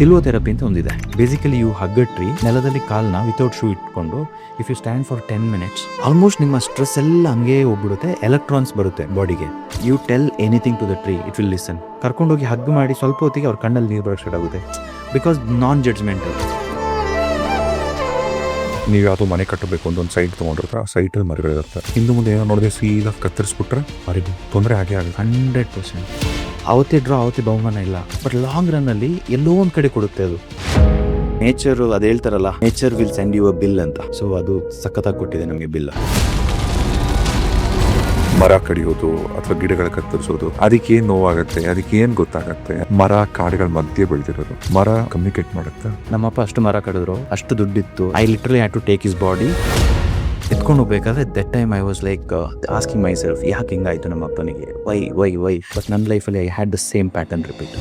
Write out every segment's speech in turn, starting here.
ಸಿಲ್ವೋಥೆರಪಿ ಅಂತ ಒಂದಿದೆ. Basically you hug tree, ನೆಲದಲ್ಲಿ ಕಾಲ್ನ ವಿತೌಟ್ ಶೂ ಇಟ್ಕೊಂಡು if you stand for 10 minutes almost ನಿಮ್ಮ ಸ್ಟ್ರೆಸ್ ಎಲ್ಲ ಹಂಗೆ ಹೋಗ್ಬಿಡುತ್ತೆ. ಎಲೆಕ್ಟ್ರಾನ್ಸ್ ಬರುತ್ತೆ ಬಾಡಿಗೆ. You tell anything to the tree, it will listen. ಕರ್ಕೊಂಡೋಗಿ ಹಗ್ ಮಾಡಿ ಸ್ವಲ್ಪ ಹೊತ್ತಿಗೆ ಅವ್ರ ಕಣ್ಣಲ್ಲಿ ನೀರು ಬರೋಕ್ಕೆ ಸ್ಟಾರ್ಟ್ ಆಗುತ್ತೆ. Because non judgemental. ನೀವು ಯಾವುದೋ ಮನೆ ಕಟ್ಟಬೇಕು ಅಂತ ಒಂದು ಸೈಟ್ ತೊಗೊಂಡಿರ್ತಾರೆ, ಆ ಸೈಟಲ್ಲಿ ಮರಗಳಿರುತ್ತೆ. ಹಿಂದೆ ಮುಂದೆ ಏನೋ ನೋಡಿದ್ರೆ ಸೀದಾ ಕತ್ತರಿಸ್ಬಿಟ್ರೆ ಮರಿದು ತೊಂದರೆ ಆಗೇ ಆಗುತ್ತೆ. 100%. ಅವತ್ತೇ ಡ್ರಾ ಅವತ್ತೇ ಬಹುಮಾನ ಇಲ್ಲ. ಬಟ್ ಲಾಂಗ್ ರನ್ನಲ್ಲಿ ಎಲ್ಲೋ ಒಂದು ಕಡೆ ಕೊಡುತ್ತೆ ಅದು. ನೇಚರ್ ಅದು ಹೇಳ್ತಾರಲ್ಲ, nature will send you a bill ಅಂತ. ಸೊ ಅದು ಸಖತ್ತಾಗಿ ಕೊಟ್ಟಿದೆ ನಮಗೆ ಬಿಲ್. ಮರ ಕಡಿಯೋದು ಅಥವಾ ಗಿಡಗಳ ಕತ್ತರಿಸೋದು, ಅದಕ್ಕೇನು ನೋವಾಗುತ್ತೆ, ಅದಕ್ಕೇನು ಗೊತ್ತಾಗತ್ತೆ? ಮರ ಕಾಡುಗಳ ಮಧ್ಯೆ ಬೆಳೆದಿರೋದು. ಮರ ಕಮ್ಯುನಿಕೇಟ್ ಮಾಡುತ್ತೆ. ನಮ್ಮಪ್ಪ ಅಷ್ಟು ಮರ ಕಡಿದ್ರು, ಅಷ್ಟು ದುಡ್ಡಿತ್ತು. I literally had to take his body. ಎತ್ಕೊಂಡು ಹೋಗ್ಬೇಕಾದ್ರೆ that time I was like asking myself, ಯಾಕೆ ಹಿಂಗಾಯ್ತು ನಮ್ಮ ಅಪ್ಪನಿಗೆ, ವೈ. ಬಟ್ ನನ್ನ ಲೈಫಲ್ಲಿ I had the same pattern repeat.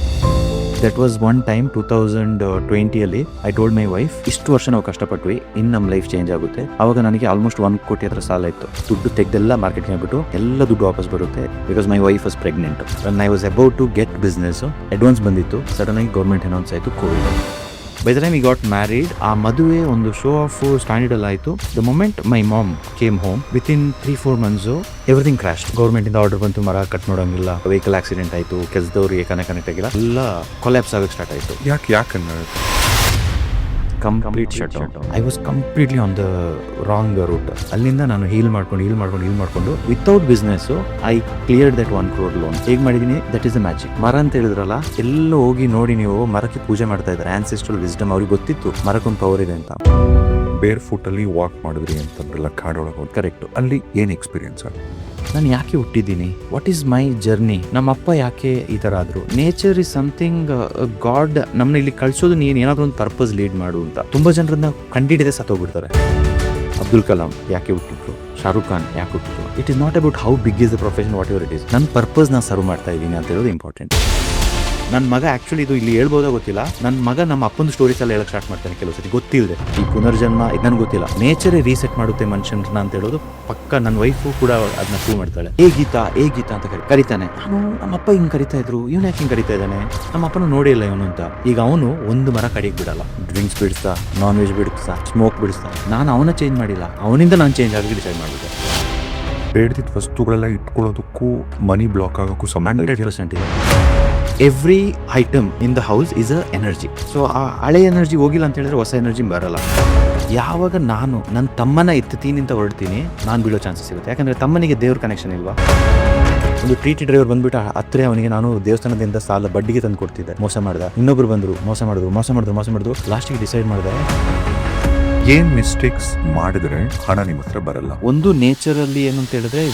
That was one time 2020 I told my wife, ಇಷ್ಟು ವರ್ಷ ನಾವು ಕಷ್ಟಪಟ್ವಿ, ಇನ್ನು ನಮ್ಮ ಲೈಫ್ ಚೇಂಜ್ ಆಗುತ್ತೆ. ಅವಾಗ ನನಗೆ ಆಲ್ಮೋಸ್ಟ್ 1 ಕೋಟಿ ಹತ್ರ ಸಾಲ ಇತ್ತು. ದುಡ್ಡು ತೆಗೆದೆಲ್ಲ ಮಾರ್ಕೆಟ್ಗೆ ಹಾಕ್ಬಿಟ್ಟು ಎಲ್ಲ ದುಡ್ಡು ವಾಪಸ್ ಬರುತ್ತೆ. Because my wife was pregnant. When I was about to get business, advance ಬಂದಿತ್ತು. ಸಡನ್ ಆಗಿ ಗೌರ್ಮೆಂಟ್ ಅನೌನ್ಸ್ ಆಯಿತು covid. By the time we got married, ಆ ಮದುವೆ ಒಂದು ಶೋ ಆಫ್ ಸ್ಟ್ಯಾಂಡರ್ಡ್ ಆಯಿತು. The moment my mom came home, within 3-4 months everything crash. ಗೌರ್ಮೆಂಟಿಂದ order ಬಂತು, ಮರ ಕಟ್ ಮಾಡೋಂಗಿಲ್ಲ, ವೆಹಿಕಲ್ ಆಕ್ಸಿಡೆಂಟ್ ಆಯಿತು, ಕೆಲಸದವ್ರಿಗೆ ಕನೆಕ್ಟ್ ಆಗಿಲ್ಲ, ಎಲ್ಲ ಕೊಲ್ಯಾಪ್ಸ್ ಆಗೋಕ್ಕೆ ಸ್ಟಾರ್ಟ್ ಆಯಿತು. ಯಾಕಂದ್ರೆ complete shut down. I was completely on the wrong route. ಅಲ್ಲಿಂದ ನಾನು ಹೀಲ್ ಮಾಡ್ಕೊಂಡು without business I clear that 1 crore loan. ಹೇಗೆ ಮಾಡಿದೀನಿ, ದಟ್ ಇಸ್ ದ ಮ್ಯಾಜಿಕ್. ಮರ ಅಂತ ಹೇಳಿದ್ರಲ್ಲ, ಎಲ್ಲ ಹೋಗಿ ನೋಡಿ, ನೀವು ಮರಕ್ಕೆ ಪೂಜೆ ಮಾಡ್ತಾ ಇದ್ದಾರೆ. ಆನ್ಸೆಸ್ಟ್ರಲ್ ವಿಸ್ಡಮ್, ಅವ್ರಿಗೆ ಗೊತ್ತಿತ್ತು ಮರಕ್ಕೊಂದು ಪವರ್ ಇದೆ ಅಂತ. ಬೇರ್ ಫುಟ್ಟಲ್ಲಿ ವಾಕ್ ಮಾಡಿದ್ರಿ ಅಂತಂದ್ರಲ್ಲ, ಕಾಡೊಳಗೆ. ಕರೆಕ್ಟ್. ಅಲ್ಲಿ ಏನು ಎಕ್ಸ್ಪೀರಿಯನ್ಸ್ ಆಗುತ್ತೆ? ನಾನು ಯಾಕೆ ಹುಟ್ಟಿದ್ದೀನಿ, ವಾಟ್ ಈಸ್ ಮೈ ಜರ್ನಿ, ನಮ್ಮಪ್ಪ ಯಾಕೆ ಈ ಥರ ಆದರು, ನೇಚರ್ ಇಸ್ ಸಮಥಿಂಗ್, ಗಾಡ್ ನಮ್ಮನ್ನ ಇಲ್ಲಿ ಕಳಿಸೋದು, ನೀನು ಏನಾದರೂ ಒಂದು ಪರ್ಪಸ್ ಲೀಡ್ ಮಾಡು ಅಂತ. ತುಂಬ ಜನರನ್ನ ಕಂಡಿಡಿದೇ ಸತ್ತೋಗ್ಬಿಡ್ತಾರೆ. ಅಬ್ದುಲ್ ಕಲಾಂ ಯಾಕೆ ಹುಟ್ಟಿದ್ರು, ಶಾರುಖ್ ಖಾನ್ ಯಾಕೆ ಹುಟ್ಟಿದ್ರು. It is not about how big is the profession, whatever it is. ನನ್ನ ಪರ್ಪಸ್ ನಾನು ಸರ್ವ್ ಮಾಡ್ತಾ ಇದ್ದೀನಿ ಅಂತ ಹೇಳೋದು ಇಂಪಾರ್ಟೆಂಟ್. ನನ್ನ ಮಗ ಆ್ಯಕ್ಚುಲಿ ಇದು ಇಲ್ಲಿ ಹೇಳ್ಬೋದೋ ಗೊತ್ತಿಲ್ಲ, ನನ್ನ ಮಗ ನಮ್ಮ ಅಪ್ಪನ ಸ್ಟೋರೀಸ್ ಎಲ್ಲ ಹೇಳಕ್ಕೆ ಸ್ಟಾರ್ಟ್ ಮಾಡ್ತಾನೆ ಕೆಲವು ಸತಿ. ಗೊತ್ತಿಲ್ಲದೆ ಈ ಪುನರ್ಜನ್ಮ ಇದು ನನಗೆ ಗೊತ್ತಿಲ್ಲ. ನೇಚರೇ ರೀಸೆಟ್ ಮಾಡುತ್ತೆ ಮನುಷ್ಯನ ಅಂತ ಹೇಳೋದು ಪಕ್ಕ. ನನ್ನ ವೈಫು ಕೂಡ ಅದನ್ನ ಪ್ರೂವ್ ಮಾಡ್ತಾಳೆ. ಏ ಗೀತಾ ಅಂತ ಕರಿತಾನೆ. ನಾನು ನಮ್ಮಪ್ಪ ಹಿಂಗೆ ಕರಿತಾ ಇದ್ರು, ಇವನು ಯಾಕೆ ಹಿಂಗೆ ಕರಿತಾ ಇದ್ದಾನೆ, ನಮ್ಮ ಅಪ್ಪನ ನೋಡಿಲ್ಲ ಇವನು ಅಂತ. ಈಗ ಅವನು ಒಂದು ಮರ ಕಡಿಗೆ ಬಿಡಲ್ಲ, ಡ್ರಿಂಕ್ಸ್ ಬಿಡಿಸ್ತಾ, ನಾನ್ ವೆಜ್ ಬಿಡಿಸ್ತಾ, ಸ್ಮೋಕ್ ಬಿಡಿಸ್ತಾ. ನಾನು ಅವನ ಚೇಂಜ್ ಮಾಡಿಲ್ಲ, ಅವನಿಂದ ನಾನು ಚೇಂಜ್ ಆಗಿ ಡಿಸೈಡ್ ಮಾಡಿದ್ದೆ. ಬೇಡದಿದ್ದ ವಸ್ತುಗಳೆಲ್ಲ ಇಟ್ಕೊಳ್ಳೋದಕ್ಕೂ ಮನಿ ಬ್ಲಾಕ್ ಆಗೋಕ್ಕೂ 100% ಇದೆ. Every item in the house is a energy. So ಆ ಹಳೆ ಎನರ್ಜಿ ಹೋಗಿಲ್ಲ ಅಂತ ಹೇಳಿದ್ರೆ ಹೊಸ ಎನರ್ಜಿ ಬರಲ್ಲ. ಯಾವಾಗ ನಾನು ನನ್ನ ತಮ್ಮನ ಎತ್ತೀನಿಂದ ಹೊರಡ್ತೀನಿ, ನಾನು ಬೀಳೋ ಚಾನ್ಸಸ್ ಇರುತ್ತೆ. ಯಾಕಂದರೆ ತಮ್ಮನಿಗೆ ದೇವ್ರ ಕನೆಕ್ಷನ್ ಇಲ್ವಾ. ಒಂದು ಟಿ ಡ್ರೈವರ್ ಬಂದ್ಬಿಟ್ಟು ಹತ್ತಿರ ಅವನಿಗೆ ನಾನು ದೇವಸ್ಥಾನದಿಂದ ಸಾಲ ಬಡ್ಡಿಗೆ ತಂದು ಕೊಡ್ತಿದ್ದೆ, ಮೋಸ ಮಾಡ್ದ. ಇನ್ನೊಬ್ರು ಬಂದರು, ಮೋಸ ಮಾಡಿದ್ರು. ಲಾಸ್ಟಿಗೆ ಡಿಸೈಡ್ ಮಾಡಿದೆ, ಏನ್ ಮಿಸ್ಟೇಕ್ಸ್ ಮಾಡಿದ್ರೆ ಹಣ ನಿಮ್ಮ ಹತ್ರ ಬರಲ್ಲ. ಒಂದು ನೇಚರಲ್ಲಿ ಏನು ಅಂತ ಹೇಳಿದ್ರೆ,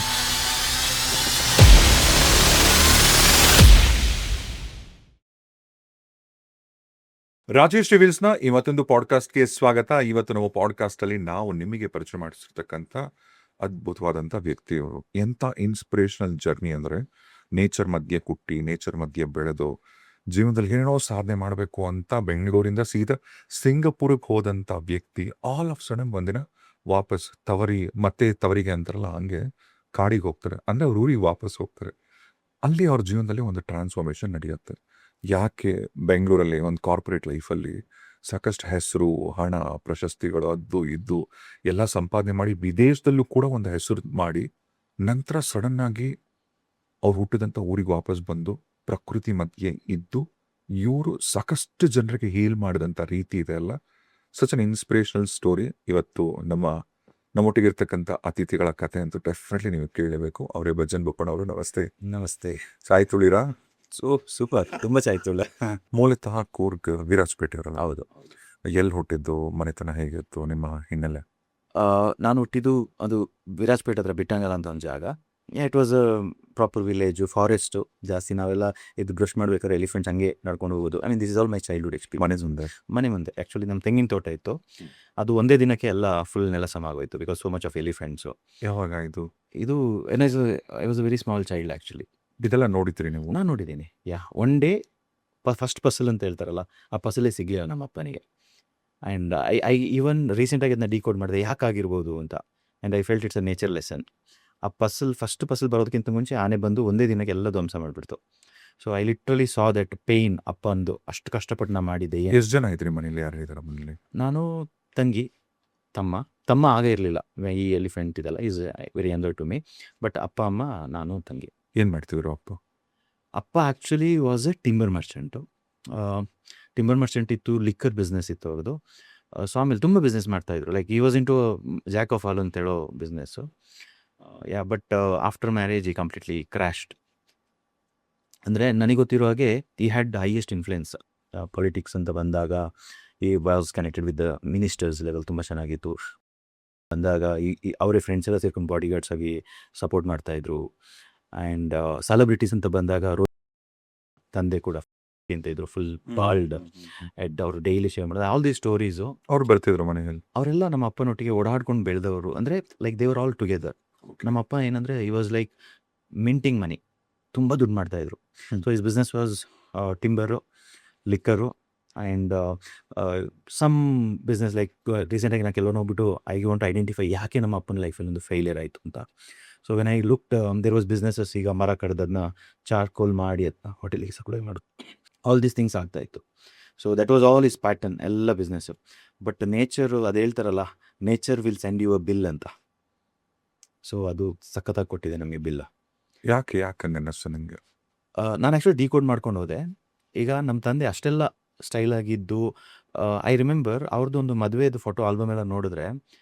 ರಾಜೇಶ್ ರಿವೀಲ್ಸ್ನ ಈ ಮತ್ತೊಂದು ಪಾಡ್ಕಾಸ್ಟ್ಗೆ ಸ್ವಾಗತ. ಇವತ್ತು ನಾವು ಪಾಡ್ಕಾಸ್ಟ್ ಅಲ್ಲಿ ನಾವು ನಿಮಗೆ ಪರಿಚಯ ಮಾಡಿಸಿರ್ತಕ್ಕಂಥ ಅದ್ಭುತವಾದಂಥ ವ್ಯಕ್ತಿಯವರು. ಎಂಥ ಇನ್ಸ್ಪಿರೇಷನಲ್ ಜರ್ನಿ ಅಂದರೆ, ನೇಚರ್ ಮಧ್ಯೆ ಹುಟ್ಟಿ, ನೇಚರ್ ಮಧ್ಯೆ ಬೆಳೆದು, ಜೀವನದಲ್ಲಿ ಏನೇನೋ ಸಾಧನೆ ಮಾಡಬೇಕು ಅಂತ ಬೆಂಗಳೂರಿಂದ ಸೀದಾ ಸಿಂಗಪುರಕ್ಕೆ ಹೋದಂಥ ವ್ಯಕ್ತಿ ಆಲ್ ಆಫ್ ಸಡನ್ ಒಂದಿನ ವಾಪಸ್ ತವರಿಗೆ ಅಂತಾರಲ್ಲ, ಹಂಗೆ ಕಾಡಿಗೆ ಹೋಗ್ತಾರೆ. ಅಂದರೆ ಅವ್ರ ಊರಿಗೆ ವಾಪಸ್ ಹೋಗ್ತಾರೆ. ಅಲ್ಲಿ ಅವ್ರ ಜೀವನದಲ್ಲಿ ಒಂದು ಟ್ರಾನ್ಸ್ಫಾರ್ಮೇಷನ್ ನಡೆಯುತ್ತೆ. ಯಾಕೆ ಬೆಂಗಳೂರಲ್ಲಿ ಒಂದು ಕಾರ್ಪೊರೇಟ್ ಲೈಫಲ್ಲಿ ಸಾಕಷ್ಟು ಹೆಸರು, ಹಣ, ಪ್ರಶಸ್ತಿಗಳು, ಅದು ಇದು ಎಲ್ಲ ಸಂಪಾದನೆ ಮಾಡಿ, ವಿದೇಶದಲ್ಲೂ ಕೂಡ ಒಂದು ಹೆಸರು ಮಾಡಿ, ನಂತರ ಸಡನ್ ಆಗಿ ಅವ್ರು ಹುಟ್ಟಿದಂಥ ಊರಿಗೆ ವಾಪಸ್ ಬಂದು ಪ್ರಕೃತಿ ಮಧ್ಯೆ ಇದ್ದು ಇವರು ಸಾಕಷ್ಟು ಜನರಿಗೆ ಹೀಲ್ ಮಾಡಿದಂಥ ರೀತಿ ಇದೆ ಅಲ್ಲ. Such an inspirational story. ಇವತ್ತು ನಮ್ಮೊಟ್ಟಿಗಿರ್ತಕ್ಕಂಥ ಅತಿಥಿಗಳ ಕಥೆ ಅಂತೂ ಡೆಫಿನೆಟ್ಲಿ ನೀವು ಕೇಳಬೇಕು. ಅವರೇ ಭಜನ್ ಬೊಪ್ಪಣ್ಣ ಅವರು. ನಮಸ್ತೆ. ಸಾಯಿ ತುಳಿರಾ? ಸೂಪರ್, ತುಂಬ ಚಾಯ್ತುಳ್ಳ. ಮೂಲತಃ ಕೂರ್ಗ್ ವಿರಾಜಪೇಟೆ ಅವರಲ್ಲ? ಹೌದು. ಎಲ್ಲಿ ಹುಟ್ಟಿದ್ದು, ಮನೆತನ ಹೇಗಿತ್ತು, ನಿಮ್ಮ ಹಿನ್ನೆಲೆ? ನಾನು ಹುಟ್ಟಿದ್ದು ಅದು ವಿರಾಜಪೇಟೆ ಹತ್ರ ಬಿಟ್ಟಂಗಲ ಅಂತ ಒಂದು ಜಾಗ. It was a proper village, forest ಜಾಸ್ತಿ. ನಾವೆಲ್ಲ ಇದು ಬ್ರಷ್ ಮಾಡ್ಬೇಕಾದ್ರೆ ಎಲಿಫೆಂಟ್ಸ್ ಹಂಗೆ ನಡ್ಕೊಂಡು ಹೋಗೋದು. I mean this is all my childhood experience. ಮನೆ ಮುಂದೆ ಆ್ಯಕ್ಚುಲಿ ನಮ್ಮ ತೆಂಗಿನ ತೋಟ ಇತ್ತು. ಅದು ಒಂದೇ ದಿನಕ್ಕೆ ಎಲ್ಲ ಫುಲ್ ನೆಲಸಮ ಆಗೋಯ್ತು, because so much of elephants. ಯಾವಾಗ ಇದು I was a very small child actually. ಇದೆಲ್ಲ ನೋಡಿದ್ರಿ ನೀವು? ನಾನು ನೋಡಿದ್ದೀನಿ. ಒನ್ ಡೇ ಫಸ್ಟ್ ಪಸಲ್ ಅಂತ ಹೇಳ್ತಾರಲ್ಲ, ಆ ಪಸಲೇ ಸಿಗಲಿಲ್ಲ ನಮ್ಮ ಅಪ್ಪನಿಗೆ. ಆ್ಯಂಡ್ ಐ ಈವನ್ ರೀಸೆಂಟಾಗಿ ಅದನ್ನ ಡಿಕೋಡ್ ಮಾಡಿದೆ, ಯಾಕಾಗಿರ್ಬೋದು ಅಂತ. And I felt it's a nature lesson. ಆ ಫಸ್ಟ್ ಪಸಲ್ ಬರೋದಕ್ಕಿಂತ ಮುಂಚೆ ಆನೆ ಬಂದು ಒಂದೇ ದಿನಕ್ಕೆ ಎಲ್ಲ ಧ್ವಂಸ ಮಾಡಿಬಿಡ್ತು. So I literally saw that pain ಅಪ್ಪಂದು. ಅಷ್ಟು ಕಷ್ಟಪಟ್ಟು ನಾ ಮಾಡಿದ್ದೆ. ಎಷ್ಟು ಜನ ಇದ್ರಿ ಮನೇಲಿ? ಯಾರು ಇದಾರೆ ಮನೇಲಿ? ನಾನು, ತಂಗಿ, ತಮ್ಮ ಆಗೇ ಇರಲಿಲ್ಲ. ಈ ಎಲಿಫೆಂಟ್ ಇದೆಲ್ಲ is very younger to me. But ಅಪ್ಪ ಅಮ್ಮ, ನಾನು, ತಂಗಿ. ಏನ್ ಮಾಡ್ತಿದ್ರು ಅಪ್ಪ? ಅಪ್ಪ actually was a timber merchant. Timber merchant ಇತ್ತು, ಲಿಕ್ಕರ್ ಬಿಸ್ನೆಸ್ ಇತ್ತು ಅವ್ರದ್ದು. ಸೊ ಆಮೇಲೆ ತುಂಬ ಬಿಸ್ನೆಸ್ ಮಾಡ್ತಾಯಿದ್ರು. ಲೈಕ್ ಈ was in to jack of all ಅಂತ ಹೇಳೋ ಬಿಸ್ನೆಸ್ಸು. ಬಟ್ ಆಫ್ಟರ್ ಮ್ಯಾರೇಜ್ ಈ ಕಂಪ್ಲೀಟ್ಲಿ ಕ್ರ್ಯಾಶ್ಡ್. ಅಂದರೆ ನನಗೆ ಗೊತ್ತಿರೋ ಹಾಗೆ he had highest influence politics ಅಂತ ಬಂದಾಗ. ಈ was connected with the ministers level, ತುಂಬ ಚೆನ್ನಾಗಿತ್ತು. ಬಂದಾಗ ಅವರೇ ಫ್ರೆಂಡ್ಸ್ ಎಲ್ಲ ಸೇರ್ಕೊಂಡು ಬಾಡಿ ಗಾರ್ಡ್ಸ್ ಆಗಿ ಸಪೋರ್ಟ್ ಮಾಡ್ತಾಯಿದ್ರು. ಆ್ಯಂಡ್ ಸೆಲೆಬ್ರಿಟೀಸ್ ಅಂತ ಬಂದಾಗ ತಂದೆ ಕೂಡ ಅಂತ ಇದ್ರು, ಫುಲ್ ಬಾಲ್ಡ್ ಎಡ್. ಅವರು ಡೈಲಿ ಶೇವ್ ಮಾಡೋದು, ಆಲ್ ದಿ ಸ್ಟೋರೀಸು. ಅವ್ರು ಬರ್ತಿದ್ರು ಮನೆಯಲ್ಲಿ? ಅವರೆಲ್ಲ ನಮ್ಮ ಅಪ್ಪನೊಟ್ಟಿಗೆ ಓಡಾಡ್ಕೊಂಡು ಬೆಳೆದವರು. ಅಂದರೆ ಲೈಕ್ ದೇವರ್ ಆಲ್ ಟುಗೆದರ್. ನಮ್ಮ ಅಪ್ಪ ಏನಂದರೆ ಈ ವಾಸ್ ಲೈಕ್ ಮಿಂಟಿಂಗ್ ಮನಿ, ತುಂಬ ದುಡ್ಡು ಮಾಡ್ತಾಯಿದ್ರು. So his business was timber, liquor and some business. Like ರೀಸೆಂಟಾಗಿ ನಾನು ಕೆಲವೊಂದು ಹೋಗ್ಬಿಟ್ಟು ಐ ವಾಂಟ್ ಟು ಐಡೆಂಟಿಫೈ ಯಾಕೆ ನಮ್ಮ ಅಪ್ಪನ ಲೈಫಲ್ಲಿ ಒಂದು ಫೇಲಿಯರ್ ಆಯಿತು ಅಂತ. So when I looked, there was businesses. ಈಗ ಮರ ಕಡ್ದದನ್ನ ಚಾರ್ಕೋಲ್ ಮಾಡಿ ಅದನ್ನ ಹೋಟೆಲಿಗೆ ಸಪ್ಲೈ ಮಾಡೋದು, ಆಲ್ ದೀಸ್ ಥಿಂಗ್ಸ್ ಆಗ್ತಾಯಿತ್ತು. So that was all is pattern, ಎಲ್ಲ ಬಿಸ್ನೆಸ್ಸು. ಬಟ್ ನೇಚರು, ಅದು ಹೇಳ್ತಾರಲ್ಲ, nature will send you a bill ಅಂತ. ಸೊ ಅದು ಸಖತ್ತಾಗಿ ಕೊಟ್ಟಿದೆ ನಮಗೆ ಬಿಲ್. ಯಾಕೆ ಹಂಗೆ ಅನ್ನಿಸ್ತು ನನಗೆ? ನಾನು ಆ್ಯಕ್ಚುಲಿ ಡಿಕೋಡ್ ಮಾಡ್ಕೊಂಡು ಹೋದೆ. ಈಗ ನಮ್ಮ ತಂದೆ ಅಷ್ಟೆಲ್ಲ ಸ್ಟೈಲಾಗಿದ್ದು, ಐ ರಿಮೆಂಬರ್ ಅವ್ರದ್ದು ಒಂದು ಮದುವೆದು ಫೋಟೋ ಆಲ್ಬಮ್ ಎಲ್ಲ ನೋಡಿದ್ರೆ,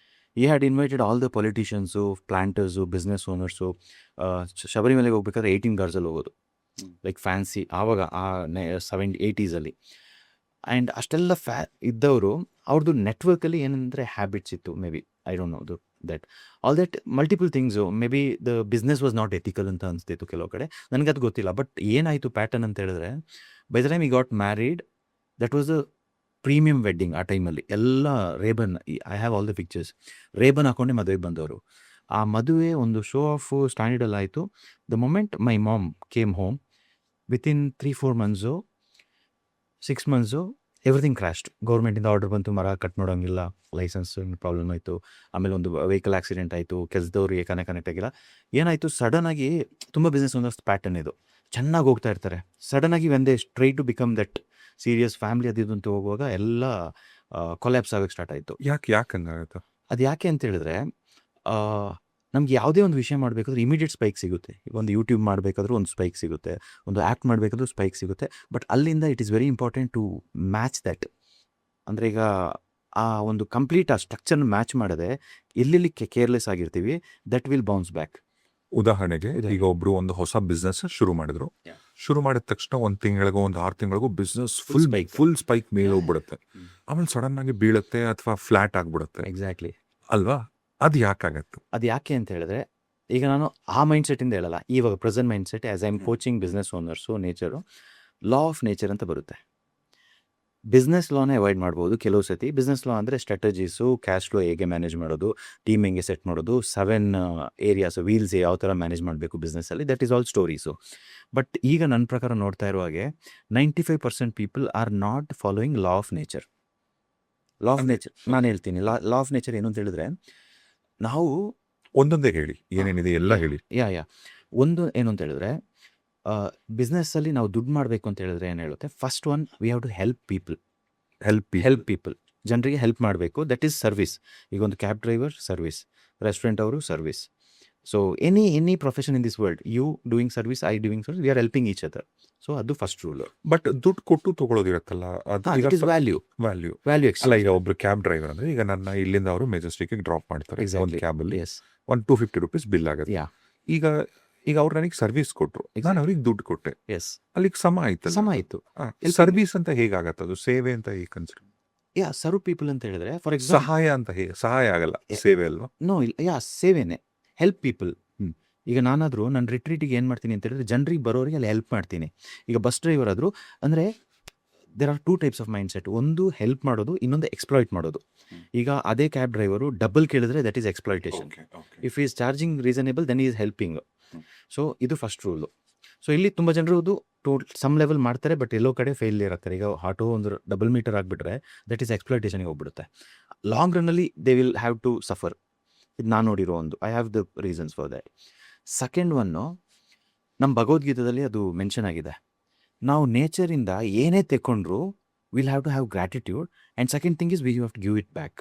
he had invited all the politicians, planters, business owners. ಶಬರಿಮಲೆಗೆ ಹೋಗ್ಬೇಕಾದ್ರೆ 18 ಕಾರ್ಸಲ್ಲಿ ಹೋಗೋದು, ಲೈಕ್ ಫ್ಯಾನ್ಸಿ ಆವಾಗ, ಆ 70s-80s. ಆ್ಯಂಡ್ ಅಷ್ಟೆಲ್ಲ ಇದ್ದವರು, ಅವ್ರದ್ದು ನೆಟ್ವರ್ಕಲ್ಲಿ ಏನಂದರೆ ಹ್ಯಾಬಿಟ್ಸ್ ಇತ್ತು. May be I don't no that all that multiple things. May be the business was not ethical ಅಂತ ಅನಿಸ್ತಿತ್ತು ಕೆಲವು ಕಡೆ, ನನಗದು ಗೊತ್ತಿಲ್ಲ. ಬಟ್ ಏನಾಯಿತು ಪ್ಯಾಟರ್ನ್ ಅಂತ ಹೇಳಿದ್ರೆ, by the time he got married, that was a premium wedding. ಆ ಟೈಮಲ್ಲಿ ಎಲ್ಲ Ray Ban, I have all the pictures. Ray Ban ಹಾಕೊಂಡೆ ಮದುವೆಗೆ ಬಂದವರು. ಆ ಮದುವೆ ಒಂದು ಶೋ ಆಫ್ ಸ್ಟ್ಯಾಂಡರ್ಡಲ್ಲಿ ಆಯಿತು. The moment my mom came home, within 3-4 months, 6 months, everything crashed. ಗೌರ್ಮೆಂಟಿಂದ ಆರ್ಡರ್ ಬಂತು, ಮರ ಕಟ್ ಮಾಡೋಂಗಿಲ್ಲ, ಲೈಸೆನ್ಸ್ ಪ್ರಾಬ್ಲಮ್ ಆಯಿತು. ಆಮೇಲೆ ಒಂದು ವೆಹಿಕಲ್ ಆಕ್ಸಿಡೆಂಟ್ ಆಯಿತು, ಕೆಲಸದವ್ರಿಗೆ ಕನೆಕ್ಟ್ ಆಗಿಲ್ಲ. ಏನಾಯಿತು, ಸಡನ್ನಾಗಿ ತುಂಬ ಬಿಸ್ನೆಸ್ ಒಂದಷ್ಟು ಪ್ಯಾಟರ್ನ್ ಇದು, ಚೆನ್ನಾಗಿ ಹೋಗ್ತಾ ಇರ್ತಾರೆ. ಸಡನ್ನಾಗಿ when they try to become that serious family ಅದು ಅಂತ ಹೋಗುವಾಗ ಎಲ್ಲ ಕೊಲ್ಯಾಪ್ಸ್ ಆಗೋಕ್ಕೆ ಸ್ಟಾರ್ಟ್ ಆಯಿತು. ಯಾಕೆ ಹಂಗಾಗುತ್ತೆ? ಅದು ಯಾಕೆ ಅಂತ ಹೇಳಿದ್ರೆ, ನಮ್ಗೆ ಯಾವುದೇ ಒಂದು ವಿಷಯ ಮಾಡಬೇಕಾದ್ರೆ ಇಮಿಡಿಯೇಟ್ ಸ್ಪೈಕ್ ಸಿಗುತ್ತೆ. ಈಗ ಒಂದು ಯೂಟ್ಯೂಬ್ ಮಾಡಬೇಕಾದ್ರೂ ಒಂದು ಸ್ಪೈಕ್ ಸಿಗುತ್ತೆ, ಒಂದು ಆ್ಯಕ್ಟ್ ಮಾಡಬೇಕಾದ್ರೂ ಸ್ಪೈಕ್ ಸಿಗುತ್ತೆ. ಬಟ್ ಅಲ್ಲಿಂದ it is very important to match that. ಅಂದರೆ ಈಗ ಆ ಒಂದು ಕಂಪ್ಲೀಟ್ ಆ ಸ್ಟ್ರಕ್ಚರ್ನ ಮ್ಯಾಚ್ ಮಾಡದೆ ಎಲ್ಲೆಲ್ಲಿ ಕೇರ್ಲೆಸ್ ಆಗಿರ್ತೀವಿ, ದಟ್ ವಿಲ್ ಬೌನ್ಸ್ ಬ್ಯಾಕ್. ಉದಾಹರಣೆಗೆ, ಈಗ ಒಬ್ರು ಒಂದು ಹೊಸ ಬಿಸ್ನೆಸ್ ಶುರು ಮಾಡಿದ್ರು. ಶುರು ಮಾಡಿದ ತಕ್ಷಣ 1 ತಿಂಗಳಿಗೋ 6 ತಿಂಗಳಿಗೋ ಬಿಸ್ನೆಸ್ ಫುಲ್ ಸ್ಪೈಕ್ ಮೇಲೆ ಹೋಗ್ಬಿಡುತ್ತೆ. ಆಮೇಲೆ ಸಡನ್ ಆಗಿ ಬೀಳುತ್ತೆ ಅಥವಾ ಫ್ಲಾಟ್ ಆಗ್ಬಿಡುತ್ತೆ. ಎಕ್ಸಾಕ್ಟ್ಲಿ ಅಲ್ವಾ? ಅದು ಯಾಕಾಗತ್ತೆ? ಅದು ಯಾಕೆ ಅಂತ ಹೇಳಿದ್ರೆ, ಈಗ ನಾನು ಆ ಮೈಂಡ್ ಸೆಟ್ಟಿಂದ ಹೇಳಲ್ಲ, ಇವಾಗ present mind set as I am coaching business owners, nature, law of nature ಅಂತ ಬರುತ್ತೆ. ಬಿಸ್ನೆಸ್ ಲಾನೇ ಅವಾಯ್ಡ್ ಮಾಡ್ಬೋದು ಕೆಲವು ಸತಿ. ಬಿಸ್ನೆಸ್ ಲಾ ಅಂದರೆ ಸ್ಟ್ರಾಟಜೀಸು, ಕ್ಯಾಶ್ ಫ್ಲೋ ಹೇಗೆ ಮ್ಯಾನೇಜ್ ಮಾಡೋದು, ಟೀಮ್ ಹೆಂಗೆ ಸೆಟ್ ಮಾಡೋದು, 7 ಏರಿಯಾಸು, ವೀಲ್ಸ್ ಯಾವ ಥರ ಮ್ಯಾನೇಜ್ ಮಾಡಬೇಕು ಬಿಸ್ನೆಸ್ಸಲ್ಲಿ, that is all stories. But ಈಗ ನನ್ನ ಪ್ರಕಾರ ನೋಡ್ತಾ ಇರೋ ಹಾಗೆ 95% people are not following law of nature. Law of nature ನಾನು ಹೇಳ್ತೀನಿ. ಲಾ ಆಫ್ ನೇಚರ್ ಏನು ಅಂತ ಹೇಳಿದ್ರೆ, ನಾವು ಒಂದೊಂದೇ ಹೇಳಿ, ಏನೇನಿದೆ ಎಲ್ಲ ಹೇಳಿ. ಒಂದು ಏನು ಅಂತ ಹೇಳಿದ್ರೆ, ಬಿಸ್ನೆಸ್ಸಲ್ಲಿ ನಾವು ದುಡ್ಡು ಮಾಡಬೇಕು ಅಂತ ಹೇಳಿದ್ರೆ ಏನು ಹೇಳುತ್ತೆ, first one we have to help people. ಜನರಿಗೆ ಹೆಲ್ಪ್ ಮಾಡಬೇಕು, ದಟ್ ಈಸ್ ಸರ್ವಿಸ್. ಈಗ ಒಂದು ಕ್ಯಾಬ್ ಡ್ರೈವರ್ ಸರ್ವಿಸ್, ರೆಸ್ಟೋರೆಂಟ್ ಅವರು service. So any profession in this world, you doing service, I doing service, we are helping each other. So ಅದು first rule. But ದುಡ್ಡು ಕೊಟ್ಟು ತಗೊಳ್ಳೋದಿರತ್ತಲ್ಲ, ಅದು value ಅಲ್ಲ. ಈಗ ಒಬ್ರು ಕ್ಯಾಬ್ ಡ್ರೈವರ್ ಅಂದ್ರೆ, ಈಗ ನನ್ನ ಇಲ್ಲಿಂದ ಅವರು ಮೆಜೆಸ್ಟಿಕ್ ಡ್ರಾಪ್ ಮಾಡ್ತಾರೆ, ಒಂದು ಕ್ಯಾಬಲ್ಲಿ ಒಂದು 250 ರೂಪೀಸ್ ಬಿಲ್ ಆಗುತ್ತೆ. ಈಗ ಅವ್ರು ನನಗೆ ಸರ್ವಿಸ್ ಕೊಟ್ರು, ನಾನು ಅವ್ರಿಗೆ ದುಡ್ಡು ಕೊಟ್ಟೆ, ಅಲ್ಲಿಗೆ ಸಮ ಆಯ್ತು. ಸರ್ವಿಸ್ ಅಂತ ಹೇಗಾಗತ್ತೆ? ಅದು ಸೇವೆ ಅಂತ ಹೇಗೆ ಕನ್ಸಿಡರ್? ಸರ್ವ್ ಪೀಪಲ್ ಅಂತ ಹೇಳಿದ್ರೆ, ಫಾರ್ ಎಕ್ಸಾಂಪಲ್ ಸಹಾಯ ಅಂತ ಹೇಗೆ? ಸಹಾಯ ಆಗಲ್ಲ, ಸೇವೆ ಅಲ್ವಾ? ನೋ, ಇಲ್ಲ, ಸೇವೆನೇ, ಹೆಲ್ಪ್ ಪೀಪಲ್. ಈಗ ನಾನಾದರೂ ನನ್ನ ರಿಟ್ರೀಟಿಗೆ ಏನು ಮಾಡ್ತೀನಿ ಅಂತ ಹೇಳಿದ್ರೆ, ಜನರಿಗೆ ಬರೋರಿಗೆ ಅಲ್ಲಿ ಹೆಲ್ಪ್ ಮಾಡ್ತೀನಿ. ಈಗ ಬಸ್ ಡ್ರೈವರ್ ಆದರೂ ಅಂದರೆ there are 2 types of mindset. ಒಂದು ಹೆಲ್ಪ್ ಮಾಡೋದು, ಇನ್ನೊಂದು ಎಕ್ಸ್ಪ್ಲಾಯ್ಟ್ ಮಾಡೋದು. ಈಗ ಅದೇ ಕ್ಯಾಬ್ ಡ್ರೈವರು ಡಬಲ್ ಕೇಳಿದ್ರೆ that is exploitation. If he's charging reasonable, then he's helping. So ಇದು ಫಸ್ಟ್ ರೂಲು. ಸೊ ಇಲ್ಲಿ ತುಂಬ ಜನರು ಸಮ್ ಲೆವೆಲ್ ಮಾಡ್ತಾರೆ, ಬಟ್ ಎಲ್ಲೋ ಕಡೆ ಫೇಲಿಯರ್ ಆಗ್ತಾರೆ. ಈಗ ಆಟೋ ಒಂದು ಡಬಲ್ ಮೀಟರ್ ಆಗಿಬಿಟ್ರೆ ದಟ್ ಈಸ್ ಎಕ್ಸ್ಪ್ಲಾಯ್ಟೇಷನ್ಗೆ ಹೋಗ್ಬಿಡುತ್ತೆ. ಲಾಂಗ್ ರನ್ನಲ್ಲಿ they will have to suffer. ಇದು ನಾನು ನೋಡಿರೋ ಒಂದು, I have the reasons for that. Second one, ನಮ್ಮ ಭಗವದ್ಗೀತದಲ್ಲಿ ಅದು ಮೆನ್ಷನ್ ಆಗಿದೆ. ನಾವು ನೇಚರಿಂದ ಏನೇ ತೆಕ್ಕೊಂಡ್ರು will have to have gratitude. And second thing is we have to give it back.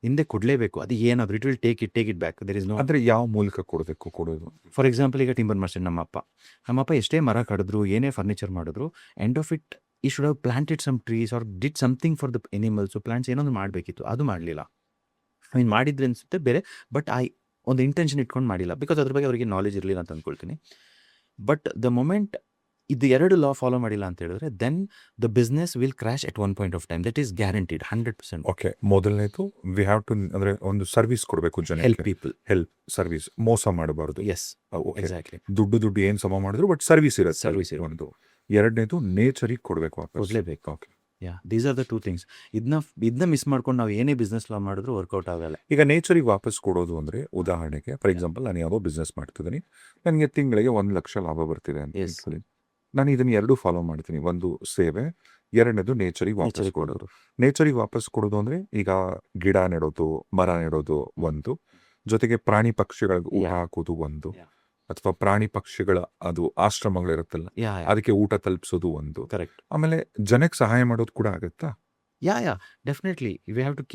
ಹಿಂದೆ ಕೊಡಲೇಬೇಕು, ಅದು ಏನಾದರೂ it will take it back. There is no. ಅಂದ್ರೆ ಯಾವ ಮೂಲಕ ಕೊಡೋದು? ಫಾರ್ ಎಕ್ಸಾಂಪಲ್, ಈಗ ಟಿಂಬರ್ ಮರ್ಚೆಂಟ್ ನಮ್ಮಪ್ಪ ಎಷ್ಟೇ ಮರ ಕಡಿದ್ರು, ಏನೇ ಫರ್ನಿಚರ್ ಮಾಡಿದ್ರು, end of it he should have planted some trees R did something for the animals, plants ಏನೊಂದು ಮಾಡಬೇಕಿತ್ತು, ಅದು ಮಾಡಲಿಲ್ಲ. ಐ ಮೀನ್ ಮಾಡಿದ್ರೆ ಅನಿಸುತ್ತೆ ಬೇರೆ, ಬಟ್ ಒಂದು ಇಂಟೆನ್ಷನ್ ಇಟ್ಕೊಂಡು ಮಾಡಿಲ್ಲ, ಬಿಕಾಸ್ ಅದ್ರ ಬಗ್ಗೆ ಅವರಿಗೆ ನಾಲೆಜ್ ಇರಲಿಲ್ಲ ಅಂತ ಅಂದ್ಕೊಳ್ತೀನಿ. ಬಟ್ ದ ಮೊಮೆಂಟ್ ಇದು 2 ಲಾ ಫಾಲೋ ಮಾಡಿಲ್ಲ ಅಂತ ಹೇಳಿದ್ರೆ, then the business will crash at one point of time. That is guaranteed 100%. Okay, ಮೊದಲನೇದು ವಿ ಹ್ಯಾವ್ ಟು ಅಂದ್ರೆ ಒಂದು ಸರ್ವಿಸ್ ಕೊಡಬೇಕು ಜನ, ಹೆಲ್ಪ್ ಪೀಪಲ್, ಹೆಲ್ಪ್ ಸರ್ವಿಸ್, ಮೋಸ ಮಾಡಬಾರ್ದು. Yes, exactly. ದುಡ್ಡು ಏನ್ ಸಮ ಮಾಡಿದ್ರು ಬಟ್ ಸರ್ವಿಸ್ ಇರುತ್ತೆ. ಸರ್ವಿಸ್ ಒಂದು ಎರಡನೇದು ನೇಚರಿಗೆ ಕೊಡಬೇಕು, ಕೊಡಲೇಬೇಕು. Okay, these are the 2 things. ಇದನ್ನ ಮಿಸ್ ಮಾಡ್ಕೊಂಡು ನಾವು ಏನೇ ಬಿಸ್ನೆಸ್ ಲಾ ಮಾಡಿದ್ರು ವರ್ಕೌಟ್ ಆಗಲ್ಲ. ಈಗ ನೇಚರಿಗೆ ವಾಪಸ್ ಕೊಡೋದು ಅಂದ್ರೆ, ಉದಾಹರಣೆಗೆ ಫಾರ್ ಎಕ್ಸಾಂಪಲ್, ನಾನು ಯಾವುದೋ ಬಿಸ್ನೆಸ್ ಮಾಡ್ತಿದ್ದೀನಿ, ನನಗೆ ತಿಂಗಳಿಗೆ 1 ಲಕ್ಷ ಲಾಭ ಬರ್ತಿದೆ ಅಂತ Yes. ಹೇಳ್ಕೊಳ್ಳಿ. ನಾನು ಇದನ್ನ 2 ಫಾಲೋ ಮಾಡ್ತೀನಿ. ಒಂದು ಸೇವೆ, ಎರಡನೇದು ನೇಚರಿಗೆ ವಾಪಸ್ ಕೊಡೋದು. ನೇಚರಿಗೆ ವಾಪಸ್ ಕೊಡೋದು ಅಂದ್ರೆ ಈಗ ಗಿಡ ನೆಡೋದು, ಮರ ನೆಡೋದು ಒಂದು, ಜೊತೆಗೆ ಪ್ರಾಣಿ ಪಕ್ಷಿಗಳಿಗೆ ಊಟ ಹಾಕೋದು ಒಂದು, Yeah. ಅಥವಾ ಪ್ರಾಣಿ ಪಕ್ಷಿಗಳ ಅದು ಆಶ್ರಮಗಳಿರುತ್ತಲ್ಲ ಅದಕ್ಕೆ ಊಟ ತಲುಪಿಸೋದು ಒಂದು, ಕರೆಕ್ಟ್. ಆಮೇಲೆ ಜನಕ್ಕೆ ಸಹಾಯ ಮಾಡೋದು ಕೂಡ ಆಗುತ್ತಾ? Yeah definitely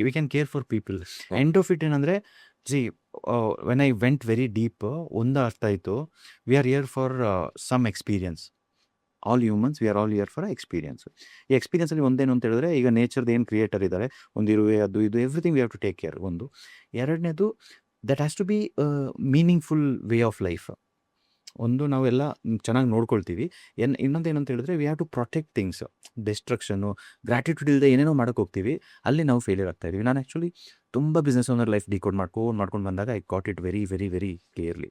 we can care for people. End of it ಏನಂದರೆ, when I went very deep, ಒಂದು ಅರ್ಥ ಆಯಿತು, we are here for some experience. All humans, we are all here for experience. ಈ ಎಕ್ಸ್ಪೀರಿಯನ್ಸಲ್ಲಿ ಒಂದೇನು ಅಂತ ಹೇಳಿದ್ರೆ, ಈಗ ನೇಚರ್ದು ಏನು ಕ್ರಿಯೇಟರ್ ಇದ್ದಾರೆ, ಒಂದು ಇರುವೆ, ಅದು ಇದು everything we have to take care. ಒಂದು. ಎರಡನೇದು, that has to be meaningful way of life. ಒಂದು, ನಾವೆಲ್ಲ ಚೆನ್ನಾಗಿ ನೋಡ್ಕೊಳ್ತೀವಿ. ಇನ್ನೊಂದು ಏನಂತ ಹೇಳಿದ್ರೆ, we have to protect things. Destruction, gratitude ಇಲ್ಲದೆ ಏನೇನೋ ಮಾಡೋಕೆ ಹೋಗ್ತೀವಿ, ಅಲ್ಲಿ ನಾವು ಫೇಲಿಯರ್ ಆಗ್ತಾ ಇದೀವಿ. ನಾನು ಆ್ಯಕ್ಚುಲಿ ತುಂಬ ಬಿಸ್ನೆಸ್ ಓನರ್ ಲೈಫ್ ಡಿಕೋಡ್ ಮಾಡ್ಕೊಂಡು ಬಂದಾಗ I got it very very very clearly.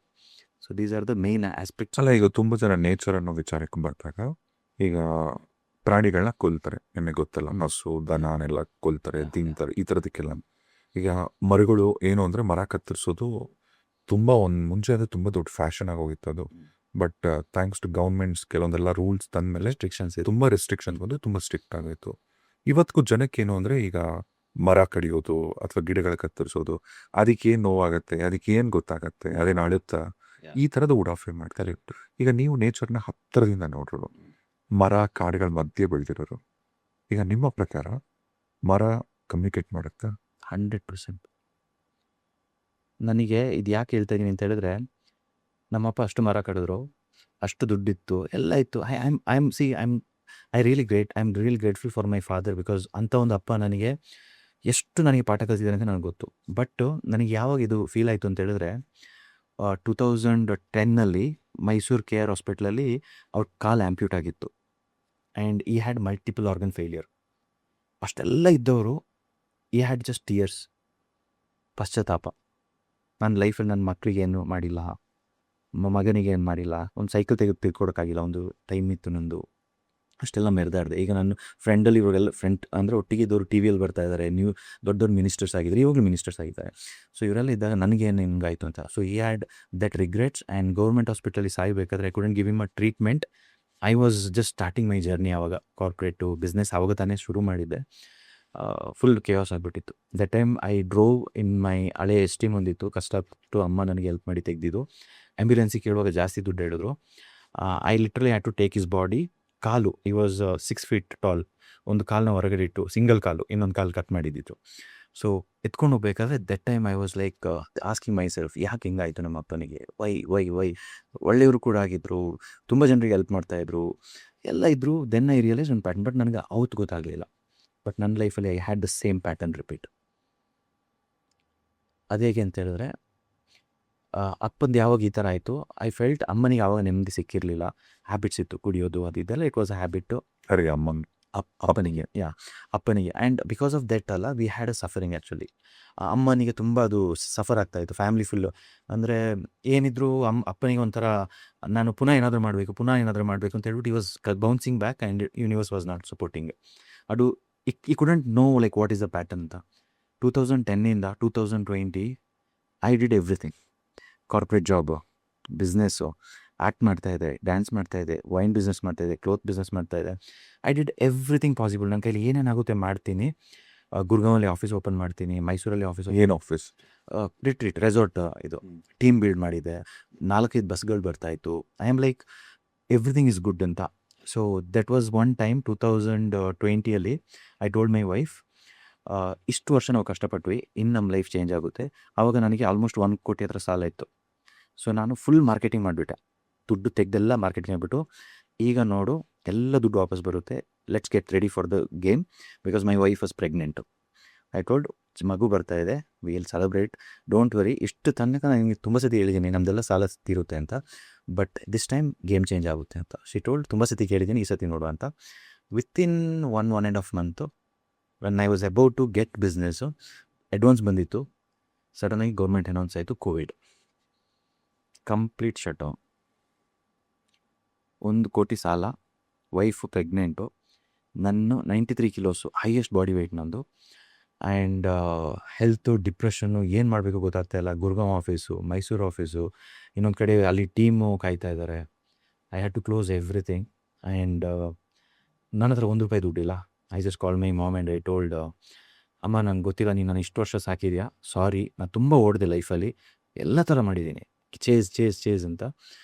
So these are the main aspects. ಅಲ್ಲ, ಈಗ ತುಂಬ ಜನ ನೇಚರ್ ಅನ್ನೋ ವಿಚಾರಕ್ಕೆ ಬಂದಾಗ, ಈಗ ಪ್ರಾಣಿಗಳನ್ನ ಕೊಲ್ತಾರೆ, ನಿಮಗೆ ಗೊತ್ತಲ್ಲ, ಹಸು ದನನೆಲ್ಲ ಕೊಲ್ತಾರೆ, ತಿಂತಾರೆ, ಈ ಥರದಕ್ಕೆಲ್ಲ. ಈಗ ಮರಗಳು ಏನು ಅಂದರೆ, ಮರ ಕತ್ತರಿಸೋದು ತುಂಬ ಮುಂಚೆ ಅಂದರೆ ತುಂಬ ದೊಡ್ಡ ಫ್ಯಾಷನ್ ಆಗೋಗಿತ್ತು ಅದು. ಬಟ್ ಥ್ಯಾಂಕ್ಸ್ ಟು ಗೌರ್ಮೆಂಟ್ಸ್ ಕೆಲವೊಂದೆಲ್ಲ ರೂಲ್ಸ್ ತಂದಮೇಲೆ ರೆಸ್ಟ್ರಿಕ್ಷನ್ಸ್ ತುಂಬ ರೆಸ್ಟ್ರಿಕ್ಷನ್ಸ್ ಬಂದು ತುಂಬ ಸ್ಟ್ರಿಕ್ಟ್ ಆಗೋಯ್ತು. ಇವತ್ತಿಗೂ ಜನಕ್ಕೇನು ಅಂದರೆ, ಈಗ ಮರ ಕಡಿಯೋದು ಅಥವಾ ಗಿಡಗಳ ಕತ್ತರಿಸೋದು, ಅದಕ್ಕೇನು ನೋವಾಗತ್ತೆ, ಅದಕ್ಕೇನು ಗೊತ್ತಾಗತ್ತೆ, ಅದೇನು ಅಳುತ್ತಾ, ಈ ಥರದ ಉಡಾಫೆ ಮಾಡ್ತಾರೆ. ಈಗ ನೀವು ನೇಚರ್ನ ಹತ್ತಿರದಿಂದ ನೋಡ್ರು, ಮರ ಕಾಡುಗಳ ಮಧ್ಯೆ ಬೆಳೆದಿರೋರು, ಈಗ ನಿಮ್ಮ ಪ್ರಕಾರ ಮರ ಕಮ್ಯುನಿಕೇಟ್ ಮಾಡುತ್ತಾ? 100%. ನನಗೆ ಇದು ಯಾಕೆ ಹೇಳ್ತಾ ಇದ್ದೀನಿ ಅಂತ ಹೇಳಿದ್ರೆ, ನಮ್ಮಪ್ಪ ಅಷ್ಟು ಮರ ಕಡಿದ್ರು, ಅಷ್ಟು ದುಡ್ಡಿತ್ತು, ಎಲ್ಲ ಇತ್ತು. I really grateful for my father, because ಅಂಥ ಒಂದು ಅಪ್ಪ ನನಗೆ ಪಾಠ ಕಲಿಸಿದ್ದಾರೆ ಅಂತ ನನಗೆ ಗೊತ್ತು. ಬಟ್ ನನಗೆ ಯಾವಾಗ ಇದು ಫೀಲ್ ಆಯಿತು ಅಂತ ಹೇಳಿದ್ರೆ, 2010 ಮೈಸೂರು KR ಹಾಸ್ಪಿಟ್ಲಲ್ಲಿ ಅವ್ರ ಕಾಲು ಆ್ಯಂಪ್ಯೂಟ್ ಆಗಿತ್ತು. And he had multiple organ failure. ಅಷ್ಟೆಲ್ಲ ಇದ್ದವರು, ಈ ಹ್ಯಾಡ್ ಜಸ್ಟ್ ಟಿಯರ್ಸ್, ಪಶ್ಚಾತ್ತಾಪ. ನನ್ನ ಲೈಫಲ್ಲಿ ನನ್ನ ಮಕ್ಕಳಿಗೆ ಏನು ಮಾಡಿಲ್ಲ, ಮಗನಿಗೆ ಏನು ಮಾಡಿಲ್ಲ, ಒಂದು ಸೈಕಲ್ ತಿಳ್ಕೊಡೋಕ್ಕಾಗಿಲ್ಲ, ಒಂದು ಟೈಮ್ ಇತ್ತು ನಂದು, ಅಷ್ಟೆಲ್ಲ ಮೆರೆದಾಡಿದೆ. ಈಗ ನನ್ನ ಫ್ರೆಂಡಲ್ಲಿ ಇವಾಗೆಲ್ಲ ಅಂದರೆ ಒಟ್ಟಿಗೆ ಇದ್ದವರು ಟಿ ವಿಯಲ್ಲಿ ಬರ್ತಾ ಇದ್ದಾರೆ, ದೊಡ್ಡ ಮಿನಿಸ್ಟರ್ಸ್ ಆಗಿದ್ದಾರೆ, ಇವಾಗಲೂ ಮಿನಿಸ್ಟರ್ಸ್ ಆಗಿದ್ದಾರೆ. ಸೊ ಇವರೆಲ್ಲ ಇದ್ದಾಗ ನನಗೇನು ಹಿಂಗಾಯಿತು ಅಂತ. So he had that regrets. And government ಹಾಸ್ಪಿಟಲಲ್ಲಿ ಸಾಯಬೇಕಾದ್ರೆ I couldn't give him a treatment. I was just starting my journey. ಆವಾಗ ಕಾರ್ಪೊರೇಟು ಬಿಸ್ನೆಸ್ ಆವಾಗ ತಾನೇ ಶುರು ಮಾಡಿದ್ದೆ. ಫುಲ್ ಕೇಯಾಸ್ ಆಗಿಬಿಟ್ಟಿತ್ತು. That time I drove in my ಹಳೆ ಎಸ್ಟೀಮ್ ಒಂದಿತ್ತು, ಕಷ್ಟಪಟ್ಟು ಅಮ್ಮ ನನಗೆ ಹೆಲ್ಪ್ ಮಾಡಿ ತೆಗೆದಿದ್ದು. ಆ್ಯಂಬ್ಯುಲೆನ್ಸಿಗೆ ಕೇಳುವಾಗ ಜಾಸ್ತಿ ದುಡ್ಡು ಹೇಳಿದ್ರು. I literally had to take his body. ಕಾಲು, ಈ ವಾಸ್ 6 feet ಟಾಲ್, ಒಂದು ಕಾಲನ್ನ ಹೊರಗಡೆ ಇಟ್ಟು, ಸಿಂಗಲ್ ಕಾಲು, ಇನ್ನೊಂದು ಕಾಲು ಕಟ್ ಮಾಡಿದ್ದಿತ್ತು. ಸೊ ಎತ್ಕೊಂಡು ಹೋಗ್ಬೇಕಾದ್ರೆ that time I was like asking myself, ಯಾಕೆ ಹಿಂಗಾಯಿತು ನಮ್ಮ ಅಪ್ಪನಿಗೆ, ವೈ ಒಳ್ಳೆಯವರು ಕೂಡ ಆಗಿದ್ರು, ತುಂಬ ಜನರಿಗೆ ಹೆಲ್ಪ್ ಮಾಡ್ತಾಯಿದ್ರು, ಎಲ್ಲ ಇದ್ದರು. ದೆನ್ ಐ ರಿಯಲೈಸ್ ಒಂದು ಪ್ಯಾಟರ್ನ್. ಬಟ್ ನನಗೆ ಅವತ್ತು ಗೊತ್ತಾಗಲಿಲ್ಲ. ಬಟ್ ನನ್ನ ಲೈಫಲ್ಲಿ I had the same pattern repeat. ಅದೇಗೆ ಅಂತ ಹೇಳಿದ್ರೆ, ಅಪ್ಪಂದು ಯಾವಾಗ ಈ ಥರ ಆಯಿತು, ಐ ಫೆಲ್ಟ್ ಅಮ್ಮನಿಗೆ ಆವಾಗ ನೆಮ್ಮದಿ ಸಿಕ್ಕಿರಲಿಲ್ಲ. ಹ್ಯಾಬಿಟ್ಸ್ ಇತ್ತು, ಕುಡಿಯೋದು ಅದು ಇದೆಲ್ಲ. ಇಟ್ ವಾಸ್ ಅ ಹ್ಯಾಬಿಟ್ಟು ಸರಿ, ಅಪ್ಪನಿಗೆ. ಅಪ್ಪನಿಗೆ. ಆ್ಯಂಡ್ ಬಿಕಾಸ್ ಆಫ್ ದಟ್ ಅಲ್ಲ, we had a suffering actually. ಅಮ್ಮನಿಗೆ ತುಂಬ ಅದು ಸಫರ್ ಆಗ್ತಾಯಿತ್ತು, ಫ್ಯಾಮಿಲಿ ಫುಲ್ಲು. ಅಂದರೆ ಏನಿದ್ರು ಅಪ್ಪನಿಗೆ ಒಂಥರ, ನಾನು ಪುನಃ ಏನಾದರೂ ಮಾಡಬೇಕು ಅಂತ ಹೇಳ್ಬಿಟ್ಟು, ಈ was bouncing back and universe was not supporting. ಅದು ಈ couldn't know like what is the pattern ಅಂತ. 2010 2020 I did everything. Corporate job, business, act ಮಾಡ್ತಾಯಿದ್ದೆ, ಡ್ಯಾನ್ಸ್ ಮಾಡ್ತಾಯಿದ್ದೆ, ವೈನ್ ಬಿಸ್ನೆಸ್ ಮಾಡ್ತಾಯಿದ್ದೆ, ಕ್ಲೋತ್ ಬಿಸ್ನೆಸ್ ಮಾಡ್ತಾಯಿದ್ದೆ. I did everything possible. ನನ್ನ ಕೈಲಿ ಏನೇನಾಗುತ್ತೆ ಮಾಡ್ತೀನಿ. ಗುರ್ಗಾಂವಲ್ಲಿ ಆಫೀಸ್ ಓಪನ್ ಮಾಡ್ತೀನಿ, ಮೈಸೂರಲ್ಲಿ ಆಫೀಸ್. ಏನು ಆಫೀಸ್? ರಿಟ್ರೀಟ್ ರೆಸಾರ್ಟ್, ಇದು ಟೀಮ್ ಬಿಲ್ಡ್ ಮಾಡಿದೆ, 4-5 ಬಸ್ಗಳು ಬರ್ತಾಯಿತ್ತು. I am like everything is good ಅಂತ. So that was one time 2020 I told my wife, ಇಷ್ಟು ವರ್ಷ ನಾವು ಕಷ್ಟಪಟ್ವಿ, ಇನ್ನು ನಮ್ಮ ಲೈಫ್ ಚೇಂಜ್ ಆಗುತ್ತೆ. ಆವಾಗ ನನಗೆ ಆಲ್ಮೋಸ್ಟ್ 1 ಕೋಟಿ ಹತ್ರ ಸಾಲ ಇತ್ತು. ಸೊ ನಾನು ಫುಲ್ ಮಾರ್ಕೆಟಿಂಗ್ ಮಾಡಿಬಿಟ್ಟೆ, ದುಡ್ಡು ತೆಗೆದೆಲ್ಲ ಮಾರ್ಕೆಟಿಂಗ್ ಮಾಡಿಬಿಟ್ಟು, ಈಗ ನೋಡು ಎಲ್ಲ ದುಡ್ಡು ವಾಪಸ್ ಬರುತ್ತೆ, let's get ready for the game because my wife was pregnant. I told ಮಗು ಬರ್ತಾ ಇದೆ, we will celebrate, don't worry. ಇಷ್ಟು ತನಕ ನನಗೆ ತುಂಬ ಸತಿ ಹೇಳಿದ್ದೀನಿ ನಮ್ಮದೆಲ್ಲ ಸಾಲ ತೀರುತ್ತೆ ಅಂತ, but this time game change ಆಗುತ್ತೆ ಅಂತ. ಶಿ ಟೋಲ್ಡ್ ತುಂಬ ಸತಿ ಕೇಳಿದ್ದೀನಿ, ಈ ಸತಿ ನೋಡು ಅಂತ. Within 1.5 month when I was about to get business, advance ಬಂದಿತ್ತು, ಸಡನ್ನಾಗಿ ಗೌರ್ಮೆಂಟ್ ಅನೌನ್ಸ್ ಆಯಿತು, ಕೋವಿಡ್, ಕಂಪ್ಲೀಟ್ ಶಟ್ ಡೌನ್. 1 ಕೋಟಿ ಸಾಲ, ವೈಫು ಪ್ರೆಗ್ನೆಂಟು, ನನ್ನ 93 ಕಿಲೋಸು ಹೈಯೆಸ್ಟ್ ಬಾಡಿ ವೆಯ್ಟ್ ನಂದು, ಆ್ಯಂಡ್ ಹೆಲ್ತು, ಡಿಪ್ರೆಷನ್ನು, ಏನು ಮಾಡಬೇಕು ಗೊತ್ತಾಗ್ತಾ ಇಲ್ಲ. ಗುರ್ಗಾಂವ್ ಆಫೀಸು, ಮೈಸೂರು ಆಫೀಸು, ಇನ್ನೊಂದು ಕಡೆ ಅಲ್ಲಿ ಟೀಮು ಕಾಯ್ತಾ ಇದ್ದಾರೆ. I had to close everything. And ನನ್ನ ಹತ್ರ 1 ರೂಪಾಯಿ ದುಡ್ಡಿಲ್ಲ. I just call my mom and I told, ಅಮ್ಮ ನನಗೆ ಗೊತ್ತಿಲ್ಲ, ನೀನು ನಾನು ಇಷ್ಟು ವರ್ಷ ಸಾಕಿದ್ಯಾ, ಸಾರಿ, ನಾನು ತುಂಬ ಓಡಿದೆ ಲೈಫಲ್ಲಿ, ಎಲ್ಲ ಥರ ಮಾಡಿದ್ದೀನಿ, ಚೇಸ್ ಅಂತ.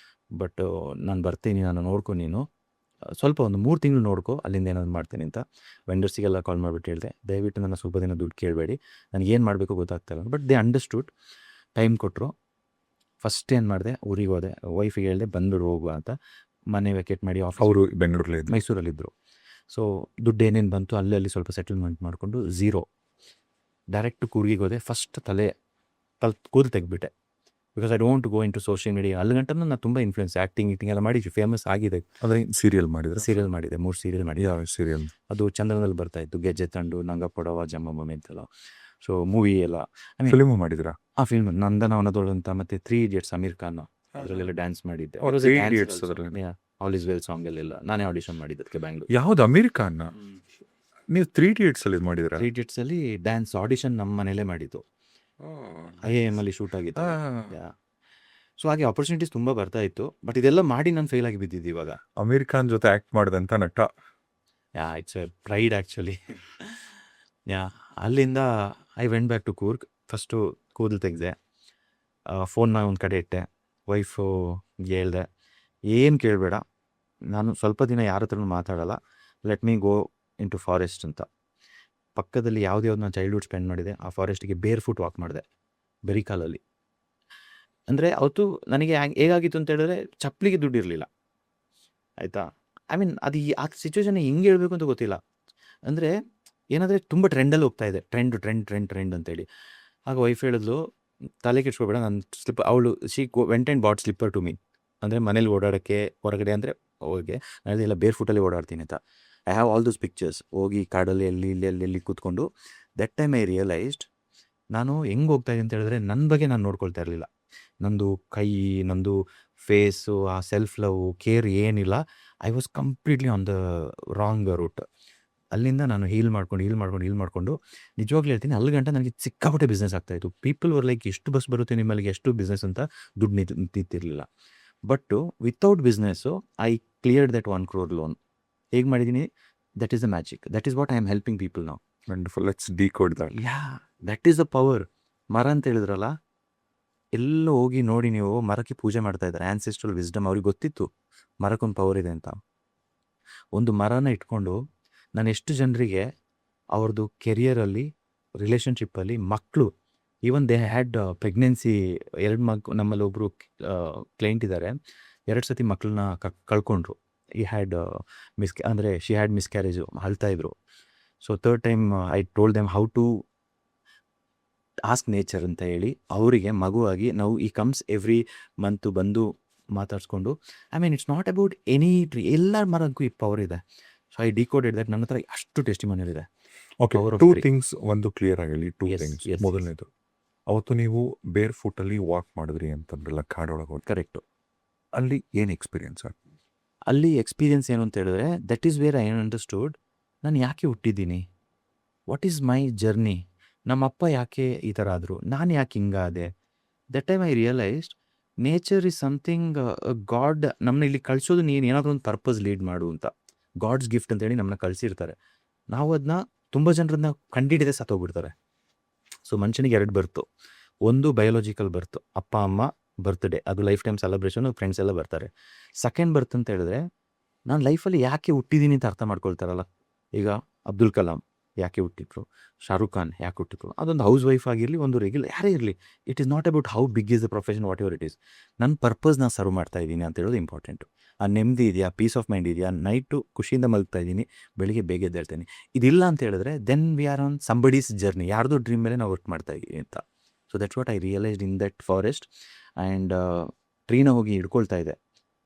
ಬಟ್ ನಾನು ಬರ್ತೀನಿ, ನಾನು ನೋಡ್ಕೊ, ನೀನು ಸ್ವಲ್ಪ ಒಂದು 3 ತಿಂಗಳು ನೋಡ್ಕೊ, ಅಲ್ಲಿಂದ ಏನಾದ್ರು ಮಾಡ್ತೀನಿ ಅಂತ. ವೆಂಡರ್ಸಿಗೆಲ್ಲ ಕಾಲ್ ಮಾಡಿಬಿಟ್ಟು ಹೇಳಿದೆ, ದಯವಿಟ್ಟು ನನ್ನ ಸ್ವಲ್ಪ ದಿನ ದುಡ್ಡು ಕೇಳಬೇಡಿ, ನನಗೆ ಏನು ಮಾಡಬೇಕು ಗೊತ್ತಾಗ್ತಾಯಿಲ್ಲ. ಬಟ್ ದೇ ಅಂಡರ್ಸ್ಟುಡ್, ಟೈಮ್ ಕೊಟ್ಟರು. ಫಸ್ಟ್ ಏನು ಮಾಡಿದೆ, ಊರಿಗೆ ಹೋದೆ, ವೈಫಿಗೆ ಹೇಳಿದೆ ಬಂದುಬಿಡು ಹೋಗುವ ಅಂತ. ಮನೆ ವೆಕೇಟ್ ಮಾಡಿ ಅವರು ಬೆಂಗಳೂರಲ್ಲಿ ಮೈಸೂರಲ್ಲಿದ್ದರು. ಸೊ ದುಡ್ಡು ಏನೇನು ಬಂತು ಅಲ್ಲಿ ಸ್ವಲ್ಪ ಸೆಟಲ್ಮೆಂಟ್ ಮಾಡಿಕೊಂಡು ಝೀರೋ ಡೈರೆಕ್ಟ್ ಕೂರ್ಗಿಗೆ ಹೋದೆ. ಫಸ್ಟ್ ಕೂದಲು ತೆಗೆದ್ಬಿಟ್ಟೆ, because I don't go in to social media. ಅಲ್ಲಿ ಗಂಟನೂ ನಾನು ತುಂಬ ಇನ್ಫ್ಲುಯೆನ್ಸ್, ಆ್ಯಕ್ಟಿಂಗ್ ಎಲ್ಲ ಮಾಡಿ ಫೇಮಸ್ ಆಗಿದೆ. ಅದೇ ಸೀರಿಯಲ್ ಮಾಡಿದ್ರೆ ಸೀರಿಯಲ್ ಮಾಡಿದೆ, 3 ಸೀರಿಯಲ್ ಮಾಡಿದೆ. ಯಾವ ಸೀರಿಯಲ್? ಅದು ಚಂದ್ರನಲ್ಲಿ ಬರ್ತಾ ಇತ್ತು, ಗೆಜ್ಜೆ ತಂಡು, ನಂಗ ಪೊಡವ, ಜಮ್ಮಮ್ಮಿ ಅಂತೆಲ್ಲ. ಸೊ ಮೂವಿ ಎಲ್ಲ, ಐ ಮೀನ್ ಫಿಲ್ಮು ಮಾಡಿದ್ರಾ? ಆ ಫಿಲ್ಮ್ ನಂದನವನದೋಳು ಅಂತ, ಮತ್ತು 3 ಇಡಿಯಟ್ಸ್ ಅಮೀರ್ ಖಾನ್, ಅದರಲ್ಲೆಲ್ಲ ಡ್ಯಾನ್ಸ್ ಮಾಡಿದ್ದೆ. Oh, 3 Idiots ಅದ್ರಲ್ಲಿ? ಆಲ್ ಇಸ್ ವೆಲ್ ಸಾಂಗಲ್ಲೆಲ್ಲ ನಾನೇ ಆಡಿಷನ್ ಮಾಡಿದ್ದಕ್ಕೆ ಬ್ಯಾಂಗ್ಳೂರ್. ಯಾವ್ದು, ಅಮೆರಿಕಾನ? ನೀವು 3 Idiots ಅಲ್ಲಿ ಮಾಡಿದ್ರಾ? 3 ಇಡಿಯಟ್ಸಲ್ಲಿ ಡ್ಯಾನ್ಸ್ ಆಡಿಷನ್ ನಮ್ಮ ಮನೇಲೇ ಮಾಡಿದ್ದು, IIM ಅಲ್ಲಿ ಶೂಟ್ ಆಗಿತ್ತು. ಸೊ ಹಾಗೆ ಆಪರ್ಚುನಿಟೀಸ್ ತುಂಬ ಬರ್ತಾ ಇತ್ತು, ಬಟ್ ಇದೆಲ್ಲ ಮಾಡಿ ನಾನು ಫೇಲ್ ಆಗಿ ಬಿದ್ದಿದ್ದು ಇವಾಗ. ಅಮೆರಿಕಾನ್ ಜೊತೆ ಆಕ್ಟ್ ಮಾಡಿದಂಥ ನಟ. It's a pride actually. ಅಲ್ಲಿಂದ I went back to Coorg. First ಕೂದಲು ತೆಗೆದೆ, ಫೋನ್ನ ಒಂದು ಕಡೆ ಇಟ್ಟೆ, ವೈಫು ಹೇಳ್ದೆ, ಏನು ಕೇಳಬೇಡ, ನಾನು ಸ್ವಲ್ಪ ದಿನ ಯಾರ ಹತ್ರನೂ ಮಾತಾಡಲ್ಲ, let me go in to forest ಅಂತ. ಪಕ್ಕದಲ್ಲಿ ಯಾವ್ದು ನಾನು ಚೈಲ್ಡ್ಹುಡ್ ಸ್ಪೆಂಡ್ ಮಾಡಿದೆ, ಆ ಫಾರೆಸ್ಟಿಗೆ ಬೇರ್ ಫುಟ್ ವಾಕ್ ಮಾಡಿದೆ, ಬರೀ ಕಾಲಲ್ಲಿ. ಅಂದರೆ ಅವತ್ತು ನನಗೆ ಹೇಗಾಗಿತ್ತು ಅಂತ ಹೇಳಿದ್ರೆ, ಚಪ್ಪಲಿಗೆ ದುಡ್ಡು ಇರಲಿಲ್ಲ, ಆಯಿತಾ. ಐ ಮೀನ್ ಅದು ಆ ಸಿಚುವೇಶನ್ ಹೆಂಗೆ ಹೇಳ್ಬೇಕು ಅಂತ ಗೊತ್ತಿಲ್ಲ. ಅಂದರೆ ಏನಾದರೆ ತುಂಬ ಟ್ರೆಂಡಲ್ಲಿ ಹೋಗ್ತಾ ಇದೆ, ಟ್ರೆಂಡ್ ಅಂತೇಳಿ. ಆಗ ವೈಫ್ ಹೇಳಿದ್ಲು, ತಲೆ ಕೆಡ್ಸ್ಕೊಬೇಡ, ನಾನು ಅವಳು went and bought slipper to me, ಅಂದರೆ ಮನೇಲಿ ಓಡಾಡೋಕ್ಕೆ, ಹೊರಗಡೆ ಅಂದರೆ ಹೋಗಿ ನಾನು ಎಲ್ಲ ಬೇರ್ ಫುಟಲ್ಲಿ ಓಡಾಡ್ತೀನಿ ಅಂತ. I have all those pictures, ಹೋಗಿ ಕಾಡಲ್ಲಿ ಎಲ್ಲಿ ಕೂತ್ಕೊಂಡು. ದಟ್ ಟೈಮ್ ಐ ರಿಯಲೈಸ್ಡ್, ನಾನು ಹೆಂಗೆ ಹೋಗ್ತಾ ಇದ್ದೀನಿ ಅಂತ ಹೇಳಿದ್ರೆ, ನನ್ನ ಬಗ್ಗೆ ನಾನು ನೋಡ್ಕೊಳ್ತಾ ಇರಲಿಲ್ಲ. ನಂದು ಕೈ, ನಂದು ಫೇಸು, ಆ ಸೆಲ್ಫ್ ಲವ್, ಕೇರ್ ಏನಿಲ್ಲ. I was completely on the wrong route. ಅಲ್ಲಿಂದ ನಾನು ಹೀಲ್ ಮಾಡ್ಕೊಂಡು ನಿಜವಾಗ್ಲೂ ಹೇಳ್ತೀನಿ, ಅಲ್ಲಿ ಗಂಟ ನನಗೆ ಸಿಕ್ಕಾಪಟ್ಟೆ ಬಿಸ್ನೆಸ್ ಆಗ್ತಾಯಿತ್ತು. ಪೀಪಲ್ ವರ್ ಲೈಕ್, ಎಷ್ಟು ಬಸ್ ಬರುತ್ತೆ ನಿಮ್ಮಲ್ಲಿಗೆ, ಎಷ್ಟು ಬಿಸ್ನೆಸ್ ಅಂತ. ದುಡ್ಡು ನಿಂತಿರಲಿಲ್ಲ. But without business I cleared that 1 crore loan. ಹೇಗೆ ಮಾಡಿದ್ದೀನಿ, that is the magic, that is what I am helping people now. Wonderful, let's decode that. That is the power. ಮರ ಅಂತ ಹೇಳಿದ್ರಲ್ಲ, ಎಲ್ಲೋ ಹೋಗಿ ನೋಡಿ, ನೀವು ಮರಕ್ಕೆ ಪೂಜೆ ಮಾಡ್ತಾ ಇದ್ದಾರೆ, ಆ್ಯನ್ಸೆಸ್ಟ್ರಲ್ ವಿಸ್ಡಮ್. ಅವ್ರಿಗೆ ಗೊತ್ತಿತ್ತು ಮರಕ್ಕೊಂದು ಪವರ್ ಇದೆ ಅಂತ. ಒಂದು ಮರನ ಇಟ್ಕೊಂಡು ನಾನು ಎಷ್ಟು ಜನರಿಗೆ ಅವ್ರದ್ದು ಕೆರಿಯರಲ್ಲಿ, ರಿಲೇಷನ್ಶಿಪ್ಪಲ್ಲಿ, ಮಕ್ಕಳು, ಈವನ್ ದೇ ಹ್ಯಾಡ್ ಪ್ರೆಗ್ನೆನ್ಸಿ, 2 ನಮ್ಮಲ್ಲಿ ಒಬ್ಬರು ಕ್ಲೈಂಟ್ ಇದ್ದಾರೆ, 2 ಸತಿ ಮಕ್ಕಳನ್ನ ಕಳ್ಕೊಂಡ್ರು. He had she had miscarriage, ಅಳ್ತಾ ಇದ್ರು. So 3rd time I told them how to ask nature ಅಂತ ಹೇಳಿ, ಅವರಿಗೆ ಮಗುವಾಗಿ ನಾವು ಈ ಕಮ್ಸ್ ಎವ್ರಿ ಮಂತು ಬಂದು ಮಾತಾಡಿಸ್ಕೊಂಡು. I mean it's not about any tree, ಎಲ್ಲ ಮರಕ್ಕೂ ಈ ಪವರ್ ಇದೆ. So I decoded that. ನನ್ನ ಹತ್ರ ಅಷ್ಟು ಟೆಸ್ಟಿಮೋನಿಯಲ್ ಇದೆ. ಓಕೆ, 2 ಥಿಂಗ್ಸ್, ಒಂದು ಕ್ಲಿಯರ್ ಆಗಿ 2 ಥಿಂಗ್ಸ್. ಮೊದಲನೇದು, ಅವತ್ತು ನೀವು ಬೇರ್ ಫುಟಲ್ಲಿ ವಾಕ್ ಮಾಡಿದ್ರಿ ಅಂತಂದ್ರಲ್ಲ, ಕಾಡೊಳಗೆ ಹೋಗಿ. ಕರೆಕ್ಟು. ಅಲ್ಲಿ ಏನು ಎಕ್ಸ್ಪೀರಿಯನ್ಸ್? ಅಲ್ಲಿ ಎಕ್ಸ್ಪೀರಿಯನ್ಸ್ ಏನು ಅಂತ ಹೇಳಿದ್ರೆ, that is where I understood ನಾನು ಯಾಕೆ ಹುಟ್ಟಿದ್ದೀನಿ, ವಾಟ್ ಈಸ್ ಮೈ ಜರ್ನಿ, ನಮ್ಮಪ್ಪ ಯಾಕೆ ಈ ಥರ ಆದರು, ನಾನು ಯಾಕೆ ಹಿಂಗಾದೆ. That time I realised nature is something, God ನಮ್ಮನ್ನ ಇಲ್ಲಿ ಕಳಿಸೋದು, ನೀನು ಏನಾದರೂ ಒಂದು ಪರ್ಪಸ್ ಲೀಡ್ ಮಾಡು ಅಂತ. ಗಾಡ್ಸ್ ಗಿಫ್ಟ್ ಅಂತೇಳಿ ನಮ್ಮನ್ನ ಕಳಿಸಿರ್ತಾರೆ. ನಾವು ಅದನ್ನ ತುಂಬ ಜನರನ್ನ ಕಂಡಿಡಿದೆ ಸತ್ತೋಗ್ಬಿಡ್ತಾರೆ. ಸೊ ಮನುಷ್ಯನಿಗೆ 2 ಬರ್ತು. ಒಂದು ಬಯೋಲಾಜಿಕಲ್ ಬರ್ತು, ಅಪ್ಪ ಅಮ್ಮ ಬರ್ತ್ಡೇ, ಅದು ಲೈಫ್ ಟೈಮ್ ಸೆಲೆಬ್ರೇಷನು, ಫ್ರೆಂಡ್ಸ್ ಎಲ್ಲ ಬರ್ತಾರೆ. ಸೆಕೆಂಡ್ ಬರ್ತ್ ಅಂತ ಹೇಳಿದ್ರೆ, ನಾನು ಲೈಫಲ್ಲಿ ಯಾಕೆ ಹುಟ್ಟಿದ್ದೀನಿ ಅಂತ ಅರ್ಥ ಮಾಡ್ಕೊಳ್ತಾರಲ್ಲ. ಈಗ ಅಬ್ದುಲ್ ಕಲಾಂ ಯಾಕೆ ಹುಟ್ಟಿದ್ರು, ಶಾರುಖ್ ಖಾನ್ ಯಾಕೆ ಹುಟ್ಟಿದ್ರು, ಅದೊಂದು ಹೌಸ್ ವೈಫ್ ಆಗಿರಲಿ, ಒಂದು ರೆಗ್ಯುಲರ್ ಯಾರೇ ಇರಲಿ, it is not about how big is the profession, whatever it is. ನನ್ನ ಪರ್ಪಸ್ ನಾನು ಸರ್ವ್ ಮಾಡ್ತಾ ಇದ್ದೀನಿ ಅಂತ ಹೇಳೋದು ಇಂಪಾರ್ಟೆಂಟು. ಆ ನೆಮ್ಮದಿ ಇದೆಯಾ, ಪೀಸ್ ಆಫ್ ಮೈಂಡ್ ಇದೆಯಾ, ನೈಟು ಖುಷಿಯಿಂದ ಮಲಗ್ತಾ ಇದ್ದೀನಿ, ಬೆಳಿಗ್ಗೆ ಬೇಗ ಎದ್ದೇಳ್ತೀನಿ, ಇದಿಲ್ಲ ಅಂತ ಹೇಳಿದ್ರೆ then we are on somebody's journey, ಯಾರ್ದೋ ಡ್ರೀಮ್ ಮೇಲೆ ನಾವು ವರ್ಕ್ ಮಾಡ್ತಾ ಇದ್ದೀವಿ ಅಂತ. So that's what I realised in that forest. And ಟ್ರೀನ ಹೋಗಿ ಹಿಡ್ಕೊಳ್ತಾ ಇದೆ,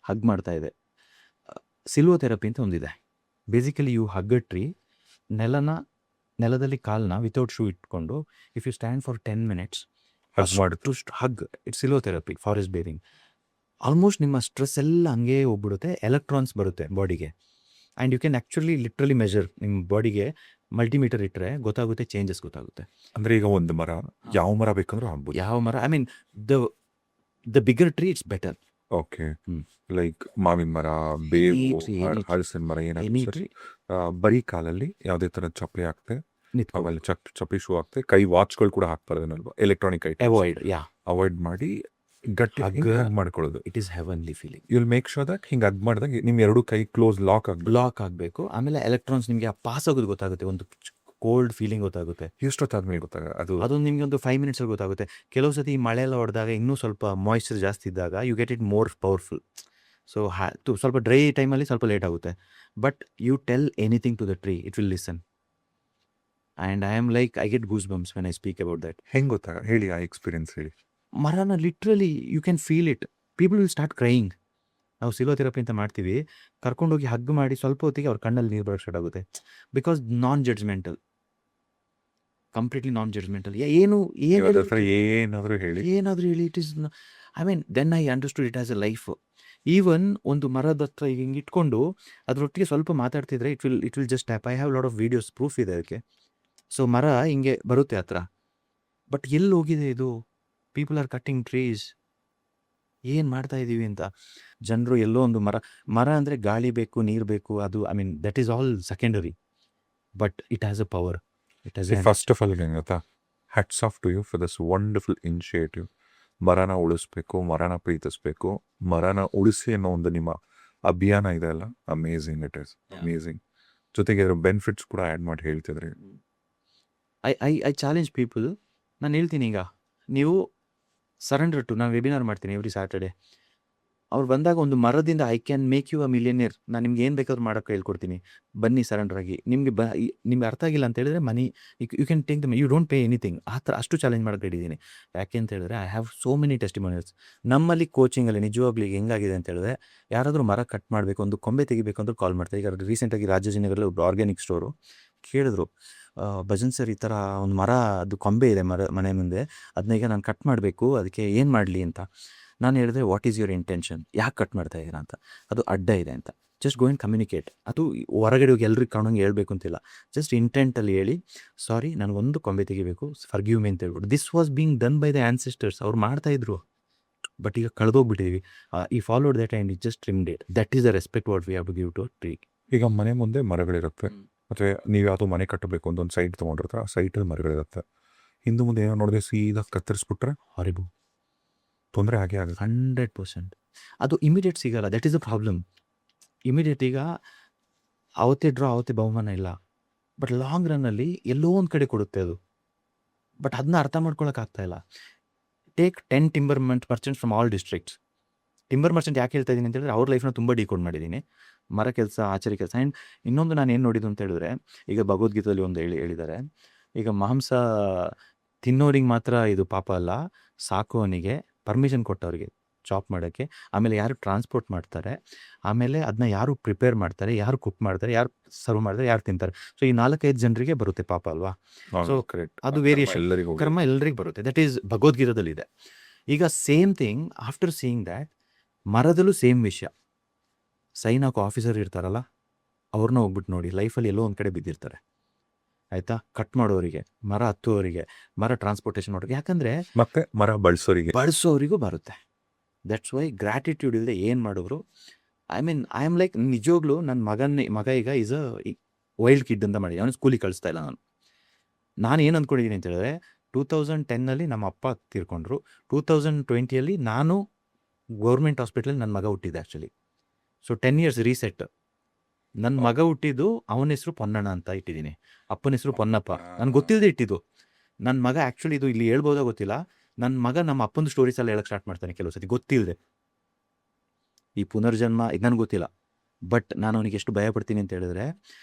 ಹಗ್ ಮಾಡ್ತಾ ಇದೆ. ಸಿಲ್ವೋ ಥೆರಪಿ ಅಂತ ಒಂದಿದೆ. Basically you hug a tree, ನೆಲದಲ್ಲಿ ಕಾಲನ್ನ ವಿತೌಟ್ ಶೂ ಇಟ್ಕೊಂಡು, if you stand for 10 minutes ಮಾಡಿ hug, it's silvotherapy, forest bathing. Almost ನಿಮ್ಮ ಸ್ಟ್ರೆಸ್ ಎಲ್ಲ ಹಂಗೆ ಹೋಗ್ಬಿಡುತ್ತೆ, ಎಲೆಕ್ಟ್ರಾನ್ಸ್ ಬರುತ್ತೆ ಬಾಡಿಗೆ. And you can actually literally measure ನಿಮ್ಮ ಬಾಡಿಗೆ. ಮಲ್ಟಿಮೀಟರ್ ಇಟ್ಟರೆ ಗೊತ್ತಾಗುತ್ತೆ, ಚೇಂಜಸ್ ಗೊತ್ತಾಗುತ್ತೆ. ಅಂದ್ರೆ ಈಗ ಒಂದು ಮರ, ಯಾವ ಮರ ಬೇಕಂದ್ರೂ ಆಗ್ಬೋದು. ಯಾವ ಮರ, I mean the bigger tree it's better. Okay, hmm. Like ಮಾವಿನ ಮರ, ಬೇವು, Any tree, any tree. ಹಲಸಿನ ಮರ, ಎನಿ ಏನಾದ್ರು ಸರಿ. ಟ್ರೀ ಬರೀ ಕಾಲಲ್ಲಿ ಯಾವುದೇ ತರ ಚಪ್ಪಲಿ ಹಾಕ್ತೆ, ನಿಂತ್ಕೊ, ಆಮೇಲೆ ಚಪ್ಪಲಿ ಶೂ ಹಾಕ್ತೆ, ಕೈ ವಾಚ್ಗಳು ಕೂಡ ಹಾಕ್ತಾರೆ ಅದನ್ನಲ್ವಾ, ಎಲೆಕ್ಟ್ರಾನಿಕ್ ಐಟಮ್ ಅವಾಯ್ಡ್, ಯಾ, ಅವಾಯ್ಡ್ ಮಾಡಿ ಗಟ್ಟಿ ಹಗ್ಗ. ಹಗ್ ಮಾಡ್ಕೊಳ್ಳೋದು. It is heavenly feeling. You'll make sure that ಹಿಂಗೆ ಹಗ್ ಮಾಡಿದಾಗ ನಿಮ್ ಎರಡು ಕೈ ಕ್ಲೋಸ್ ಲಾಕ್ ಆಗ್ಬೇಕು. ಲಾಕ್ ಆಗಬೇಕು. ಆಮೇಲೆ ಎಲೆಕ್ಟ್ರಾನ್ಸ್ ನಿಮಗೆ ಆ ಪಾಸ್ ಆಗೋದು ಗೊತ್ತಾಗುತ್ತೆ, ಒಂದು ಕೋಲ್ಡ್ ಫೀಲಿಂಗ್ ಗೊತ್ತಾಗುತ್ತೆ. ಎಷ್ಟೊತ್ತಾದ್ಮೇಲೆ ಗೊತ್ತಾಗ ಅದು? ಅದೊಂದು ನಿಮಗೆ ಒಂದು 5 ಮಿನಿಟ್ಸಲ್ಲಿ ಗೊತ್ತಾಗುತ್ತೆ. ಕೆಲವು ಸತಿ ಮಳೆ ಎಲ್ಲ ಹೊಡೆದಾಗ, ಇನ್ನೂ ಸ್ವಲ್ಪ ಮಾಯ್ಶ್ಚರ್ ಜಾಸ್ತಿ ಇದ್ದಾಗ, you get it more powerful. So ಸ್ವಲ್ಪ ಡ್ರೈ ಟೈಮಲ್ಲಿ ಸ್ವಲ್ಪ ಲೇಟ್ ಆಗುತ್ತೆ, but you tell anything to the tree, it will listen. And I am like, I get goose bumps when I speak about that. ಹೆಂಗ್ ಗೊತ್ತಾಗ ಹೇಳಿ, ಆ experience ಹೇಳಿ. ಮರನ literally you can feel it. People will start crying. ನಾವು ಸಿಲ್ವೋ therapy ಅಂತ ಮಾಡ್ತೀವಿ, ಕರ್ಕೊಂಡೋಗಿ ಹಗ್ ಮಾಡಿ ಸ್ವಲ್ಪ ಹೊತ್ತಿಗೆ ಅವ್ರ ಕಣ್ಣಲ್ಲಿ ನೀರು ಬರೋಕ್ಕೆ ಸ್ಟಾರ್ಟ್ ಆಗುತ್ತೆ. Because non judgemental, completely non judgemental. ನೀವು ಅದ್ರ ಹತ್ರ ಏನಾದ್ರೂ ಹೇಳಿ. ಏನಾದರೂ ಹೇಳಿ, it is, I mean then I understood it as a life. Even ಒಂದು ಮರದ ಹತ್ರ ಈಗ ಹಿಂಗೆ ಇಟ್ಕೊಂಡು ಅದರೊಟ್ಟಿಗೆ ಸ್ವಲ್ಪ ಮಾತಾಡ್ತಿದ್ರೆ it will just tap. I have lot of videos, proof ಇದೆ ಅದಕ್ಕೆ. ಸೊ ಮರ ಹಿಂಗೆ ಬರುತ್ತೆ ಹತ್ರ, ಬಟ್ ಎಲ್ಲಿ ಹೋಗಿದೆ ಇದು? People are cutting trees. ಏನು ಮಾಡ್ತಾ ಇದ್ದೀವಿ ಅಂತ. ಜನರು ಎಲ್ಲೋ ಒಂದು ಮರ ಅಂದರೆ ಗಾಳಿ ಬೇಕು, ನೀರು ಬೇಕು, ಅದು I mean that is all secondary, but it has a power. It has first of all ಏನು ಗೊತ್ತಾ, hats off to you for this wonderful initiative. ಮರನ ಉಳಿಸ್ಬೇಕು, ಮರನ ಪ್ರೀತಿಸ್ಬೇಕು, ಮರನ ಉಳಿಸಿ ಅನ್ನೋ ಒಂದು ನಿಮ್ಮ ಅಭಿಯಾನ ಇದೆ ಅಲ್ಲ, ಅಮೇಝಿಂಗ್. It is amazing. ಜೊತೆಗೆ ಅದರ ಬೆನಿಫಿಟ್ಸ್ ಕೂಡ ಆ್ಯಡ್ ಮಾಡಿ ಹೇಳ್ತಿದ್ರಿ. I challenge people. ನಾನು ಹೇಳ್ತೀನಿ, ಈಗ ನೀವು ಸರೆಂಡರ್ ಟು, ನಾನು ವೆಬಿನಾರ್ ಮಾಡ್ತೀನಿ ಎವ್ರಿ ಸ್ಯಾಟರ್ಡೆ. ಅವ್ರು ಬಂದಾಗ ಒಂದು ಮರದಿಂದ I can make you a millionaire, ನಾನು ನಿಮ್ಗೆ ಏನು ಬೇಕಾದ್ರೂ ಮಾಡೋಕ್ಕೆ ಹೇಳ್ಕೊಡ್ತೀನಿ, ಬನ್ನಿ ಸರೆಂಡರ್ ಆಗಿ. ನಿಮ್ಗೆ ಅರ್ಥ ಆಗಿಲ್ಲ ಅಂತ ಹೇಳಿದ್ರೆ money you can take them, you don't pay anything. ಆ ಥರ ಅಷ್ಟು ಚಾಲೆಂಜ್ ಮಾಡೋಕ್ಕೆ ಹೇಳಿದ್ದೀನಿ. ಯಾಕೆ ಅಂತ ಹೇಳಿದ್ರೆ I have so many testimonials. ನಮ್ಮಲ್ಲಿ ಕೋಚಿಂಗಲ್ಲಿ ನಿಜವಾಗ್ಲೂ ಹೆಂಗಾಗಿದೆ ಅಂತ ಹೇಳಿದ್ರೆ, ಯಾರಾದರೂ ಮರ ಕಟ್ ಮಾಡಬೇಕು, ಒಂದು ಕೊಂಬೆ ತೆಗಿಬೇಕು ಅಂದ್ರೆ ಕಾಲ್ ಮಾಡ್ತಾರೆ. ಈಗ ರೀಸೆಂಟಾಗಿ ರಾಜಾಜಿನಗರಲ್ಲಿ ಒಬ್ಬರು ಆರ್ಗ್ಯಾನಿಕ್ ಸ್ಟೋರು ಕೇಳಿದ್ರು, ಭಜನ್ ಸರ್ ಈ ಥರ ಒಂದು ಮರ, ಅದು ಕೊಂಬೆ ಇದೆ ಮನೆ ಮುಂದೆ, ಅದನ್ನ ಈಗ ನಾನು ಕಟ್ ಮಾಡಬೇಕು, ಅದಕ್ಕೆ ಏನು ಮಾಡಲಿ ಅಂತ. ನಾನು ಹೇಳಿದ್ರೆ, ವಾಟ್ ಈಸ್ ಯುವರ್ ಇಂಟೆನ್ಷನ್, ಯಾಕೆ ಕಟ್ ಮಾಡ್ತಾ ಇದ್ದೀರಾ ಅಂತ. ಅದು ಅಡ್ಡ ಇದೆ ಅಂತ. Just go and communicate. ಅದು ಹೊರಗಡೆ ಹೋಗಿ ಎಲ್ರಿಗೆ ಕಾಣೋಂಗೆ ಹೇಳ್ಬೇಕು ಅಂತಿಲ್ಲ. ಜಸ್ಟ್ ಇಂಟೆಂಟಲ್ಲಿ ಹೇಳಿ, ಸಾರಿ ನನಗೊಂದು ಕೊಂಬೆ ತೆಗಿಬೇಕು, ಫರ್ಗಿವ್ ಮಿ ಅಂತ ಹೇಳ್ಬಿಟ್ಟು. This was being done by the ancestors. ಅವ್ರು ಮಾಡ್ತಾಯಿದ್ರು, ಬಟ್ ಈಗ ಕಳೆದೋಗ್ಬಿಟ್ಟಿದ್ದೀವಿ. He followed that and it just trimmed it. That is the respect what we have to give to tree. ಈಗ ಮನೆ ಮುಂದೆ ಮರಗಳಿರುತ್ತೆ, ಮತ್ತು ನೀವು ಯಾವುದೋ ಮನೆ ಕಟ್ಟಬೇಕು ಅಂತ ಒಂದು ಸೈಟ್ ತೊಗೊಂಡಿರ್ತಾರೆ, ಆ ಸೈಟಲ್ಲಿ ಮರಗಳಿರುತ್ತೆ. ಹಿಂದೆ ಮುಂದೆ ಏನೋ ನೋಡಿದೆ ಸೀದಾ ಕತ್ತರಿಸ್ಬಿಟ್ರೆ ಹಾರಿಬು, ತೊಂದರೆ ಆಗೇ ಆಗುತ್ತೆ. 100%. ಅದು ಇಮಿಡಿಯೇಟ್ ಸಿಗಲ್ಲ. That is the problem. Immediate ಈಗ ಅವತ್ತೇ ಡ್ರಾ, ಅವತ್ತೇ ಬಹುಮಾನ ಇಲ್ಲ, ಬಟ್ ಲಾಂಗ್ ರನ್ನಲ್ಲಿ ಎಲ್ಲೋ ಒಂದು ಕಡೆ ಕೊಡುತ್ತೆ ಅದು. ಬಟ್ ಅದನ್ನ ಅರ್ಥ ಮಾಡ್ಕೊಳಕ್ಕಾಗ್ತಾ ಇಲ್ಲ. Take 10 timber merchants from all districts. Timber Merchant ಯಾಕೆ ಹೇಳ್ತಾ ಇದ್ದೀನಿ ಅಂತ ಹೇಳಿದ್ರೆ, ಅವ್ರ ಲೈಫ್ನ ತುಂಬ ಡಿಕೋಡ್ ಮಾಡಿದ್ದೀನಿ. ಮರ ಕೆಲಸ, ಆಚಾರಿ ಕೆಲಸ. ಆ್ಯಂಡ್ ಇನ್ನೊಂದು ನಾನು ಏನು ನೋಡಿದ್ದು ಅಂತ ಹೇಳಿದ್ರೆ, ಈಗ ಭಗವದ್ಗೀತೆಯಲ್ಲಿ ಒಂದು ಹೇಳಿದ್ದಾರೆ, ಈಗ ಮಾಂಸ ತಿನ್ನೋರಿಗೆ ಮಾತ್ರ ಇದು ಪಾಪ ಅಲ್ಲ, ಸಾಕುವನಿಗೆ, ಪರ್ಮಿಷನ್ ಕೊಟ್ಟವ್ರಿಗೆ ಚಾಪ್ ಮಾಡೋಕ್ಕೆ, ಆಮೇಲೆ ಯಾರು ಟ್ರಾನ್ಸ್ಪೋರ್ಟ್ ಮಾಡ್ತಾರೆ, ಆಮೇಲೆ ಅದನ್ನ ಯಾರು ಪ್ರಿಪೇರ್ ಮಾಡ್ತಾರೆ, ಯಾರು ಕುಕ್ ಮಾಡ್ತಾರೆ, ಯಾರು ಸರ್ವ್ ಮಾಡ್ತಾರೆ, ಯಾರು ತಿಂತಾರೆ. ಸೊ ಈ 4-5 ಜನರಿಗೆ ಬರುತ್ತೆ ಪಾಪ ಅಲ್ವಾ. ಸೊ ಕರೆಕ್ಟ್, ಅದು ವೇರಿಯೇಷನ್, ಎಲ್ಲರಿಗೂ ಕರ್ಮ ಎಲ್ಲರಿಗೆ ಬರುತ್ತೆ. ದಟ್ ಈಸ್ ಭಗವದ್ಗೀತದಲ್ಲಿದೆ. ಈಗ same thing, after seeing that, ಮರದಲ್ಲೂ ಸೇಮ್ ವಿಷಯ. ಸೈನ್ ಹಾಕೋ ಆಫೀಸರ್ ಇರ್ತಾರಲ್ಲ, ಅವ್ರನ್ನ ಹೋಗ್ಬಿಟ್ಟು ನೋಡಿ, ಲೈಫಲ್ಲಿ ಎಲ್ಲೋ ಒಂದು ಕಡೆ ಬಿದ್ದಿರ್ತಾರೆ, ಆಯಿತಾ. ಕಟ್ ಮಾಡೋರಿಗೆ, ಮರ ಹತ್ತುವವರಿಗೆ, ಮರ ಟ್ರಾನ್ಸ್ಪೋರ್ಟೇಷನ್ ಮಾಡೋರಿಗೆ. ಯಾಕಂದರೆ ಮತ್ತೆ ಮರ ಬಳಸೋರಿಗೂ ಬರುತ್ತೆ. ದಟ್ಸ್ ವೈ ಗ್ರ್ಯಾಟಿಟ್ಯೂಡ್ ಇಲ್ಲದೆ ಏನು ಮಾಡಿದ್ರು, ಐ ಆಮ್ ಲೈಕ್, ನಿಜವಾಗ್ಲೂ ನನ್ನ ಮಗ ಈಗ ಈಸ್ ಅ ವೈಲ್ಡ್ ಕಿಡ್ ಅಂತ ಮಾಡಿ, ಅವನು ಸ್ಕೂಲಿಗೆ ಕಳಿಸ್ತಾ ಇಲ್ಲ. ನಾನು ಏನು ಅಂದ್ಕೊಂಡಿದ್ದೀನಿ ಅಂತ ಹೇಳಿದ್ರೆ, 2010 ನಮ್ಮ ಅಪ್ಪ ತೀರ್ಕೊಂಡ್ರು, 2020 ನಾನು ಗೌರ್ಮೆಂಟ್ ಹಾಸ್ಪಿಟ್ಲಲ್ಲಿ ನನ್ನ ಮಗ ಹುಟ್ಟಿದ್ದೆ ಆ್ಯಕ್ಚುಲಿ. So 10 years reset. ನನ್ನ ಮಗ ಹುಟ್ಟಿದ್ದು ಅವನ ಹೆಸರು ಪೊನ್ನಣ್ಣ ಅಂತ ಇಟ್ಟಿದ್ದೀನಿ, ಅಪ್ಪನ ಹೆಸರು ಪೊನ್ನಪ್ಪ. ನನ್ಗೆ ಗೊತ್ತಿಲ್ಲದೆ ಇಟ್ಟಿದ್ದು. ನನ್ನ ಮಗ ಆ್ಯಕ್ಚುಲಿ ಇದು ಇಲ್ಲಿ ಹೇಳ್ಬೋದೋ ಗೊತ್ತಿಲ್ಲ, ನನ್ನ ಮಗ ನಮ್ಮ ಅಪ್ಪನ ಸ್ಟೋರೀಸ್ ಎಲ್ಲ ಹೇಳಕ್ಕೆ ಸ್ಟಾರ್ಟ್ ಮಾಡ್ತಾನೆ ಕೆಲವು ಸತಿ ಗೊತ್ತಿಲ್ಲದೆ. ಈ ಪುನರ್ಜನ್ಮ ಇದು ನನಗೆ ಗೊತ್ತಿಲ್ಲ, ಬಟ್ ನಾನು ಅವನಿಗೆ ಎಷ್ಟು ಭಯ ಪಡ್ತೀನಿ ಅಂತ ಹೇಳಿದ್ರೆ,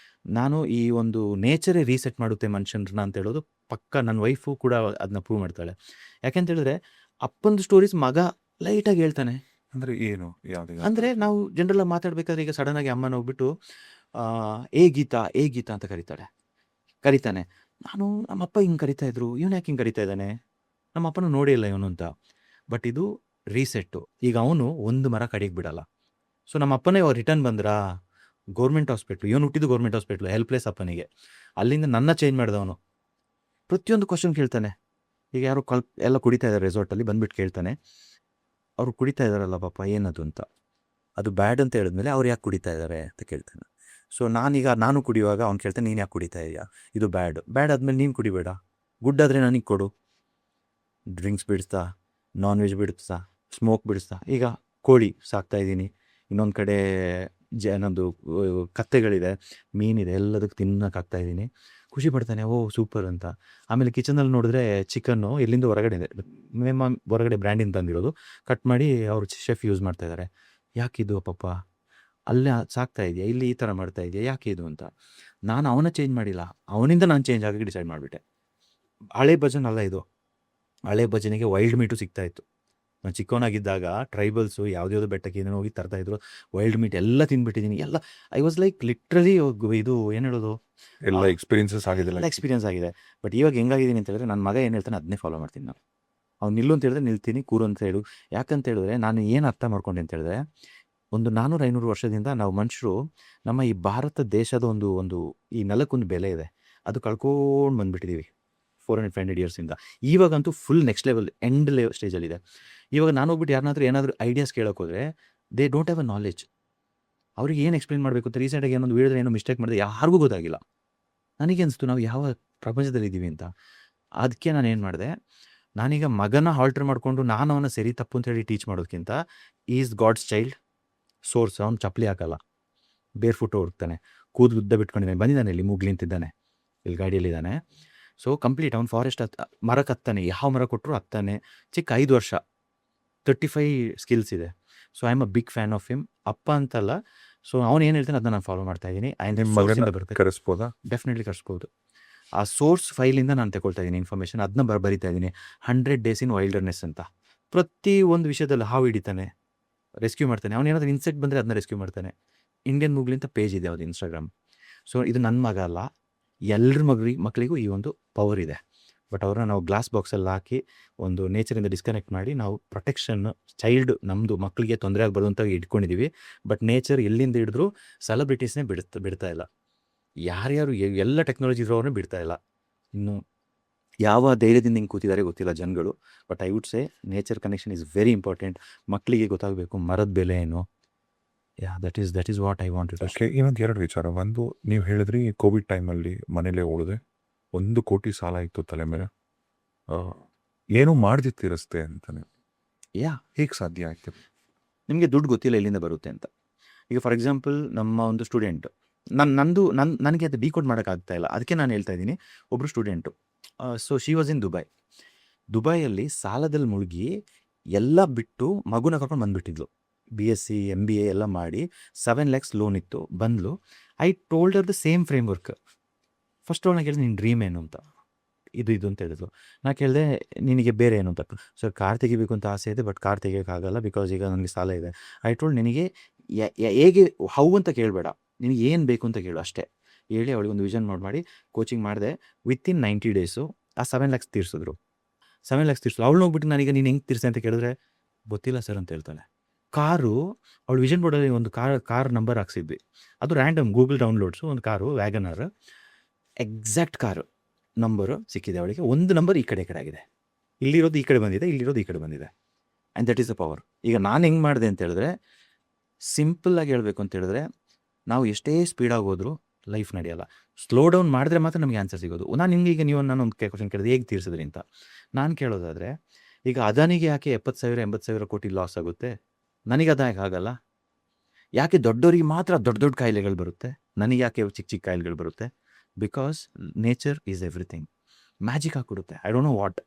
ನಾನು ಈ ಒಂದು ನೇಚರೇ ರೀಸೆಟ್ ಮಾಡುತ್ತೆ ಮನುಷ್ಯರನ್ನ ಅಂತ ಹೇಳೋದು ಪಕ್ಕ. ನನ್ನ ವೈಫು ಕೂಡ ಅದನ್ನ ಪ್ರೂವ್ ಮಾಡ್ತಾಳೆ. ಯಾಕೆಂತ ಹೇಳಿದ್ರೆ ಅಪ್ಪಂದು ಸ್ಟೋರೀಸ್ ಮಗ ಲೈಟಾಗಿ ಹೇಳ್ತಾನೆ. ಅಂದ್ರೆ ಏನು ಯಾವ್ದು ಅಂದರೆ ನಾವು ಜನರಲ್ಲ ಮಾತಾಡ್ಬೇಕಾದ್ರೆ ಈಗ ಸಡನ್ನಾಗಿ ಅಮ್ಮನ ಹೋಗ್ಬಿಟ್ಟು ಏ ಗೀತಾ ಏ ಗೀತಾ ಅಂತ ಕರಿತಾನೆ. ನಾನು ನಮ್ಮಪ್ಪ ಹಿಂಗೆ ಕರಿತಾ ಇದ್ರು, ಇವನು ಯಾಕೆ ಹಿಂಗೆ ಕರಿತಾ ಇದ್ದಾನೆ, ನಮ್ಮ ಅಪ್ಪನೂ ನೋಡೇ ಇಲ್ಲ ಇವನು ಅಂತ. ಬಟ್ ಇದು ರೀಸೆಟ್ಟು. ಈಗ ಅವನು ಒಂದು ಮರ ಕಡಿಗೆ ಬಿಡಲ್ಲ. ಸೊ ನಮ್ಮ ಅಪ್ಪನೇ ರಿಟರ್ನ್ ಬಂದ್ರಾ ಗೌರ್ಮೆಂಟ್ ಹಾಸ್ಪಿಟ್ಲು, ಇವನು ಹುಟ್ಟಿದ್ದು ಗೌರ್ಮೆಂಟ್ ಹಾಸ್ಪಿಟ್ಲು, ಹೆಲ್ಪ್ಲೆಸ್ ಅಪ್ಪನಿಗೆ. ಅಲ್ಲಿಂದ ನನ್ನ ಚೇಂಜ್ ಮಾಡಿದವನು. ಪ್ರತಿಯೊಂದು ಕ್ವಶನ್ ಕೇಳ್ತಾನೆ. ಈಗ ಯಾರು ಎಲ್ಲ ಕುಡಿತಾ ಇದ್ದಾರೆ ರೆಸಾರ್ಟಲ್ಲಿ, ಬಂದ್ಬಿಟ್ಟು ಕೇಳ್ತಾನೆ, ಅವ್ರು ಕುಡಿತಾ ಇದ್ದಾರಲ್ಲ ಪಾಪ ಏನದು ಅಂತ. ಅದು ಬ್ಯಾಡ್ ಅಂತ ಹೇಳಿದ್ಮೇಲೆ ಅವ್ರು ಯಾಕೆ ಕುಡಿತಾ ಇದ್ದಾರೆ ಅಂತ ಕೇಳ್ತಾನೆ. ಸೊ ನಾನು ಕುಡಿಯುವಾಗ ಅವ್ನು ಕೇಳ್ತಾನೆ, ನೀನು ಯಾಕೆ ಕುಡಿತಾ ಇದೆಯಾ, ಇದು ಬ್ಯಾಡ್ ಆದಮೇಲೆ ನೀನು ಕುಡಿಬೇಡ, ಗುಡ್ ಆದರೆ ನನಗೆ ಕೊಡು. ಡ್ರಿಂಕ್ಸ್ ಬಿಡಿಸ್ತಾ, ನಾನ್ ವೆಜ್ ಬಿಡಿಸ್ತಾ, ಸ್ಮೋಕ್ ಬಿಡಿಸ್ತಾ. ಈಗ ಕೋಳಿ ಸಾಕ್ತಾಯಿದ್ದೀನಿ, ಇನ್ನೊಂದು ಕಡೆ ನಮ್ಮದು ಕತ್ತೆಗಳಿದೆ, ಮೀನಿದೆ, ಎಲ್ಲದಕ್ಕೆ ತಿನ್ನೋಕ್ಕಾಗ್ತಾಯಿದ್ದೀನಿ. ಖುಷಿ ಪಡ್ತಾನೆ, ಓ ಸೂಪರ್ ಅಂತ. ಆಮೇಲೆ ಕಿಚನಲ್ಲಿ ನೋಡಿದ್ರೆ ಚಿಕನ್ನು ಎಲ್ಲಿಂದ ಹೊರಗಡೆ ಇದೆ, ಹೊರಗಡೆ ಬ್ರ್ಯಾಂಡಿಂದ ತಂದಿರೋದು, ಕಟ್ ಮಾಡಿ ಅವರು ಶೆಫ್ ಯೂಸ್ ಮಾಡ್ತಾಯಿದ್ದಾರೆ. ಯಾಕಿದು ಪಾಪ, ಅಲ್ಲೇ ಸಾಕ್ತಾ ಇದೆಯಾ, ಇಲ್ಲಿ ಈ ಥರ ಮಾಡ್ತಾ ಇದೆಯಾ, ಯಾಕೆ ಇದು ಅಂತ. ನಾನು ಅವನ ಚೇಂಜ್ ಮಾಡಿಲ್ಲ, ಅವನಿಂದ ನಾನು ಚೇಂಜ್ ಆಗೋಕ್ಕೆ ಡಿಸೈಡ್ ಮಾಡಿಬಿಟ್ಟೆ. ಹಳೆ ಭಜನ್ ಅಲ್ಲ ಇದು. ಹಳೆ ಭಜನೆಗೆ ವೈಲ್ಡ್ ಮೀಟು ಸಿಗ್ತಾಯಿತ್ತು. ನಾನು ಚಿಕ್ಕವನಾಗಿದ್ದಾಗ ಟ್ರೈಬಲ್ಸು ಯಾವುದ್ಯಾವುದೋ ಬೆಟ್ಟಕ್ಕೆ ಏನೇನೋ ಹೋಗಿ ತರ್ತಾಯಿದ್ರು, ವೈಲ್ಡ್ ಮೀಟ್ ಎಲ್ಲ ತಿಂದ್ಬಿಟ್ಟಿದ್ದೀನಿ. ಎಲ್ಲ ಐ ವಾಸ್ ಲೈಕ್ ಲಿಟ್ರಲಿ ಇದು ಏನು ಹೇಳೋದು, ಎಲ್ಲ ಎಕ್ಸ್ಪೀರಿಯನ್ಸಸ್ ಆಗಿದೆ. ಎಲ್ಲ ಎಕ್ಸ್ಪೀರಿಯನ್ಸ್ ಆಗಿದೆ. ಬಟ್ ಇವಾಗ ಹೆಂಗಾಗಿದ್ದೀನಿ ಅಂತ ಹೇಳಿದ್ರೆ, ನನ್ನ ಮಗ ಏನು ಹೇಳ್ತಾನೆ ಅದನ್ನೇ ಫಾಲೋ ಮಾಡ್ತೀನಿ ನಾನು. ಅವ್ನು ನಿಲ್ಲು ಅಂತ ಹೇಳಿದ್ರೆ ನಿಲ್ತೀನಿ, ಕೂರು ಅಂತ ಹೇಳು. ಯಾಕಂತ ಹೇಳಿದ್ರೆ ನಾನು ಏನು ಅರ್ಥ ಮಾಡ್ಕೊಂಡೆ ಅಂತ ಹೇಳಿದ್ರೆ, ಒಂದು 400-500 ವರ್ಷದಿಂದ ನಾವು ಮನುಷ್ಯರು ನಮ್ಮ ಈ ಭಾರತ ದೇಶದ ಒಂದು ಈ ನೆಲಕ್ಕೊಂದು ಬೆಲೆ ಇದೆ, ಅದು ಕಳ್ಕೊಂಡು ಬಂದುಬಿಟ್ಟಿದ್ದೀವಿ 400-500 ಇಯರ್ಸಿಂದ. ಇವಾಗಂತೂ ಫುಲ್ ನೆಕ್ಸ್ಟ್ ಲೆವೆಲ್ ಎಂಡ್ ಸ್ಟೇಜಲ್ಲಿದೆ. ಇವಾಗ ನಾನು ಹೋಗ್ಬಿಟ್ಟು ಯಾರನ್ನಾದ್ರೂ ಏನಾದರೂ ಐಡಿಯಾಸ್ ಕೇಳೋಕೆ ಹೋದರೆ, they don't have a knowledge. ಅವ್ರಿಗೆ ಏನು ಎಕ್ಸ್ಪ್ಲೇನ್ ಮಾಡಬೇಕು ಅಂತ ರೀಸೆಂಟಾಗಿ ಏನೊಂದು ಹೇಳಿದ್ರೆ ಏನೋ ಮಿಸ್ಟೇಕ್ ಮಾಡಿದೆ, ಯಾರಿಗೂ ಗೊತ್ತಾಗಿಲ್ಲ. ನನಗೆ ಅನಿಸ್ತು ನಾವು ಯಾವ ಪ್ರಪಂಚದಲ್ಲಿದ್ದೀವಿ ಅಂತ. ಅದಕ್ಕೆ ನಾನು ಏನು ಮಾಡಿದೆ, ನಾನೀಗ ಮಗನ ಆಲ್ಟರ್ ಮಾಡಿಕೊಂಡು ನಾನು ಅವನ ಸರಿ ತಪ್ಪು ಅಂತ ಹೇಳಿ ಟೀಚ್ ಮಾಡೋದಕ್ಕಿಂತ, ಈಸ್ ಗಾಡ್ಸ್ ಚೈಲ್ಡ್ ಸೋರ್ಸ್. ಅವ್ನು ಚಪ್ಪಲಿ ಹಾಕಲ್ಲ, ಬೇರ್ ಫುಟ್ ಹೋಗ್ತಾನೆ, ಕೂದಲು ಉದ್ದ ಬಿಟ್ಕೊಂಡಿದ್ದಾನೆ, ಬಂದಿದ್ದಾನೆ, ಇಲ್ಲಿ ಮೂಗ್ಲಿಂತಿದ್ದಾನೆ, ಇಲ್ಲಿ ಗಾಡಿಯಲ್ಲಿದ್ದಾನೆ. ಸೊ ಕಂಪ್ಲೀಟ್ ಅವ್ನು ಫಾರೆಸ್ಟ್ ಮರಕ್ಕೆ ಹತ್ತಾನೆ, ಯಾವ ಮರ ಕೊಟ್ಟರು ಹತ್ತಾನೆ. ಚಿಕ್ಕ 5 ವರ್ಷ, 35 ಸ್ಕಿಲ್ಸ್ ಇದೆ. So I am a big fan of him. ಅಪ್ಪ ಅಂತಲ್ಲ, ಸೊ ಅವ್ನು ಏನು ಹೇಳ್ತಾನೆ ಅದನ್ನ ನಾನು ಫಾಲೋ ಮಾಡ್ತಾ ಇದ್ದೀನಿ. ನಿಮ್ಮ ಮಗನ ಕರೆಸ್ಬೋದಾ? ಡೆಫಿನೆಟ್ಲಿ ಕರ್ಸ್ಬೋದು. ಆ ಸೋರ್ಸ್ ಫೈಲಿಂದ ನಾನು ತಗೊಳ್ತಾ ಇದ್ದೀನಿ ಇನ್ಫಾರ್ಮೇಷನ್, ಅದನ್ನ ಬರಿತಾ ಇದ್ದೀನಿ. 100 ಡೇಸ್ ಇನ್ ವೈಲ್ಡರ್ನೆಸ್ ಅಂತ. ಪ್ರತಿ ಒಂದು ವಿಷಯದಲ್ಲಿ ಹಾವು ಹಿಡಿತಾನೆ, ರೆಸ್ಕ್ಯೂ ಮಾಡ್ತಾನೆ. ಅವ್ನು ಏನಾದರೂ ಇನ್ಸೆಕ್ಟ್ ಬಂದರೆ ಅದನ್ನ ರೆಸ್ಕ್ಯೂ ಮಾಡ್ತಾನೆ. ಇಂಡಿಯನ್ ಮೂಗ್ಲಿ ಅಂತ ಪೇಜ್ ಇದೆ ಅವ್ದು ಇನ್ಸ್ಟಾಗ್ರಾಮ್. ಸೊ ಇದು ನನ್ನ ಮಗ ಅಲ್ಲ, ಎಲ್ಲರ ಮಕ್ಕಳಿಗೂ ಈ ಒಂದು ಪವರ್ ಇದೆ. ಬಟ್ ಅವ್ರನ್ನ ನಾವು ಗ್ಲಾಸ್ ಬಾಕ್ಸಲ್ಲಿ ಹಾಕಿ ಒಂದು ನೇಚರಿಂದ ಡಿಸ್ಕನೆಕ್ಟ್ ಮಾಡಿ ನಾವು ಪ್ರೊಟೆಕ್ಷನ್, ಚೈಲ್ಡ್ ನಮ್ಮದು ಮಕ್ಕಳಿಗೆ ತೊಂದರೆ ಆಗಬಾರ್ದು ಅಂತ ಇಟ್ಕೊಂಡಿದ್ದೀವಿ. ಬಟ್ ನೇಚರ್ ಎಲ್ಲಿಂದ ಹಿಡಿದ್ರು ಸೆಲೆಬ್ರಿಟೀಸ್ನೇ ಬಿಡ್ತಾ ಇಲ್ಲ. ಯಾರ್ಯಾರು ಎಲ್ಲ ಟೆಕ್ನಾಲಜಿ ಇರೋರನ್ನೇ ಬಿಡ್ತಾ ಇಲ್ಲ. ಇನ್ನು ಯಾವ ಧೈರ್ಯದಿಂದ ಹಿಂಗೆ ಕೂತಿದ್ದಾರೆ ಗೊತ್ತಿಲ್ಲ ಜನಗಳು. But I would say nature connection is very important. ಮಕ್ಕಳಿಗೆ ಗೊತ್ತಾಗಬೇಕು ಮರದ ಬೆಲೆ ಏನು. That is what I want. Okay, ಇನ್ನೊಂದು 2 ವಿಚಾರ. ಒಂದು, ನೀವು ಹೇಳಿದ್ರಿ ಕೋವಿಡ್ ಟೈಮಲ್ಲಿ ಮನೇಲೇ ಉಳಿದೆ, 1 ಕೋಟಿ ಸಾಲ ಇತ್ತು ತಲೆ ಮೇಲೆ, ಏನು ಮಾಡ್ದಿ ತೀರಿಸ್ತೆ ಅಂತಾನೆ. ಹೇಗೆ ಸಾಧ್ಯ ಆಯ್ತು? ನಿಮಗೆ ದುಡ್ಡು ಗೊತ್ತಿಲ್ಲ ಎಲ್ಲಿಂದ ಬರುತ್ತೆ ಅಂತ. ಈಗ ಫಾರ್ ಎಕ್ಸಾಂಪಲ್ ನಮ್ಮ ಒಂದು ಸ್ಟೂಡೆಂಟ್, ನನಗೆ ಅದು ಡಿಕೋಡ್ ಮಾಡೋಕ್ಕಾಗ್ತಾ ಇಲ್ಲ, ಅದಕ್ಕೆ ನಾನು ಹೇಳ್ತಾ ಇದ್ದೀನಿ. ಒಬ್ಬರು student, so she was in ದುಬೈಯಲ್ಲಿ ಸಾಲದಲ್ಲಿ ಮುಳುಗಿ ಎಲ್ಲ ಬಿಟ್ಟು ಮಗುನ ಕರ್ಕೊಂಡು ಬಂದುಬಿಟ್ಟಿದ್ಲು. BSc MBA ಎಲ್ಲ ಮಾಡಿ 7 lakhs ಲೋನ್ ಇತ್ತು, ಬಂದ್ಲು. I told her the same frame work. First ಅವಳನ್ನ ಕೇಳಿದೆ, ನಿನ್ನ ಡ್ರೀಮ್ ಏನು ಅಂತ. ಇದು ಅಂತ ಹೇಳಿದ್ಲು. ನಾ ಕೇಳಿದೆ, ನಿನಗೆ ಬೇರೆ ಏನು ಅಂತ. ಸರ್ ಕಾರ್ ತೆಗಿಬೇಕು ಅಂತ ಆಸೆ ಇದೆ, ಬಟ್ ಕಾರ್ ತೆಗಿಯೋಕ್ಕಾಗಲ್ಲ ಬಿಕಾಸ್ ಈಗ ನನಗೆ ಸಾಲ ಇದೆ. ಐ ಟೋಲ್ಡ್, ನಿನಗೆ ಹೇಗೆ ಹೌ ಅಂತ ಕೇಳಬೇಡ, ನಿನಗೆ ಏನು ಬೇಕು ಅಂತ ಕೇಳು ಅಷ್ಟೇ. ಹೇಳಿ ಅವಳಿಗೆ ಒಂದು ವಿಷನ್ ಮಾಡಿ ಕೋಚಿಂಗ್ ಮಾಡಿದೆ. ವಿತಿನ್ 90 ಡೇಸು ಆ 7 lakhs ತೀರಿಸಿದ್ರು. 7 lakhs ತೀರಿಸಿದ್ರು. ಅವಳು ಹೋಗ್ಬಿಟ್ಟು ನನಗೆ ನೀನು ಹೆಂಗೆ ತೀರಿಸೆ ಅಂತ ಕೇಳಿದ್ರೆ, ಗೊತ್ತಿಲ್ಲ ಸರ್ ಅಂತ ಹೇಳ್ತಾಳೆ. ಕಾರು, ಅವಳು ವಿಷನ್ ಬೋರ್ಡಲ್ಲಿ ಒಂದು ಕಾರ್ ನಂಬರ್ ಹಾಕ್ಸಿದ್ವಿ, ಅದು ರ್ಯಾಂಡಮ್ ಗೂಗಲ್ ಡೌನ್ಲೋಡ್ಸು. ಒಂದು car WagonR, exact car number ಸಿಕ್ಕಿದೆ ಅವಳಿಗೆ. ಒಂದು ನಂಬರ್ ಈ ಕಡೆ ಆಗಿದೆ, ಇಲ್ಲಿರೋದು ಈ ಕಡೆ ಬಂದಿದೆ, ಇಲ್ಲಿರೋದು ಈ ಕಡೆ ಬಂದಿದೆ. And that is a power. ಈಗ ನಾನು ಹೆಂಗೆ ಮಾಡಿದೆ ಅಂತ ಹೇಳಿದ್ರೆ, ಸಿಂಪಲ್ಲಾಗಿ ಹೇಳಬೇಕು ಅಂತ ಹೇಳಿದ್ರೆ, ನಾವು ಎಷ್ಟೇ ಸ್ಪೀಡಾಗಿ ಹೋದರೂ ಲೈಫ್ ನಡೆಯಲ್ಲ. ಸ್ಲೋ ಡೌನ್ ಮಾಡಿದ್ರೆ ಮಾತ್ರ ನಮಗೆ ಆನ್ಸರ್ ಸಿಗೋದು. ನಾನೊಂದು ಕ್ವಶನ್ ಕೇಳಿದೆ, ಹೇಗೆ ತೀರಿಸಿದ್ರಿ ಅಂತ. ನಾನು ಕೇಳೋದಾದರೆ, ಈಗ ಅದಾನಿಗೆ ಯಾಕೆ 70,000-80,000 ಕೋಟಿ ಲಾಸ್ ಆಗುತ್ತೆ, ನನಗೆ ಅದು ಯಾಕೆ ಆಗಲ್ಲ? ಯಾಕೆ ದೊಡ್ಡವರಿಗೆ ಮಾತ್ರ ದೊಡ್ಡ ದೊಡ್ಡ ಕಾಯಿಲೆಗಳು ಬರುತ್ತೆ, ನನಗೆ ಯಾಕೆ ಚಿಕ್ಕ ಚಿಕ್ಕ ಕಾಯಿಲೆಗಳು ಬರುತ್ತೆ? Because nature is everything. Magic ಹಾಕ್ಬಿಡುತ್ತೆ, I don't know what.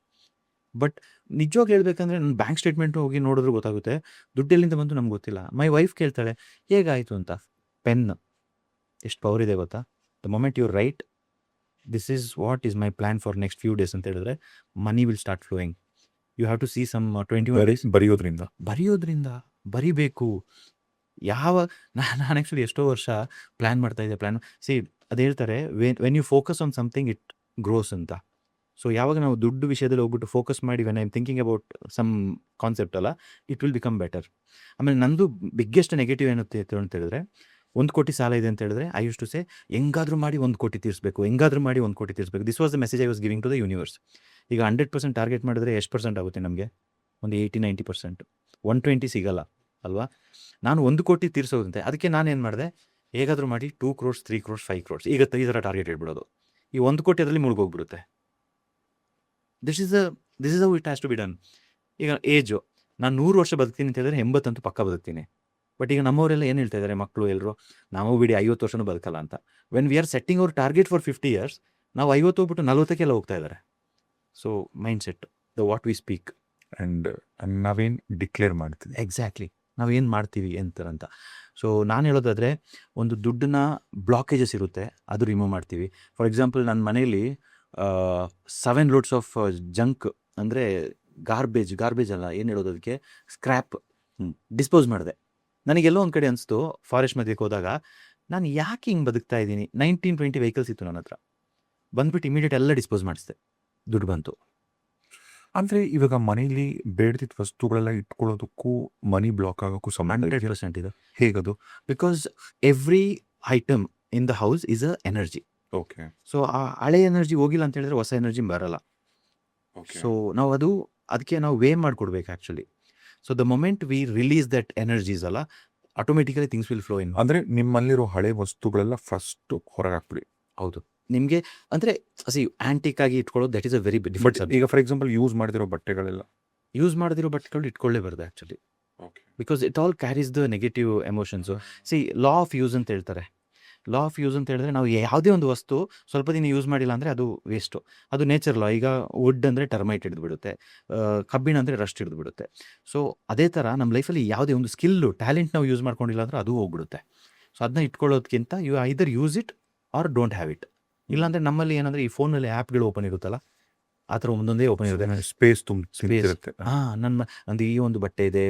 But ನಿಜವಾಗ್ಲೂ ಹೇಳ್ಬೇಕಂದ್ರೆ ನನ್ನ ಬ್ಯಾಂಕ್ ಸ್ಟೇಟ್ಮೆಂಟು ಹೋಗಿ ನೋಡಿದ್ರೆ ಗೊತ್ತಾಗುತ್ತೆ ದುಡ್ಡು ಎಲ್ಲಿಂದ ಬಂತು ನಮ್ಗೆ ಗೊತ್ತಿಲ್ಲ. ಮೈ ವೈಫ್ ಕೇಳ್ತಾಳೆ ಹೇಗಾಯಿತು ಅಂತ. ಪೆನ್ ಎಷ್ಟು ಪವರ್ ಇದೆ ಗೊತ್ತಾ? The moment you write this is what is my plan for next few days ಅಂತ ಹೇಳಿದ್ರೆ money will start flowing. You have to see some 21 days. ಬರೆಯೋದ್ರಿಂದ ಬರಿಬೇಕು. ನಾನು ಆ್ಯಕ್ಚುಲಿ ಎಷ್ಟೋ ವರ್ಷ ಪ್ಲ್ಯಾನ್ ಮಾಡ್ತಾಯಿದ್ದೆ. ಅದು ಹೇಳ್ತಾರೆ when you focus on something it grows ಅಂತ. ಸೊ ಯಾವಾಗ ನಾವು ದುಡ್ಡು ವಿಷಯದಲ್ಲಿ ಹೋಗ್ಬಿಟ್ಟು ಫೋಕಸ್ ಮಾಡಿ when I am thinking about some concept ಅಲ್ಲ, ಇಟ್ ವಿಲ್ ಬಿಕಮ್ ಬೆಟರ್. ಆಮೇಲೆ ನಂದು ಬಿಗ್ಗೆಸ್ಟ್ ನೆಗೆಟಿವ್ ಏನುತ್ತೆ ಅಂತ ಹೇಳಿದ್ರೆ, 1 ಕೋಟಿ ಸಾಲ ಇದೆ ಅಂತ ಹೇಳಿದ್ರೆ ಐ ಯೂಸ್ ಟು ಸೇ ಹೆಂಗಾದ್ರೂ ಮಾಡಿ 1 ಕೋಟಿ ತೀರಿಸಬೇಕು, ಹೆಂಗಾದ್ರೂ ಮಾಡಿ 1 ಕೋಟಿ ತೀರಿಸಬೇಕು. This was the message I was giving to the universe. ಈಗ 100% ಟಾರ್ಗೆಟ್ ಮಾಡಿದ್ರೆ ಎಷ್ಟು ಪರ್ಸೆಂಟ್ ಆಗುತ್ತೆ ನಮಗೆ? ಒಂದು 80-90%. 120 ಸಿಗಲ್ಲ ಅಲ್ವಾ? ನಾನು 1 ಕೋಟಿ ತೀರಿಸೋದಂತೆ. ಅದಕ್ಕೆ ನಾನೇನು ಮಾಡಿದೆ, ಹೇಗಾದರೂ ಮಾಡಿ 2 crores 3 crores 5 crores ಈಗ ಈ ಥರ ಟಾರ್ಗೆಟ್ ಇಟ್ಬಿಡೋದು. ಈ 1 ಕೋಟಿ ಅದರಲ್ಲಿ ಮುಳುಗೋಗ್ಬಿಡುತ್ತೆ. This is how it has to be done. ಈಗ ಏಜು ನಾನು 100 ವರ್ಷ ಬದುಕ್ತೀನಿ ಅಂತ ಹೇಳಿದ್ರೆ 80 ಅಂತೂ ಪಕ್ಕ ಬದುಕ್ತೀನಿ. ಬಟ್ ಈಗ ನಮ್ಮವರೆಲ್ಲ ಏನು ಹೇಳ್ತಾ ಇದ್ದಾರೆ ಮಕ್ಕಳು ಎಲ್ಲರೂ, ನಾವು ಬಿಡಿ 50 ವರ್ಷನೂ ಬದುಕಲ್ಲ ಅಂತ. When we are setting our target for 50 years, ನಾವು 50 ಹೋಗ್ಬಿಟ್ಟು 40ಕ್ಕೆಲ್ಲ ಹೋಗ್ತಾ ಇದ್ದಾರೆ. So mind set, the what we speak and ನಾವೇನು ಡಿಕ್ಲೇರ್ ಮಾಡ್ತೀವಿ, ಎಕ್ಸಾಕ್ಟ್ಲಿ ನಾವೇನು ಮಾಡ್ತೀವಿ ಅಂತ. ಸೊ ನಾನು ಹೇಳೋದಾದರೆ, ಒಂದು ದುಡ್ಡನ್ನ ಬ್ಲಾಕೇಜಸ್ ಇರುತ್ತೆ, ಅದು ರಿಮೂವ್ ಮಾಡ್ತೀವಿ. ಫಾರ್ ಎಕ್ಸಾಂಪಲ್ ನನ್ನ ಮನೇಲಿ 7 loads ಆಫ್ ಜಂಕ್ ಅಂದರೆ ಗಾರ್ಬೇಜ್ ಅಲ್ಲ, ಏನು ಹೇಳೋದು ಅದಕ್ಕೆ, ಸ್ಕ್ರ್ಯಾಪ್ ಡಿಸ್ಪೋಸ್ ಮಾಡಿದೆ. ನನಗೆಲ್ಲೋ ಒಂದು ಕಡೆ ಅನಿಸ್ತು, ಫಾರೆಸ್ಟ್ ಮಧ್ಯಕ್ಕೆ ಹೋದಾಗ ನಾನು ಯಾಕೆ ಹಿಂಗೆ ಬದುಕ್ತಾ ಇದ್ದೀನಿ. 19-20 ವೆಹಿಕಲ್ಸ್ ಇತ್ತು ನನ್ನ ಹತ್ರ. ಬಂದ್ಬಿಟ್ಟು ಇಮಿಡಿಯೇಟ್ ಎಲ್ಲ ಡಿಸ್ಪೋಸ್ ಮಾಡಿಸಿದೆ, ದುಡ್ಡು ಬಂತು. ಅಂದರೆ ಇವಾಗ ಮನೇಲಿ ಬೇಡದಿದ್ದ ವಸ್ತುಗಳೆಲ್ಲ ಇಟ್ಕೊಳ್ಳೋದಕ್ಕೂ ಮನಿ ಬ್ಲಾಕ್ ಆಗೋಕ್ಕೂ ಸಂಬಂಧ 100% ಇದು. ಹೇಗದು? Because every item in the house is a energy. Okay. So ಆ ಹಳೆ ಎನರ್ಜಿ ಹೋಗಿಲ್ಲ ಅಂತ ಹೇಳಿದ್ರೆ ಹೊಸ ಎನರ್ಜಿ ಬರಲ್ಲ. ಸೊ ನಾವು ಅದಕ್ಕೆ ನಾವು ವೇ ಮಾಡಿಕೊಡ್ಬೇಕು actually. So the moment we release that energies ಅಲ್ಲ, automatically things will flow in. ಅಂದರೆ ನಿಮ್ಮಲ್ಲಿರೋ ಹಳೆ ವಸ್ತುಗಳೆಲ್ಲ ಫಸ್ಟ್ ಹೊರಗೆ ಹಾಕ್ಬಿಡಿ. ಹೌದು, ನಿಮಗೆ ಅಂದರೆ ಆ್ಯಂಟಿಕ್ ಆಗಿ ಇಟ್ಕೊಳ್ಳೋದು that is a very but different. ಈಗ ಫಾರ್ ಎಕ್ಸಾಂಪಲ್ ಯೂಸ್ ಮಾಡಿದಿರೋ ಬಟ್ಟೆಗಳೆಲ್ಲ ಯೂಸ್ ಮಾಡದಿರೋ ಬಟ್ಟೆಗಳು ಇಟ್ಕೊಳ್ಳೇಬಾರ್ದು actually, because it all carries the negative emotions. Law of use ಅಂತ ಹೇಳ್ತಾರೆ. ಲಾ ಆಫ್ ಯೂಸ್ ಅಂತ ಹೇಳಿದ್ರೆ, ನಾವು ಯಾವುದೇ ಒಂದು ವಸ್ತು ಸ್ವಲ್ಪ ದಿನ ಯೂಸ್ ಮಾಡಿಲ್ಲ ಅಂದರೆ ಅದು ವೇಸ್ಟು. ಅದು ನೇಚರ್ ಲಾ. ಈಗ ವುಡ್ ಅಂದರೆ ಟರ್ಮೈಟ್ ಹಿಡಿದ್ಬಿಡುತ್ತೆ, ಕಬ್ಬಿಣ ಅಂದರೆ ರಸ್ಟ್ ಹಿಡಿದ್ಬಿಡುತ್ತೆ. ಸೊ ಅದೇ ಥರ ನಮ್ಮ ಲೈಫಲ್ಲಿ ಯಾವುದೇ ಒಂದು ಸ್ಕಿಲ್ಲು ಟ್ಯಾಲೆಂಟ್ ನಾವು ಯೂಸ್ ಮಾಡ್ಕೊಂಡಿಲ್ಲ ಅಂದರೆ ಅದು ಹೋಗ್ಬಿಡುತ್ತೆ. ಸೊ ಅದನ್ನ ಇಟ್ಕೊಳ್ಳೋದಕ್ಕಿಂತ you either use it or don't have it. ಇಲ್ಲಾಂದರೆ ನಮ್ಮಲ್ಲಿ ಏನಂದರೆ ಈ ಫೋನಲ್ಲಿ ಆ್ಯಪ್ಗಳು ಓಪನ್ ಇರುತ್ತಲ್ಲ, ಆ ಥರ ಒಂದೊಂದೇ ಓಪನ್ ಇರುತ್ತೆ. ಸ್ಪೇಸ್ ತುಂಬಿರುತ್ತೆ. ನಂದು ಈ ಒಂದು ಬಟ್ಟೆ ಇದೆ,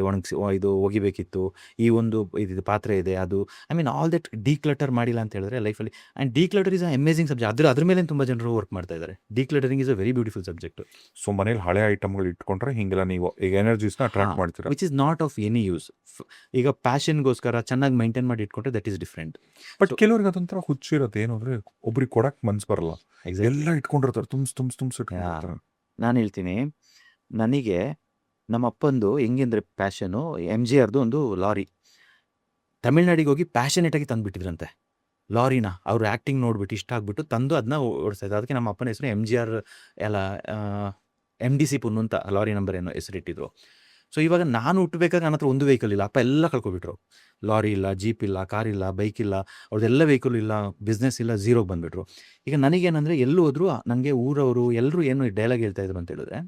ಇದು ಒಗಿಬೇಕಿತ್ತು, ಈ ಒಂದು ಇದು ಪಾತ್ರೆ ಇದೆ, ಅದು I mean all that declutter ಮಾಡಿಲ್ಲ ಅಂತ ಹೇಳಿದ್ರೆ ಲೈಫಲ್ಲಿ. And declutter is a amazing subject. ಅದ್ರ ಮೇಲೆ ತುಂಬ ಜನರು ವರ್ಕ್ ಮಾಡ್ತಾ ಇದ್ದಾರೆ. Decluttering is a very beautiful subject. So ಮನೇಲಿ ಹಳೆ ಐಟಮ್ಗಳು ಇಟ್ಕೊಂಡ್ರೆ ಹಿಂಗೆಲ್ಲ ನೀವು ಈಗ ಎನರ್ಜೀಸ್ನ ಅಟ್ರಾಕ್ಟ್ ಮಾಡ್ತೀರಾ, which is not of any use. ಈಗ ಪ್ಯಾಷನ್ಗೋಸ್ಕರ ಚೆನ್ನಾಗಿ ಮೈಂಟೈನ್ ಮಾಡಿ ಇಟ್ಕೊಂಡ್ರೆ ದಟ್ ಈಸ್ ಡಿಫ್ರೆಂಟ್. ಬಟ್ ಕೆಲವ್ರಿಗೆ ಅದೊಂಥರ ಹುಚ್ಚಿರೋದು ಏನು ಅಂದರೆ, ಒಬ್ರಿಗೆ ಕೊಡಕ್ಕೆ ಮನ್ಸು ಬರಲ್ಲ, ಎಲ್ಲ ಇಟ್ಕೊಂಡಿರ್ತಾರೆ, ತುಂಬಿಸಿಟ್ಕೊಂಡಿರ್ತಾರೆ. ನಾನು ಹೇಳ್ತೀನಿ, ನನಗೆ ನಮ್ಮ ಅಪ್ಪಂದು ಹೆಂಗೆಂದ್ರೆ ಪ್ಯಾಷನು, MGRದು ಒಂದು ಲಾರಿ ತಮಿಳ್ನಾಡಿಗೆ ಹೋಗಿ ಪ್ಯಾಷನೇಟಾಗಿ ತಂದುಬಿಟ್ಟಿದ್ರಂತೆ ಲಾರಿನ. ಅವರು ಆ್ಯಕ್ಟಿಂಗ್ ನೋಡ್ಬಿಟ್ಟು ಇಷ್ಟ ಆಗ್ಬಿಟ್ಟು ತಂದು ಅದನ್ನ ಓಡಿಸ್ತಾ ಇದ್ರು. ಅದಕ್ಕೆ ನಮ್ಮ ಅಪ್ಪನ ಹೆಸರು MGR ಎಲ್ಲ MDC ಪುನ್ನು ಅಂತ ಲಾರಿ ನಂಬರ್ ಏನೋ ಹೆಸರಿಟ್ಟಿದ್ರು. ಸೊ ಇವಾಗ ನಾನು ಹುಟ್ಟಬೇಕಾದ್ರೆ ನನ್ನ ಹತ್ರ ಒಂದು ವೆಹಿಕಲ್ ಇಲ್ಲ, ಅಪ್ಪ ಎಲ್ಲ ಕಳ್ಕೊಬಿಟ್ರು. ಲಾರಿ ಇಲ್ಲ, ಜೀಪ್ ಇಲ್ಲ, ಕಾರ್ ಇಲ್ಲ, ಬೈಕ್ ಇಲ್ಲ, ಅವ್ರದ್ದೆಲ್ಲ ವೆಹಿಕಲ್ ಇಲ್ಲ, ಬಿಸ್ನೆಸ್ ಇಲ್ಲ, ಝೀರೋಗೆ ಬಂದುಬಿಟ್ರು. ಈಗ ನನಗೇನಂದರೆ ಎಲ್ಲೂ ಹೋದ್ರು ನನಗೆ ಊರವರು ಎಲ್ಲರೂ ಏನು ಡೈಲಾಗ್ ಹೇಳ್ತಾಯಿದ್ರು ಅಂತ ಹೇಳಿದ್ರೆ,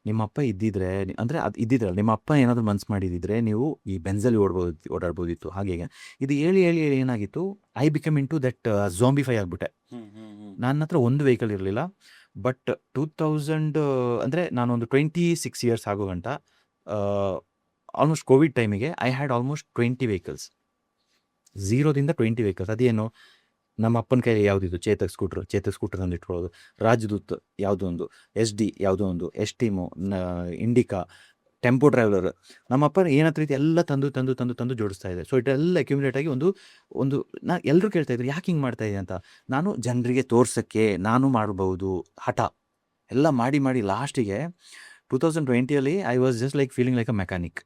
ನಿಮ್ಮಪ್ಪ ಇದ್ದಿದ್ರೆ ಅಂದರೆ ಅದು ಇದ್ದಿದ್ರಲ್ಲ, ನಿಮ್ಮ ಅಪ್ಪ ಏನಾದರೂ ಮನ್ಸು ಮಾಡಿದಿದ್ರೆ ನೀವು ಈ ಬೆಂಜಲ್ಲಿ ಓಡಾಡ್ಬೋದಿತ್ತು. ಹಾಗೆ ಇದು ಹೇಳಿ ಏನಾಗಿತ್ತು, I become into that zombify ಆಗಿಬಿಟ್ಟೆ. ನನ್ನ ಹತ್ರ ಒಂದು ವೆಹಿಕಲ್ ಇರಲಿಲ್ಲ. ಬಟ್ 2000 ಅಂದರೆ ನಾನೊಂದು 26 years ಆಗೋ ಗಂಟ ಆಲ್ಮೋಸ್ಟ್ ಕೋವಿಡ್ ಟೈಮಿಗೆ ಐ ಹ್ಯಾಡ್ ಆಲ್ಮೋಸ್ಟ್ 20 ವೆಹಿಕಲ್ಸ್. 0ದಿಂದ 20 ವೆಹಿಕಲ್ಸ್. ಅದೇನು ನಮ್ಮ ಅಪ್ಪನ ಕೈಲಿ ಯಾವುದಿದು, ಚೇತಕ್ ಸ್ಕೂಟರ್ ತಂದು ಇಟ್ಕೊಳ್ಳೋದು, ರಾಜದೂತ್ ಯಾವುದೋ ಒಂದು, SD ಯಾವುದೋ ಒಂದು, ಎಸ್ಟೀಮು, ಇಂಡಿಕಾ, ಟೆಂಪೋ ಟ್ರಾವೆಲರ್. ನಮ್ಮಪ್ಪ ಏನತ್ರ ರೀತಿ ಎಲ್ಲ ತಂದು ಜೋಡಿಸ್ತಾ ಇದೆ. ಸೊ ಇದೆಲ್ಲ ಅಕ್ಯುಮುಲೇಟ್ ಆಗಿ ಒಂದು ಎಲ್ಲರೂ ಕೇಳ್ತಾಯಿದ್ರು ಯಾಕೆ ಹಿಂಗೆ ಮಾಡ್ತಾಯಿದೆ ಅಂತ. ನಾನು ಜನರಿಗೆ ತೋರ್ಸೋಕ್ಕೆ ನಾನು ಮಾಡ್ಬೋದು ಹಠ ಎಲ್ಲ ಮಾಡಿ ಲಾಸ್ಟಿಗೆ 2020 I was just like feeling like a mechanic.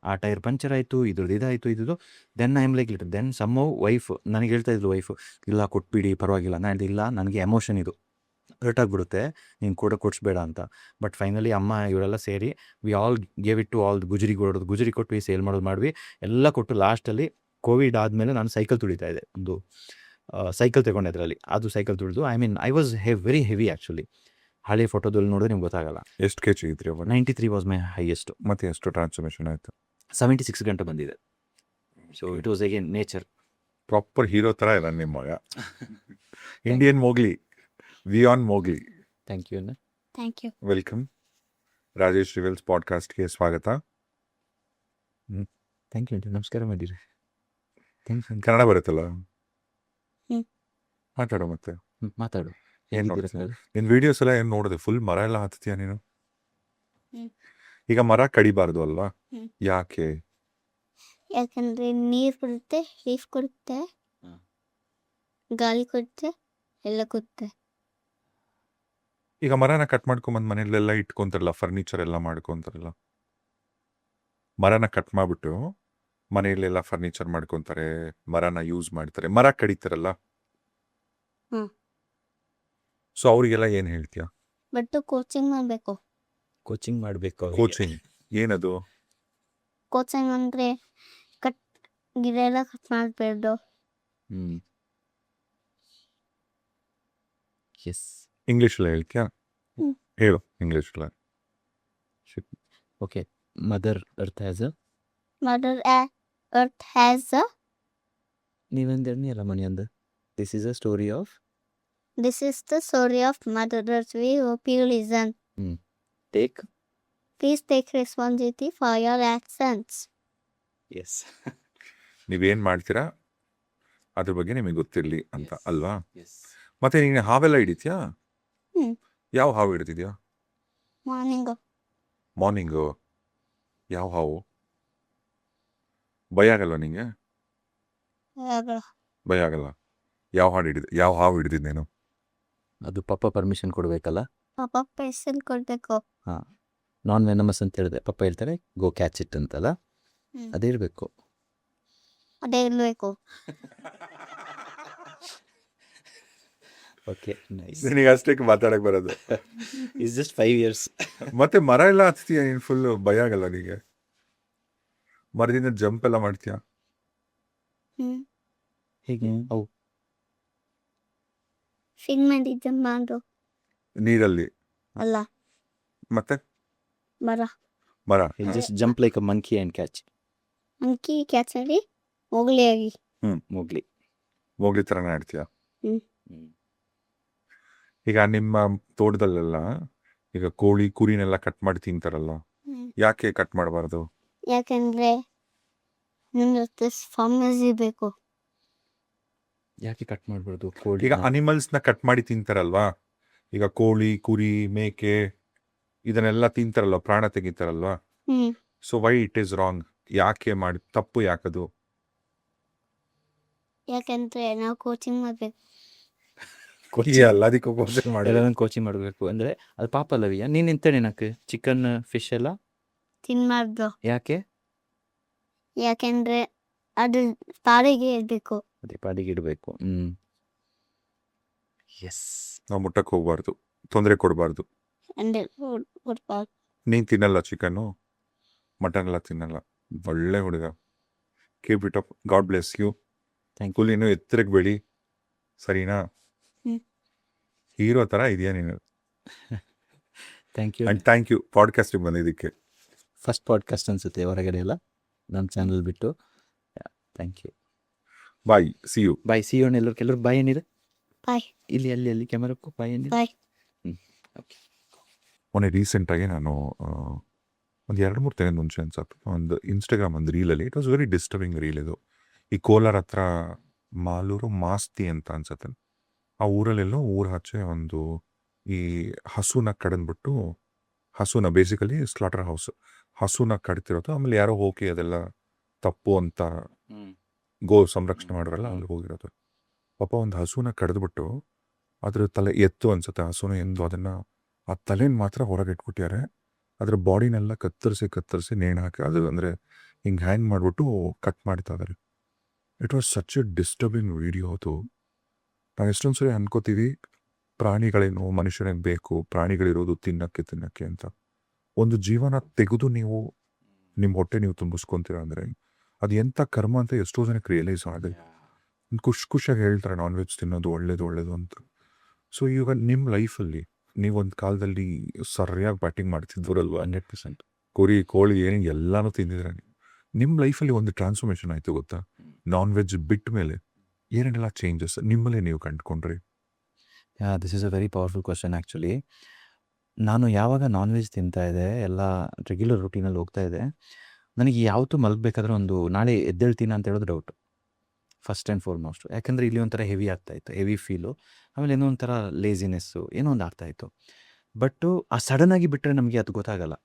ಆ ಟೈರ್ ಪಂಚರ್ ಆಯಿತು, ಇದಾಯಿತು. Then I am like litter. Then some wife ನನಗೆ ಹೇಳ್ತಾ ಇದ್ಲು, ವೈಫು ಇಲ್ಲ ಕೊಟ್ಬಿಡಿ ಪರವಾಗಿಲ್ಲ. ನಾನು ಹೇಳಿದೆ ಇಲ್ಲ, ನನಗೆ ಎಮೋಷನ್ ಇದು ಹರ್ಟ್ ಆಗಿಬಿಡುತ್ತೆ, ನೀನು ಕೊಡಿಸ್ಬೇಡ ಅಂತ. ಬಟ್ ಫೈನಲಿ ಅಮ್ಮ ಇವರೆಲ್ಲ ಸೇರಿ we all gave it to all ಗುಜರಿ ಕೊಟ್ಟು ಸೇಲ್ ಮಾಡೋದು ಮಾಡಿದ್ವಿ, ಎಲ್ಲ ಕೊಟ್ಟು ಲಾಸ್ಟಲ್ಲಿ ಕೋವಿಡ್ ಆದಮೇಲೆ ನಾನು ಸೈಕಲ್ ತುಳಿತಾ ಇದ್ದೆ. ಒಂದು ಸೈಕಲ್ ತಗೊಂಡೆ ಅದರಲ್ಲಿ. ಅದು ಸೈಕಲ್ ತುಳಿದು I was very heavy actually. ಹಳೆ ಫೋಟೋದಲ್ಲಿ ನೋಡಿದ್ರೆ ನಿಮ್ಗೆ ಗೊತ್ತಾಗಲ್ಲ. ಎಷ್ಟು ಕೆ ಜಿ ಇದ್ರಿ ಅವಾಗ? 93 ವಾಸ್ ಮೈ ಹೈಯೆಸ್ಟ್. ಮತ್ತೆ ಎಷ್ಟು ಟ್ರಾನ್ಸ್ಫಾರ್ಮೇಷನ್ ಆಯಿತು? 76 ಗಂಟೆ ಬಂದಿದೆ. So it was again nature. Proper hero ಥರ ಇಲ್ಲ ನಿಮ್ಮ ಮಗ. Indian Mowgli, Viaan Mowgli. Thank you. Thank you. Welcome. Rajesh Revels ಪಾಡ್ಕಾಸ್ಟ್ಗೆ ಸ್ವಾಗತ. Thank you. ನಮಸ್ಕಾರ ಮಾಡಿರಿ. ಥ್ಯಾಂಕ್ಸ್. ಕನ್ನಡ ಬರುತ್ತಲ್ಲ? ಹ್ಮ್. ಮಾತಾಡು ಮತ್ತೆ. ಮಾತಾಡು. ಏನ್ ಹೇಗಿದ್ದೀರಾ ನೋಡ್ತೀಯ? ಸರ್? ನಿನ್ನ ವಿಡಿಯೋಸ್ ಎಲ್ಲ ಏನು ನೋಡಿದೆ? ಫುಲ್ ಮರ ಎಲ್ಲ ಹತ್ತೀಯ ನೀನು. ಹ್ಮ್. ಈಗ ಮರ ಕಡಿಬಾರ್ದು ಅಲ್ವಾ? ಹ್ಮ್. ಯಾಕೆ? ಯಾಕಂದ್ರೆ ನೀರು ಕೊಡುತ್ತೆ, ಲೀಫ್ ಕೊಡುತ್ತೆ, ಹ್ಮ್. ಗಾಳಿ ಕೊಡುತ್ತೆ, ಎಲ್ಲ ಕೊಡುತ್ತೆ. ಈಗ ಮರನ ಕಟ್ ಮಾಡ್ಕೊಂಬಂದು ಮನೆಯಲ್ಲೆಲ್ಲ ಇಟ್ಕೊಂತಾರಲ್ಲ, ಫರ್ನಿಚರ್ ಎಲ್ಲ ಮಾಡ್ಕೊಂತಾರಲ್ಲ. ಮರನ ಕಟ್ ಮಾಡ್ಬಿಟ್ಟು ಮನೆಯಲ್ಲೆಲ್ಲ ಫರ್ನಿಚರ್ ಮಾಡ್ಕೊಂತಾರೆ, ಮರನ ಯೂಸ್ ಮಾಡ್ತಾರೆ, ಮರ ಕಡಿತಾರಲ್ಲ. ಹ್ಮ್. ಸೊ ಅವರಿಗೆಲ್ಲ ಏನು ಹೇಳ್ತೀಯ? ಬಟ್ ಕೋಚಿಂಗ್ ಮಾಡಬೇಕು. ಕೋಚಿಂಗ್ ಮಾಡಬೇಕು. ಕೋಚಿಂಗ್ ಏನದು? ಕೋಚಿಂಗ್ ಅಂದ್ರೆ ಕಟ್ ಗಿಡ ಎಲ್ಲ ಕಟ್ ಮಾಡಬೇಡ್ದು. ಎಸ್. ಇಂಗ್ಲೀಷಲ್ಲಿ ಹೇಳ್ತೀಯಾ? ಹ್ಮ್. ಹೇಳು ಇಂಗ್ಲೀಷಲ್ಲಿ. Okay. Mother earth as a mother earth has ನೀವೆಂದೇಳಿ ಅಲ್ಲ ಮನಿ ಅಂದ. This is a story of. This is the story of mother earth. We hope you listen. Take. Please take responsibility for your actions. Yes. ನೀವೇನು ಮಾಡ್ತೀರಾ ಅದ್ರ ಬಗ್ಗೆ ನಿಮಗೆ ಗೊತ್ತಿರಲಿ ಅಂತ ಅಲ್ವಾ? ಎಸ್. ಮತ್ತೆ ನೀನು ಹಾವೆಲ್ಲ ಹಿಡಿತೀಯಾ? ಹ್ಮ್. ಯಾವ ಹಾವು ಹಿಡಿತಿದ್ಯಾ? ಮಾರ್ನಿಂಗು. ಯಾವ ಹಾವು? ಭಯ ಆಗಲ್ವಾ ನಿಂಗೆ? ಭಯ ಆಗಲ್ಲ. ಯಾವ ಹಾವು ಹಿಡಿದಿದ್ದೇನು? ಅದು ಪಪ್ಪ ಪರ್ಮಿಷನ್ ಕೊಡಬೇಕಲ್ಲ. ಪಾಪ ಪೆನ್ಸಿಲ್ ಕೊಡ್ಬೇಕು. ನಾನ್ ವೆನಮಸ್ ಅಂತ ಹೇಳಿದೆ. ಪಪ್ಪ ಹೇಳ್ತಾರೆ ಗೋ ಕ್ಯಾಚ್ ಇಟ್ ಅಂತಲ್ಲ. ಹ್ಮ್. ಅದೇ ಇರಬೇಕು. ಅದೇ ಇರ್ಬೇಕು. Okay nice. ನಿನಗೆ ಅಷ್ಟಕ್ಕೆ ಮಾತಾಡಕ್ಕೆ ಬರೋದು. Is just 5 years. ಮತ್ತೆ ಮರ ಎಲ್ಲ ಹತ್ತೀಯ ನೀನು, ಫುಲ್ಲು ಭಯ ಆಗಲ್ಲ ನಿನಗೆ? ಮರದಿಂದ ಜಂಪ್ ಎಲ್ಲ ಮಾಡ್ತೀಯಾ? ಹ್ಮ್. ಹೇಗೆ? ಅವು ಫಿಂಗ್ ಮಾಡಿದ್ದ ಮಾಡು. ನೀರಲ್ಲಿ? ಅಲ್ಲ, ಮತ್ತೆ ಮರ. Just jump like a monkey and catch. ಅಂಕಿ ಕ್ಯಾಚ್ ಮಾಡಿ ಹೋಗ್ಲಿಯಾಗಿ. ಮೋಗ್ಲಿ ಥರನೇ ಆಡ್ತೀಯ? ಹ್ಮ್. ಈಗ ನಿಮ್ಮ ತೋಟದಲ್ಲೆಲ್ಲ ಈಗ ಕೋಳಿ ಕುರಿನೆಲ್ಲ ಕಟ್ ಮಾಡಿ ತಿಂತಾರಲ್ಲ, ಯಾಕೆ ಕಟ್ ಮಾಡಬಾರ್ದು? ಯಾಕಂದ್ರೆ ನಿಮ್ಗೆ ಫಾರ್ಮರ್ಸ್ ಇರಬೇಕು. ಯಾಕೆ ಕಟ್ ಮಾಡಬಾರ್ದು? ಕೋಳಿ ಈಗ ಅನಿಮಲ್ಸ್ನ ಕಟ್ ಮಾಡಿ ತಿಂತಾರಲ್ವಾ, ಈಗ ಕೋಳಿ ಕುರಿ ಮೇಕೆ ಇದನ್ನೆಲ್ಲ ತಿಂತಾರಲ್ವ, ಪ್ರಾಣ ತೆಗಿತಾರಲ್ವಾ. Hmm. So why it is wrong? ಯಾಕೆ ಮಾಡಿ ತಪ್ಪು? ಯಾಕದು? ಯಾಕಂದ್ರೆ ನಾವು ಕೋಚಿಂಗ್ ಮಾಡ್ಬೇಕು. ಎಲ್ಲದಕ್ಕೂ ಕೋಚಿಂಗ್ ಮಾಡಿ ಕೋಚಿಂಗ್ ಮಾಡಬೇಕು ಅಂದ್ರೆ ಅದು ಪಾಪ ಅಲ್ಲವಿಯ. ನೀನು ಇಂತೇನೆ ನನಗೆ ಚಿಕನ್ ಫಿಶ್ ಎಲ್ಲ ತಿನ್ಬಾರ್ದು. ಯಾಕೆ? ಯಾಕಂದ್ರೆ ಅದು ಪಾಡಿಗೆ ಇರ್ಬೇಕು. ಅದೇ ಪಾಡಿಗೆ ಇಡಬೇಕು. ಎಸ್. ನಾವು ಮುಟ್ಟಕ್ಕೆ ಹೋಗ್ಬಾರ್ದು, ತೊಂದರೆ ಕೊಡಬಾರ್ದು. ಅಂದ್ರೆ ಕೊಡ್ಬಾರ್ದು. ನೀನು ತಿನ್ನಲ್ಲ ಚಿಕನ್ನು ಮಟನ್ ಎಲ್ಲ ತಿನ್ನಲ್ಲ. ಒಳ್ಳೆ ಹುಡುಗ. Keep it up. God bless you. Thank you. ನೀನು ಎತ್ತರಕ್ಕೆ ಬೆಳಿ, ಸರಿನಾ? ಹ್ಮ್. ಹೀರೋ ಥರ ಇದೆಯಾ ನೀನು. Thank you. And thank you ಪಾಡ್ಕಾಸ್ಟಿಗೆ ಬಂದಿದ್ದಕ್ಕೆ. ಫಸ್ಟ್ ಪಾಡ್ಕಾಸ್ಟ್ ಅನ್ಸುತ್ತೆ ಹೊರಗಡೆ ಎಲ್ಲ ನಮ್ಮ ಚಾನಲ್ ಬಿಟ್ಟು. Thank you. Bye. See you. Bye. See you. ಕೆಲವ್ರು ಬಾಯ್ ಏನಿದೆ? ಬಾಯ್. ಇಲ್ಲಿ ಅಲ್ಲಿ ಕ್ಯಾಮರಕ್ಕೂ ಬಾಯ್ ಏನಿದೆ? ಬಾಯ್. ಓಕೆ. ಮೊನ್ನೆ ರೀಸೆಂಟಾಗಿ ನಾನು ಒಂದು 2-3 ದಿನದ ಮುಂಚೆ ಅನ್ಸತ್ತೆ ಒಂದು ಇನ್ಸ್ಟಾಗ್ರಾಮ್ ಒಂದು ರೀಲಲ್ಲಿ, it was very disturbing reel ಇದು. ಈ ಕೋಲಾರ ಹತ್ರ ಮಾಲೂರು ಮಾಸ್ತಿ ಅಂತ ಅನ್ಸತ್ತೆ, ಆ ಊರಲ್ಲೆಲ್ಲೋ ಊರ ಆಚೆ ಒಂದು ಈ ಹಸುನ ಕಡಿದ್ಬಿಟ್ಟು, ಹಸುನ ಬೇಸಿಕಲಿ ಸ್ಲಾಟರ್ ಹೌಸ್, ಹಸುನ ಕಡ್ತಿರೋದು. ಆಮೇಲೆ ಯಾರೋ ಹೋಗಿ ಅದೆಲ್ಲ ತಪ್ಪು ಅಂತ ಗೋ ಸಂರಕ್ಷಣೆ ಮಾಡೋರಲ್ಲ, ಅಲ್ಲಿ ಹೋಗಿರೋದು. ಪಾಪ ಒಂದು ಹಸುನ ಕಡಿದ್ಬಿಟ್ಟು ಅದ್ರ ತಲೆ ಎತ್ತು ಅನ್ಸುತ್ತೆ, ಹಸುನ ಎಂದು ಅದನ್ನು ಆ ತಲೆನ ಮಾತ್ರ ಹೊರಗೆ ಇಟ್ಬಿಟ್ಟಿದ್ದಾರೆ. ಅದ್ರ ಬಾಡಿನೆಲ್ಲ ಕತ್ತರಿಸಿ ನೇಣು ಹಾಕಿ ಅದು ಅಂದರೆ ಹಿಂಗೆ ಹ್ಯಾಂಗ್ ಮಾಡಿಬಿಟ್ಟು ಕಟ್ ಮಾಡ್ತಾ ಇದ್ದಾರೆ. It was such A disturbing video ಅದು. ನಾವು ಎಷ್ಟೊಂದು ಸರಿ ಅನ್ಕೋತೀವಿ ಪ್ರಾಣಿಗಳೇನು ಮನುಷ್ಯನಿಗೆ ಬೇಕು, ಪ್ರಾಣಿಗಳಿರೋದು ತಿನ್ನಕ್ಕೆ ಅಂತ. ಒಂದು ಜೀವನ ತೆಗೆದು ನೀವು ನಿಮ್ಮ ಹೊಟ್ಟೆ ನೀವು ತುಂಬಿಸ್ಕೊತೀರ ಅಂದರೆ ಅದು ಎಂಥ ಕರ್ಮ ಅಂತ ಎಷ್ಟೋ ಜನಕ್ಕೆ ರಿಯಲೈಸ್ ಆಗಿದೆ. ಖುಷಿಯಾಗಿ ಹೇಳ್ತಾರೆ ನಾನ್ ವೆಜ್ ತಿನ್ನೋದು ಒಳ್ಳೇದು ಅಂತ. ಸೊ ಈಗ ನಿಮ್ಮ ಲೈಫಲ್ಲಿ ನೀವೊಂದು ಕಾಲದಲ್ಲಿ ಸರಿಯಾಗಿ ಬ್ಯಾಟಿಂಗ್ ಮಾಡ್ತಿದ್ವರಲ್ವಾ, 100%. ಕುರಿ ಕೋಳಿ ಏನು ಎಲ್ಲಾನು ತಿಂದಿದ್ರೆ ನೀವು. ನಿಮ್ಮ ಲೈಫಲ್ಲಿ ಒಂದು ಟ್ರಾನ್ಸ್ಫಾರ್ಮೇಷನ್ ಆಯಿತು ಗೊತ್ತಾ? ನಾನ್ ವೆಜ್ ಬಿಟ್ಟ ಮೇಲೆ ಏನೇನೆಲ್ಲ ಚೇಂಜಸ್ ನಿಮ್ಮಲ್ಲೇ ನೀವು ಕಂಡುಕೊಂಡ್ರಿ? This is a very powerful question actually. ನಾನು ಯಾವಾಗ ನಾನ್ ವೆಜ್ ತಿಂತಾ ಇದೆ, ಎಲ್ಲ ರೆಗ್ಯುಲರ್ ರೂಟೀನಲ್ಲಿ ಹೋಗ್ತಾ ಇದೆ, ನನಗೆ ಯಾವತ್ತೂ ಮಲಗಬೇಕಾದ್ರೆ ಒಂದು ನಾಳೆ ಎದ್ದೇಳ್ತೀನಿ ಅಂತ ಹೇಳೋದು ಡೌಟು, ಫಸ್ಟ್ ಆ್ಯಂಡ್ ಫಾರ್ಮೋಸ್ಟು. ಯಾಕಂದರೆ ಇಲ್ಲಿ ಒಂಥರ ಹೆವಿ ಆಗ್ತಾಯಿತ್ತು, ಹೆವಿ ಫೀಲು, ಆಮೇಲೆ ಏನೋ ಒಂಥರ ಲೇಸಿನೆಸ್ಸು ಏನೋ ಒಂದು ಆಗ್ತಾಯಿತ್ತು. ಬಟ್ಟು ಆ ಸಡನ್ನಾಗಿ ಬಿಟ್ಟರೆ ನಮಗೆ ಅದು ಗೊತ್ತಾಗಲ್ಲ.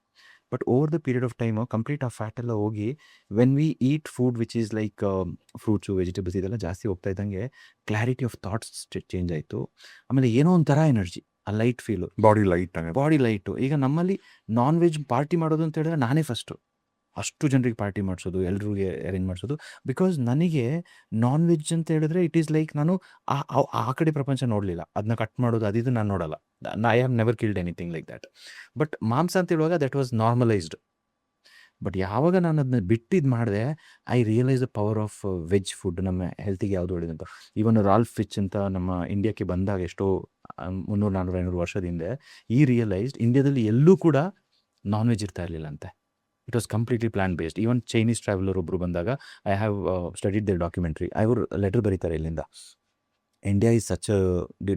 But over the period of time complete ಆ ಫ್ಯಾಟ್ ಎಲ್ಲ ಹೋಗಿ when we eat food which is like fruits, vegetables ಇದೆಲ್ಲ ಜಾಸ್ತಿ ಹೋಗ್ತಾ ಇದ್ದಂಗೆ ಕ್ಲಾರಿಟಿ ಆಫ್ ಥಾಟ್ಸ್ ಚೇಂಜ್ ಆಯಿತು. ಆಮೇಲೆ ಏನೋ ಒಂಥರ ಎನರ್ಜಿ, ಆ ಲೈಟ್ ಫೀಲು, ಬಾಡಿ ಲೈಟ್ ಆಗುತ್ತೆ. Body light. ಈಗ ನಮ್ಮಲ್ಲಿ ನಾನ್ ವೆಜ್ ಪಾರ್ಟಿ ಮಾಡೋದು ಅಂತ ಹೇಳಿದ್ರೆ ನಾನೇ ಫಸ್ಟು. ಅಷ್ಟು ಜನರಿಗೆ ಪಾರ್ಟಿ ಮಾಡಿಸೋದು, ಎಲ್ರಿಗೆ ಅರೇಂಜ್ ಮಾಡಿಸೋದು. ಬಿಕಾಸ್ ನನಗೆ ನಾನ್ ವೆಜ್ ಅಂತ ಹೇಳಿದ್ರೆ ಇಟ್ ಈಸ್ ಲೈಕ್ ನಾನು ಆ ಕಡೆ ಪ್ರಪಂಚ ನೋಡಲಿಲ್ಲ. ಅದನ್ನ ಕಟ್ ಮಾಡೋದು ಅದು ನಾನು ನೋಡಲ್ಲ. I have never killed anything like that. But ಮಾಂಸ ಅಂತ ಹೇಳುವಾಗ ದಟ್ ವಾಸ್ ನಾರ್ಮಲೈಸ್ಡ್. ಬಟ್ ಯಾವಾಗ ನಾನು ಅದನ್ನ ಬಿಟ್ಟಿದ್ದು ಮಾಡಿದೆ, I realise the power of veg food ನಮ್ಮ ಹೆಲ್ತಿಗೆ ಯಾವುದು ಒಳ್ಳೇದಂತ. ಈವನ್ ರಾಲ್ಫ್ ಫಿಚ್ ಅಂತ ನಮ್ಮ ಇಂಡಿಯಾಕ್ಕೆ ಬಂದಾಗ ಎಷ್ಟೋ 300, 400, 500 ವರ್ಷದ ಹಿಂದೆ ಈ ರಿಯಲೈಸ್ಡ್ ಇಂಡಿಯಾದಲ್ಲಿ ಎಲ್ಲೂ ಕೂಡ ನಾನ್ ವೆಜ್ ಇರ್ತಾ ಇರಲಿಲ್ಲ ಅಂತೆ. It was completely plant based. Even Chinese traveller ಒಬ್ಬರು ಬಂದಾಗ I have studied the documentary. ಅವರು ಲೆಟರ್ ಬರೀತಾರೆ ಇಲ್ಲಿಂದ, India is such a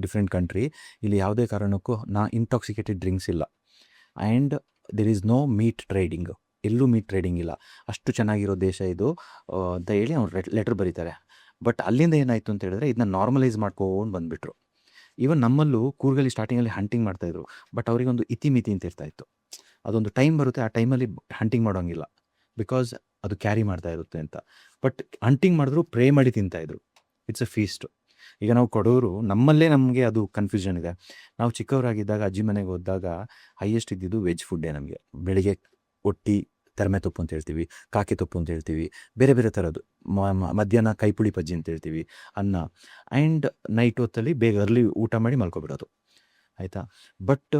different country, ಇಲ್ಲಿ ಯಾವುದೇ ಕಾರಣಕ್ಕೂ ಇಂಟಾಕ್ಸಿಕೇಟೆಡ್ ಡ್ರಿಂಕ್ಸ್ ಇಲ್ಲ, and there is no meat trading, ಎಲ್ಲೂ ಮೀಟ್ ಟ್ರೇಡಿಂಗ್ ಇಲ್ಲ, ಅಷ್ಟು ಚೆನ್ನಾಗಿರೋ ದೇಶ ಇದು ಅಂತ ಹೇಳಿ ಅವ್ರು ಲೆಟರ್ ಬರೀತಾರೆ. ಬಟ್ ಅಲ್ಲಿಂದ ಏನಾಯಿತು ಅಂತ ಹೇಳಿದ್ರೆ ಇದನ್ನ ನಾರ್ಮಲೈಸ್ ಮಾಡ್ಕೊಂಡು ಬಂದುಬಿಟ್ರು. ಈವನ್ ನಮ್ಮಲ್ಲೂ ಕೂರ್ಗಲ್ಲಿ ಸ್ಟಾರ್ಟಿಂಗಲ್ಲಿ ಹಂಟಿಂಗ್ ಮಾಡ್ತಾಯಿದ್ರು, ಬಟ್ ಅವರಿಗೊಂದು ಇತಿಮಿತಿ ಅಂತ ಇರ್ತಾಯಿತ್ತು. ಅದೊಂದು ಟೈಮ್ ಬರುತ್ತೆ, ಆ ಟೈಮಲ್ಲಿ ಹಂಟಿಂಗ್ ಮಾಡೋಂಗಿಲ್ಲ, ಬಿಕಾಸ್ ಅದು ಕ್ಯಾರಿ ಮಾಡ್ತಾ ಇರುತ್ತೆ ಅಂತ. ಬಟ್ ಹಂಟಿಂಗ್ ಮಾಡಿದ್ರು ಪ್ರೇ ಮಾಡಿ ತಿಂತಾಯಿದ್ರು. It's a feast. ಈಗ ನಾವು ಕೊಡೋರು ನಮ್ಮಲ್ಲೇ ನಮಗೆ ಅದು ಕನ್ಫ್ಯೂಷನ್ ಇದೆ. ನಾವು ಚಿಕ್ಕವರಾಗಿದ್ದಾಗ ಅಜ್ಜಿ ಮನೆಗೆ ಹೋದಾಗ ಹೈಯೆಸ್ಟ್ ಇದ್ದಿದ್ದು ವೆಜ್ ಫುಡ್ಡೇ ನಮಗೆ. ಬೆಳಿಗ್ಗೆ ಒಟ್ಟಿ ತೆರಮೆ ತೊಪ್ಪು ಅಂತ ಹೇಳ್ತೀವಿ, ಕಾಕಿ ತೊಪ್ಪು ಅಂತ ಹೇಳ್ತೀವಿ, ಬೇರೆ ಬೇರೆ ಥರದ್ದು. ಮಧ್ಯಾಹ್ನ ಕೈಪುಳಿ ಪಜ್ಜಿ ಅಂತ ಹೇಳ್ತೀವಿ, ಅನ್ನ. ಆ್ಯಂಡ್ ನೈಟ್ ಹೊತ್ತಲ್ಲಿ ಬೇಗ ಅರ್ಲಿ ಊಟ ಮಾಡಿ ಮಲ್ಕೊಬಿಡೋದು, ಆಯಿತಾ. ಬಟ್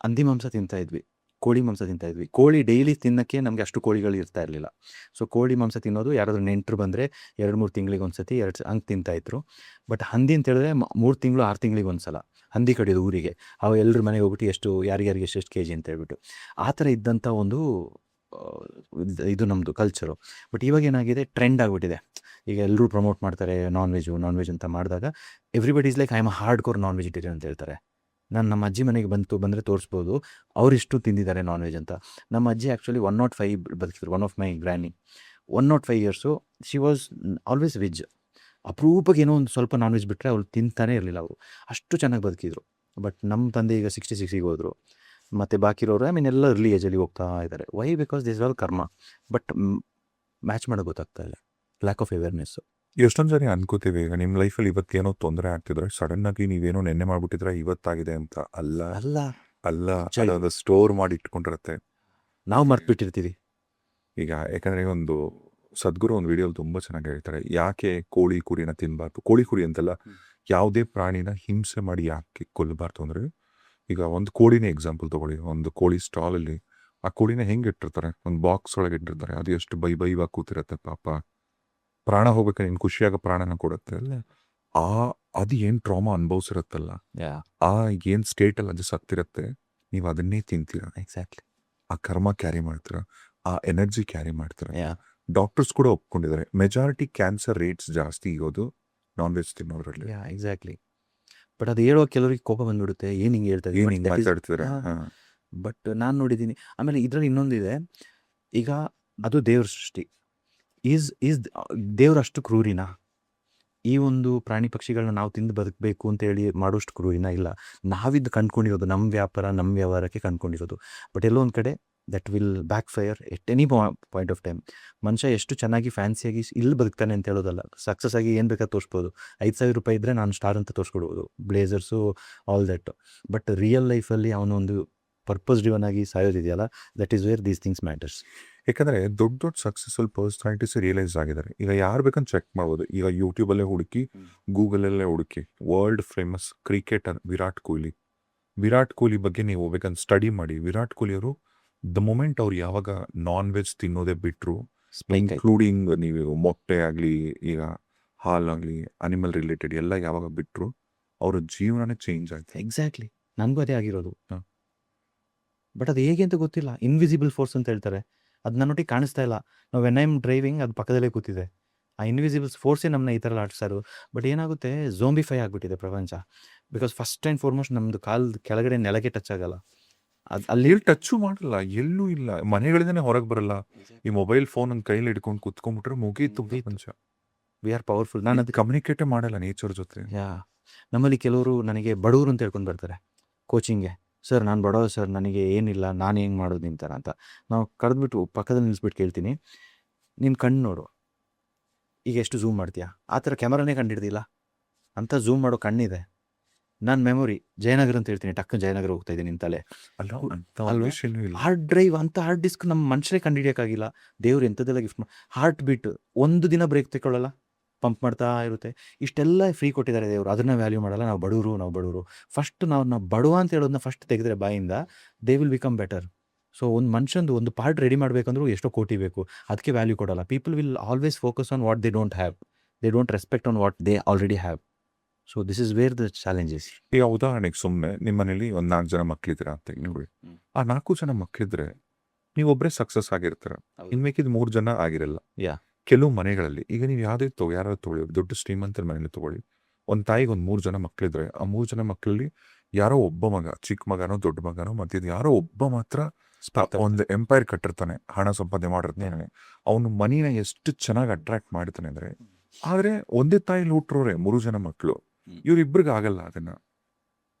ಹಂದಿ ಮಾಂಸ ತಿಂತಾಯಿದ್ವಿ, ಕೋಳಿ ಮಾಂಸ ತಿಂತಾಯಿದ್ವಿ. ಕೋಳಿ ಡೈಲಿ ತಿನ್ನೋಕ್ಕೆ ನಮಗೆ ಅಷ್ಟು ಕೋಳಿಗಳು ಇರ್ತಾ ಇರಲಿಲ್ಲ. ಸೊ ಕೋಳಿ ಮಾಂಸ ತಿನ್ನೋದು ಯಾರಾದರೂ ನೆಂಟರು ಬಂದರೆ 2-3 ತಿಂಗಳಿಗೆ ಒಂದು ಸತಿ ಹಂಗೆ ತಿಂತಾಯಿದ್ರು. ಬಟ್ ಹಂದಿ ಅಂತ ಹೇಳಿದ್ರೆ 3 ತಿಂಗಳು 6 ತಿಂಗಳಿಗೆ ಒಂದು ಸಲ ಹಂದಿ ಕಡಿಯೋದು ಊರಿಗೆ. ಅವು ಎಲ್ಲರ ಮನೆಗೆ ಹೋಗ್ಬಿಟ್ಟು ಯಾರಿಗಾರಿಗೆ ಎಷ್ಟು ಕೆ ಜಿ ಅಂತ ಹೇಳ್ಬಿಟ್ಟು ಆ ಥರ ಇದ್ದಂಥ ಒಂದು ಇದು ನಮ್ಮದು ಕಲ್ಚರು. ಬಟ್ ಇವಾಗ ಏನಾಗಿದೆ, ಟ್ರೆಂಡ್ ಆಗಿಬಿಟ್ಟಿದೆ. ಈಗ ಎಲ್ಲರೂ ಪ್ರಮೋಟ್ ಮಾಡ್ತಾರೆ ನಾನ್ ವೆಜ್ ಅಂತ ಮಾಡಿದಾಗ everybody is like I am hard core non vegetarian ಅಂತ ಹೇಳ್ತಾರೆ. ನಮ್ಮ ಅಜ್ಜಿ ಮನೆಗೆ ಬಂದರೆ ತೋರಿಸ್ಬೋದು ಅವರಿಷ್ಟು ತಿಂದಿದ್ದಾರೆ ನಾನ್ ವೆಜ್ ಅಂತ. ನಮ್ಮ ಅಜ್ಜಿ ಆ್ಯಕ್ಚುಲಿ 105 ಬದುಕಿದ್ರು. One of my granny 105 years. She was always veg. ಅಪರೂಪಕ್ಕೆ ಏನೋ ಒಂದು ಸ್ವಲ್ಪ ನಾನ್ ವೆಜ್ ಬಿಟ್ಟರೆ ಅವ್ರು ತಿಂತಾನೇ ಇರಲಿಲ್ಲ. ಅವರು ಅಷ್ಟು ಚೆನ್ನಾಗಿ ಬದುಕಿದ್ರು. ಬಟ್ ನಮ್ಮ ತಂದೆ ಈಗ 66ಗೆ ಹೋದರು. ಮತ್ತು ಬಾಕಿ ಇರೋರು ಎಲ್ಲ ಅರ್ಲಿ ಏಜಲ್ಲಿ ಹೋಗ್ತಾ ಇದ್ದಾರೆ. ವೈ? ಬಿಕಾಸ್ ದಿಸ್ ಆಲ್ ಕರ್ಮ. ಬಟ್ ಮ್ಯಾಚ್ ಮಾಡೋಕ್ಕೆ ಗೊತ್ತಾಗ್ತಾ ಇಲ್ಲ, ಲ್ಯಾಕ್ ಆಫ್ ಅವೇರ್ನೆಸ್ಸು. ಎಷ್ಟೊಂದು ಜನ ಅನ್ಕೋತೀವಿ ಈಗ ನಿಮ್ಮ ಲೈಫಲ್ಲಿ ಇವತ್ತೇನೋ ತೊಂದರೆ ಆಗ್ತಿದ್ರೆ ಸಡನ್ನಾಗಿ ನೀವೇನೋ ನೆನ್ನೆ ಮಾಡ್ಬಿಟ್ಟಿದ್ರೆ ಇವತ್ತಾಗಿದೆ ಅಂತ. ಅಲ್ಲ ಅಲ್ಲ ಅಲ್ಲ, ಅದು ಸ್ಟೋರ್ ಮಾಡಿ ಇಟ್ಕೊಂಡಿರತ್ತೆ, ನಾವು ಮರ್ತ್ಬಿಟ್ಟಿರ್ತೀವಿ. ಈಗ ಯಾಕಂದರೆ ಒಂದು ಸದ್ಗುರು ಒಂದು ವಿಡಿಯೋಲಿ ತುಂಬ ಚೆನ್ನಾಗಿ ಹೇಳ್ತಾರೆ, ಯಾಕೆ ಕೋಳಿ ಕುರಿನ ತಿನ್ನಬಾರ್ದು. ಕೋಳಿ ಕುರಿ ಅಂತಲ್ಲ, ಯಾವುದೇ ಪ್ರಾಣಿನ ಹಿಂಸೆ ಮಾಡಿ ಯಾಕೆ ಕೊಲ್ಲಬಾರ್ದು ಅಂದರೆ, ಈಗ ಒಂದು ಕೋಳಿನೇ ಎಕ್ಸಾಂಪಲ್ ತೊಗೊಳ್ಳಿ. ಒಂದು ಕೋಳಿ ಸ್ಟಾಲಲ್ಲಿ ಆ ಕೋಳಿನ ಹೆಂಗೆ ಇಟ್ಟಿರ್ತಾರೆ, ಒಂದು ಬಾಕ್ಸ್ ಒಳಗೆ ಇಟ್ಟಿರ್ತಾರೆ. ಅದು ಎಷ್ಟು ಬೈವಾಗ ಕೂತಿರತ್ತೆ ಪಾಪ. ಪ್ರಾಣ ಹೋಗ್ಬೇಕಾದ್ರೆ ನೀನು ಖುಷಿಯಾಗ ಪ್ರಾಣನ ಕೊಡುತ್ತೆ. ಅದು ಏನು ಟ್ರಾಮಾ ಅನುಭವಿಸಿರತ್ತಲ್ಲ, ಆ ಏನು ಸ್ಟೇಟಲ್ಲಿ ಅದು ಸತ್ತಿರತ್ತೆ, ನೀವು ಅದನ್ನೇ ತಿಂತೀರ. ಎಕ್ಸಾಕ್ಟ್ಲಿ. ಆ ಕರ್ಮ ಕ್ಯಾರಿ ಮಾಡ್ತೀರ, ಆ ಎನರ್ಜಿ ಕ್ಯಾರಿ ಮಾಡ್ತೀರ. ಯಾ ಡಾಕ್ಟರ್ಸ್ ಕೂಡ ಒಪ್ಕೊಂಡಿದ್ದಾರೆ, ಮೆಜಾರಿಟಿ ಕ್ಯಾನ್ಸರ್ ರೇಟ್ಸ್ ಜಾಸ್ತಿ ಇರೋದು ನಾನ್ ವೆಜ್ ತಿನ್ನೋದ್ರಲ್ಲಿ. Yeah exactly. ಬಟ್ ಅದು ಹೇಳೋ ಕೆಲವರಿಗೆ ಕೋಪ ಬಂದ್ಬಿಡುತ್ತೆ, ಏನು ಹಿಂಗೆ ಹೇಳ್ತಾ ಏನು ಹಿಂಗೆ ಮಾತಾಡ್ತಿದ್ರೆ. ಬಟ್ ನಾನು ನೋಡಿದ್ದೀನಿ. ಆಮೇಲೆ ಇದರಲ್ಲಿ ಇನ್ನೊಂದಿದೆ, ಈಗ ಅದು ದೇವ್ರ ಸೃಷ್ಟಿ. ಈಸ್ ದೇವ್ರ ಅಷ್ಟು ಕ್ರೂರಿನಾ? ಈ ಒಂದು ಪ್ರಾಣಿ ಪಕ್ಷಿಗಳನ್ನ ನಾವು ತಿಂದು ಬದುಕಬೇಕು ಅಂತ ಹೇಳಿ ಮಾಡೋಷ್ಟು ಕ್ರೂರಿನ ಇಲ್ಲ. ನಾವಿದ್ದು ಕಂಡ್ಕೊಂಡಿರೋದು, ನಮ್ಮ ವ್ಯಾಪಾರ ನಮ್ಮ ವ್ಯವಹಾರಕ್ಕೆ ಕಂಡ್ಕೊಂಡಿರೋದು. ಬಟ್ ಎಲ್ಲೋ ಒಂದು ಕಡೆ that will back fire at any point of time. ಮನುಷ್ಯ ಎಷ್ಟು ಚೆನ್ನಾಗಿ ಫ್ಯಾನ್ಸಿಯಾಗಿ ಇಲ್ಲಿ ಬದುಕ್ತಾನೆ ಅಂತ ಹೇಳೋದಲ್ಲ, ಸಕ್ಸಸ್ ಆಗಿ ಏನು ಬೇಕಾದ್ರೆ ತೋರಿಸ್ಬೋದು. 5,000 ರೂಪಾಯಿ ಇದ್ದರೆ ನಾನು ಸ್ಟಾರ್ ಅಂತ ತೋರಿಸ್ಕೊಡ್ಬೋದು, blazers, all that. But real ಲೈಫಲ್ಲಿ ಅವನೊಂದು ಪರ್ಪಸ್ ಡ್ರಿವನ್ ಆಗಿ ಸಾಯೋದಿದೆಯಲ್ಲ, that is where these things matters. ಯಾಕಂದರೆ ದೊಡ್ಡ ಸಕ್ಸಸ್ಫುಲ್ ಪರ್ಸ್ನಾಲಿಟೀಸ್ ರಿಯಲೈಸ್ ಆಗಿದ್ದಾರೆ. ಈಗ ಯಾರು ಬೇಕಂತ ಚೆಕ್ ಮಾಡ್ಬೋದು. ಈಗ ಯೂಟ್ಯೂಬಲ್ಲೇ ಹುಡುಕಿ, ಗೂಗಲಲ್ಲೇ ಹುಡುಕಿ, world famous cricketer Virat Kohli ಬಗ್ಗೆ ನೀವು ಬೇಕಂತ ಸ್ಟಡಿ ಮಾಡಿ. ವಿರಾಟ್ ಕೊಹ್ಲಿ ಅವರು ದ ಮೊಮೆಂಟ್ ಅವ್ರು ಯಾವಾಗ ನಾನ್ ವೆಜ್ ತಿನ್ನೋದೇ ಬಿಟ್ಟರು, ಸ್ಪೈಕ್ ಆಯ್ತು. ಇನ್ಕ್ಲೂಡಿಂಗ್ ನೀವು ಮೊಟ್ಟೆ ಆಗಲಿ, ಈಗ ಹಾಲಾಗಲಿ, ಅನಿಮಲ್ ರಿಲೇಟೆಡ್ ಎಲ್ಲ ಯಾವಾಗ ಬಿಟ್ಟರು ಅವ್ರ ಜೀವನನೇ ಚೇಂಜ್ ಆಯ್ತು. ಎಕ್ಸಾಕ್ಟ್ಲಿ, ನನಗೂ ಅದೇ ಆಗಿರೋದು. ಹ. ಬಟ್ ಅದು ಹೇಗೆ ಅಂತ ಗೊತ್ತಿಲ್ಲ. ಇನ್ವಿಸಿಬಲ್ ಫೋರ್ಸ್ ಅಂತ ಹೇಳ್ತಾರೆ, ಅದು ನನ್ನೊಟ್ಟಿಗೆ ಕಾಣಿಸ್ತಾ ಇಲ್ಲ. ನಾವು ವೆನ್ ಐಮ್ ಡ್ರೈವಿಂಗ್ ಅದು ಪಕ್ಕದಲ್ಲೇ ಕೂತಿದೆ. ಆ ಇನ್ವಿಸಿಬಲ್ ಫೋರ್ಸೇ ನಮ್ಮನ್ನ ಈ ಥರ ಆಡಿಸ್ತಾರು. ಬಟ್ ಏನಾಗುತ್ತೆ, ಝೋಂಬಿಫೈ ಆಗಿಬಿಟ್ಟಿದೆ ಪ್ರಪಂಚ. ಬಿಕಾಸ್ ಫಸ್ಟ್ ಆ್ಯಂಡ್ ಫಾರ್ಮೋಸ್ಟ್ ನಮ್ಮದು ಕಾಲ್ ಕೆಳಗಡೆ ನೆಲಕ್ಕೆ ಟಚ್ ಆಗಲ್ಲ. ಅದು ಅಲ್ಲಿ ಎಲ್ಲಿ ಟಚ್ಚು ಮಾಡಲ್ಲ, ಎಲ್ಲೂ ಇಲ್ಲ, ಮನೆಗಳಿಂದನೇ ಹೊರಗೆ ಬರಲ್ಲ. ಈ ಮೊಬೈಲ್ ಫೋನ್ ಕೈಲಿ ಹಿಡ್ಕೊಂಡು ಕುತ್ಕೊಂಡ್ಬಿಟ್ರೆ ಮುಗೀತು ಪ್ರಪಂಚ. We are powerful. ನಾನು ಅದು ಕಮ್ಯುನಿಕೇಟೇ ಮಾಡಲ್ಲ ನೇಚರ್ ಜೊತೆ. ನಮ್ಮಲ್ಲಿ ಕೆಲವರು ನನಗೆ ಬಡವರು ಅಂತ ಹೇಳ್ಕೊಂಡು ಬರ್ತಾರೆ ಕೋಚಿಂಗ್ಗೆ. ಸರ್ ನಾನು ಬಡವ ಸರ್, ನನಗೆ ಏನಿಲ್ಲ, ನಾನು ಹೆಂಗೆ ಮಾಡೋದು ನಿಂತಾರ ಅಂತ. ನಾವು ಕರೆದ್ಬಿಟ್ಟು ಪಕ್ಕದಲ್ಲಿ ನಿಲ್ಲಿಸ್ಬಿಟ್ಟು ಕೇಳ್ತೀನಿ, ನಿನ್ನ ಕಣ್ಣು ನೋಡು, ಈಗ ಎಷ್ಟು ಝೂಮ್ ಮಾಡ್ತೀಯಾ? ಆ ಥರ ಕ್ಯಾಮರಾನೇ ಕಂಡಿಡ್ದಿಲ್ಲ ಅಂತ ಝೂಮ್ ಮಾಡೋ ಕಣ್ಣಿದೆ. ನನ್ನ ಮೆಮೊರಿ ಜಯನಗರ ಅಂತ ಹೇಳ್ತೀನಿ, ಟಕ್ಕ ಜಯನಗರ ಹೋಗ್ತಾ ಇದ್ದೀನಿ ನಿನ್ನ ತಲೆ. ಅಲ್ಲ ಅಂತ ಅಲ್ವಾ? ವಿಷಯನೂ ಇಲ್ಲ. ಹಾರ್ಡ್ ಡ್ರೈವ್ ಅಂತ ಹಾರ್ಡ್ ಡಿಸ್ಕ್ ನಮ್ಮ ಮನುಷ್ಯರೇ ಕಂಡುಹಿಡಿಯೋಕ್ಕಾಗಿಲ್ಲ. ದೇವ್ರು ಎಂಥದ್ದೆಲ್ಲ ಗಿಫ್ಟ್ ಹಾರ್ಟ್ ಬೀಟ್ ಒಂದು ದಿನ ಬ್ರೇಕ್ ತಗೊಳ್ಳಲ್ಲ, ಪಂಪ್ ಮಾಡ್ತಾ ಇರುತ್ತೆ. ಇಷ್ಟೆಲ್ಲ ಫ್ರೀ ಕೊಟ್ಟಿದ್ದಾರೆ ದೇವರು, ಅದನ್ನ ವ್ಯಾಲ್ಯೂ ಮಾಡಲ್ಲ. ನಾವು ಬಡವರು ಫಸ್ಟ್ ನಾವು ಬಡವ ಅಂತ ಹೇಳೋದನ್ನ ಫಸ್ಟ್ ತೆಗೆದ್ರೆ ಬಾಯಿಂದ, they will become better. So ಒಂದು ಮನುಷ್ಯಂದು ಒಂದು ಪಾರ್ಟ್ ರೆಡಿ ಮಾಡಬೇಕಂದ್ರೂ ಎಷ್ಟೋ ಕೋಟಿ ಬೇಕು, ಅದಕ್ಕೆ ವ್ಯಾಲ್ಯೂ ಕೊಡಲ್ಲ. People will always focus on what they don't have, they don't respect on what they already have. So this is where the challenges. ಈಗ ಉದಾಹರಣೆಗೆ ಸುಮ್ಮನೆ ನಿಮ್ಮ ಮನೇಲಿ ಒಂದು 4 ಜನ ಮಕ್ಳಿದ್ದೀರಾ ಅಂತ ನೋಡಿ. ಆ 4 ಜನ ಮಕ್ಳಿದ್ರೆ ನೀವೊಬ್ಬರೇ ಸಕ್ಸಸ್ ಆಗಿರ್ತೀರ, ಇನ್ಮೇಕಿದ್ 3 ಜನ ಆಗಿರಲ್ಲ. ಕೆಲವು ಮನೆಗಳಲ್ಲಿ ಈಗ ನೀವು ಯಾರಾದ್ರು ತಗೊಳ್ಳಿ, ದೊಡ್ಡ ಶ್ರೀಮಂತರ ಮನೇಲಿ ತಗೊಳ್ಳಿ, ಒಂದು ತಾಯಿಗೆ ಒಂದು 3 ಜನ ಮಕ್ಳಿದ್ರೆ ಆ 3 ಜನ ಮಕ್ಕಳಲ್ಲಿ ಯಾರೋ ಒಬ್ಬ ಮಗ, ಚಿಕ್ಕ ಮಗನೋ ದೊಡ್ಡ ಮಗನೋ ಮತ್ತೆ ಯಾರೋ ಒಬ್ಬ ಮಾತ್ರ ಒಂದು ಎಂಪೈರ್ ಕಟ್ಟಿರ್ತಾನೆ, ಹಣ ಸಂಪಾದನೆ ಮಾಡಿರ್ತಾನೆ. ಅವನು ಮನಿನ ಎಷ್ಟು ಚೆನ್ನಾಗಿ ಅಟ್ರಾಕ್ಟ್ ಮಾಡ್ತಾನೆ ಅಂದ್ರೆ. ಆದ್ರೆ ಒಂದೇ ತಾಯಿಲಿ ಹುಟ್ಟರೋರೆ 3 ಜನ ಮಕ್ಕಳು, ಇವ್ರಿಬ್ರಿಗೆ ಆಗಲ್ಲ ಅದನ್ನ.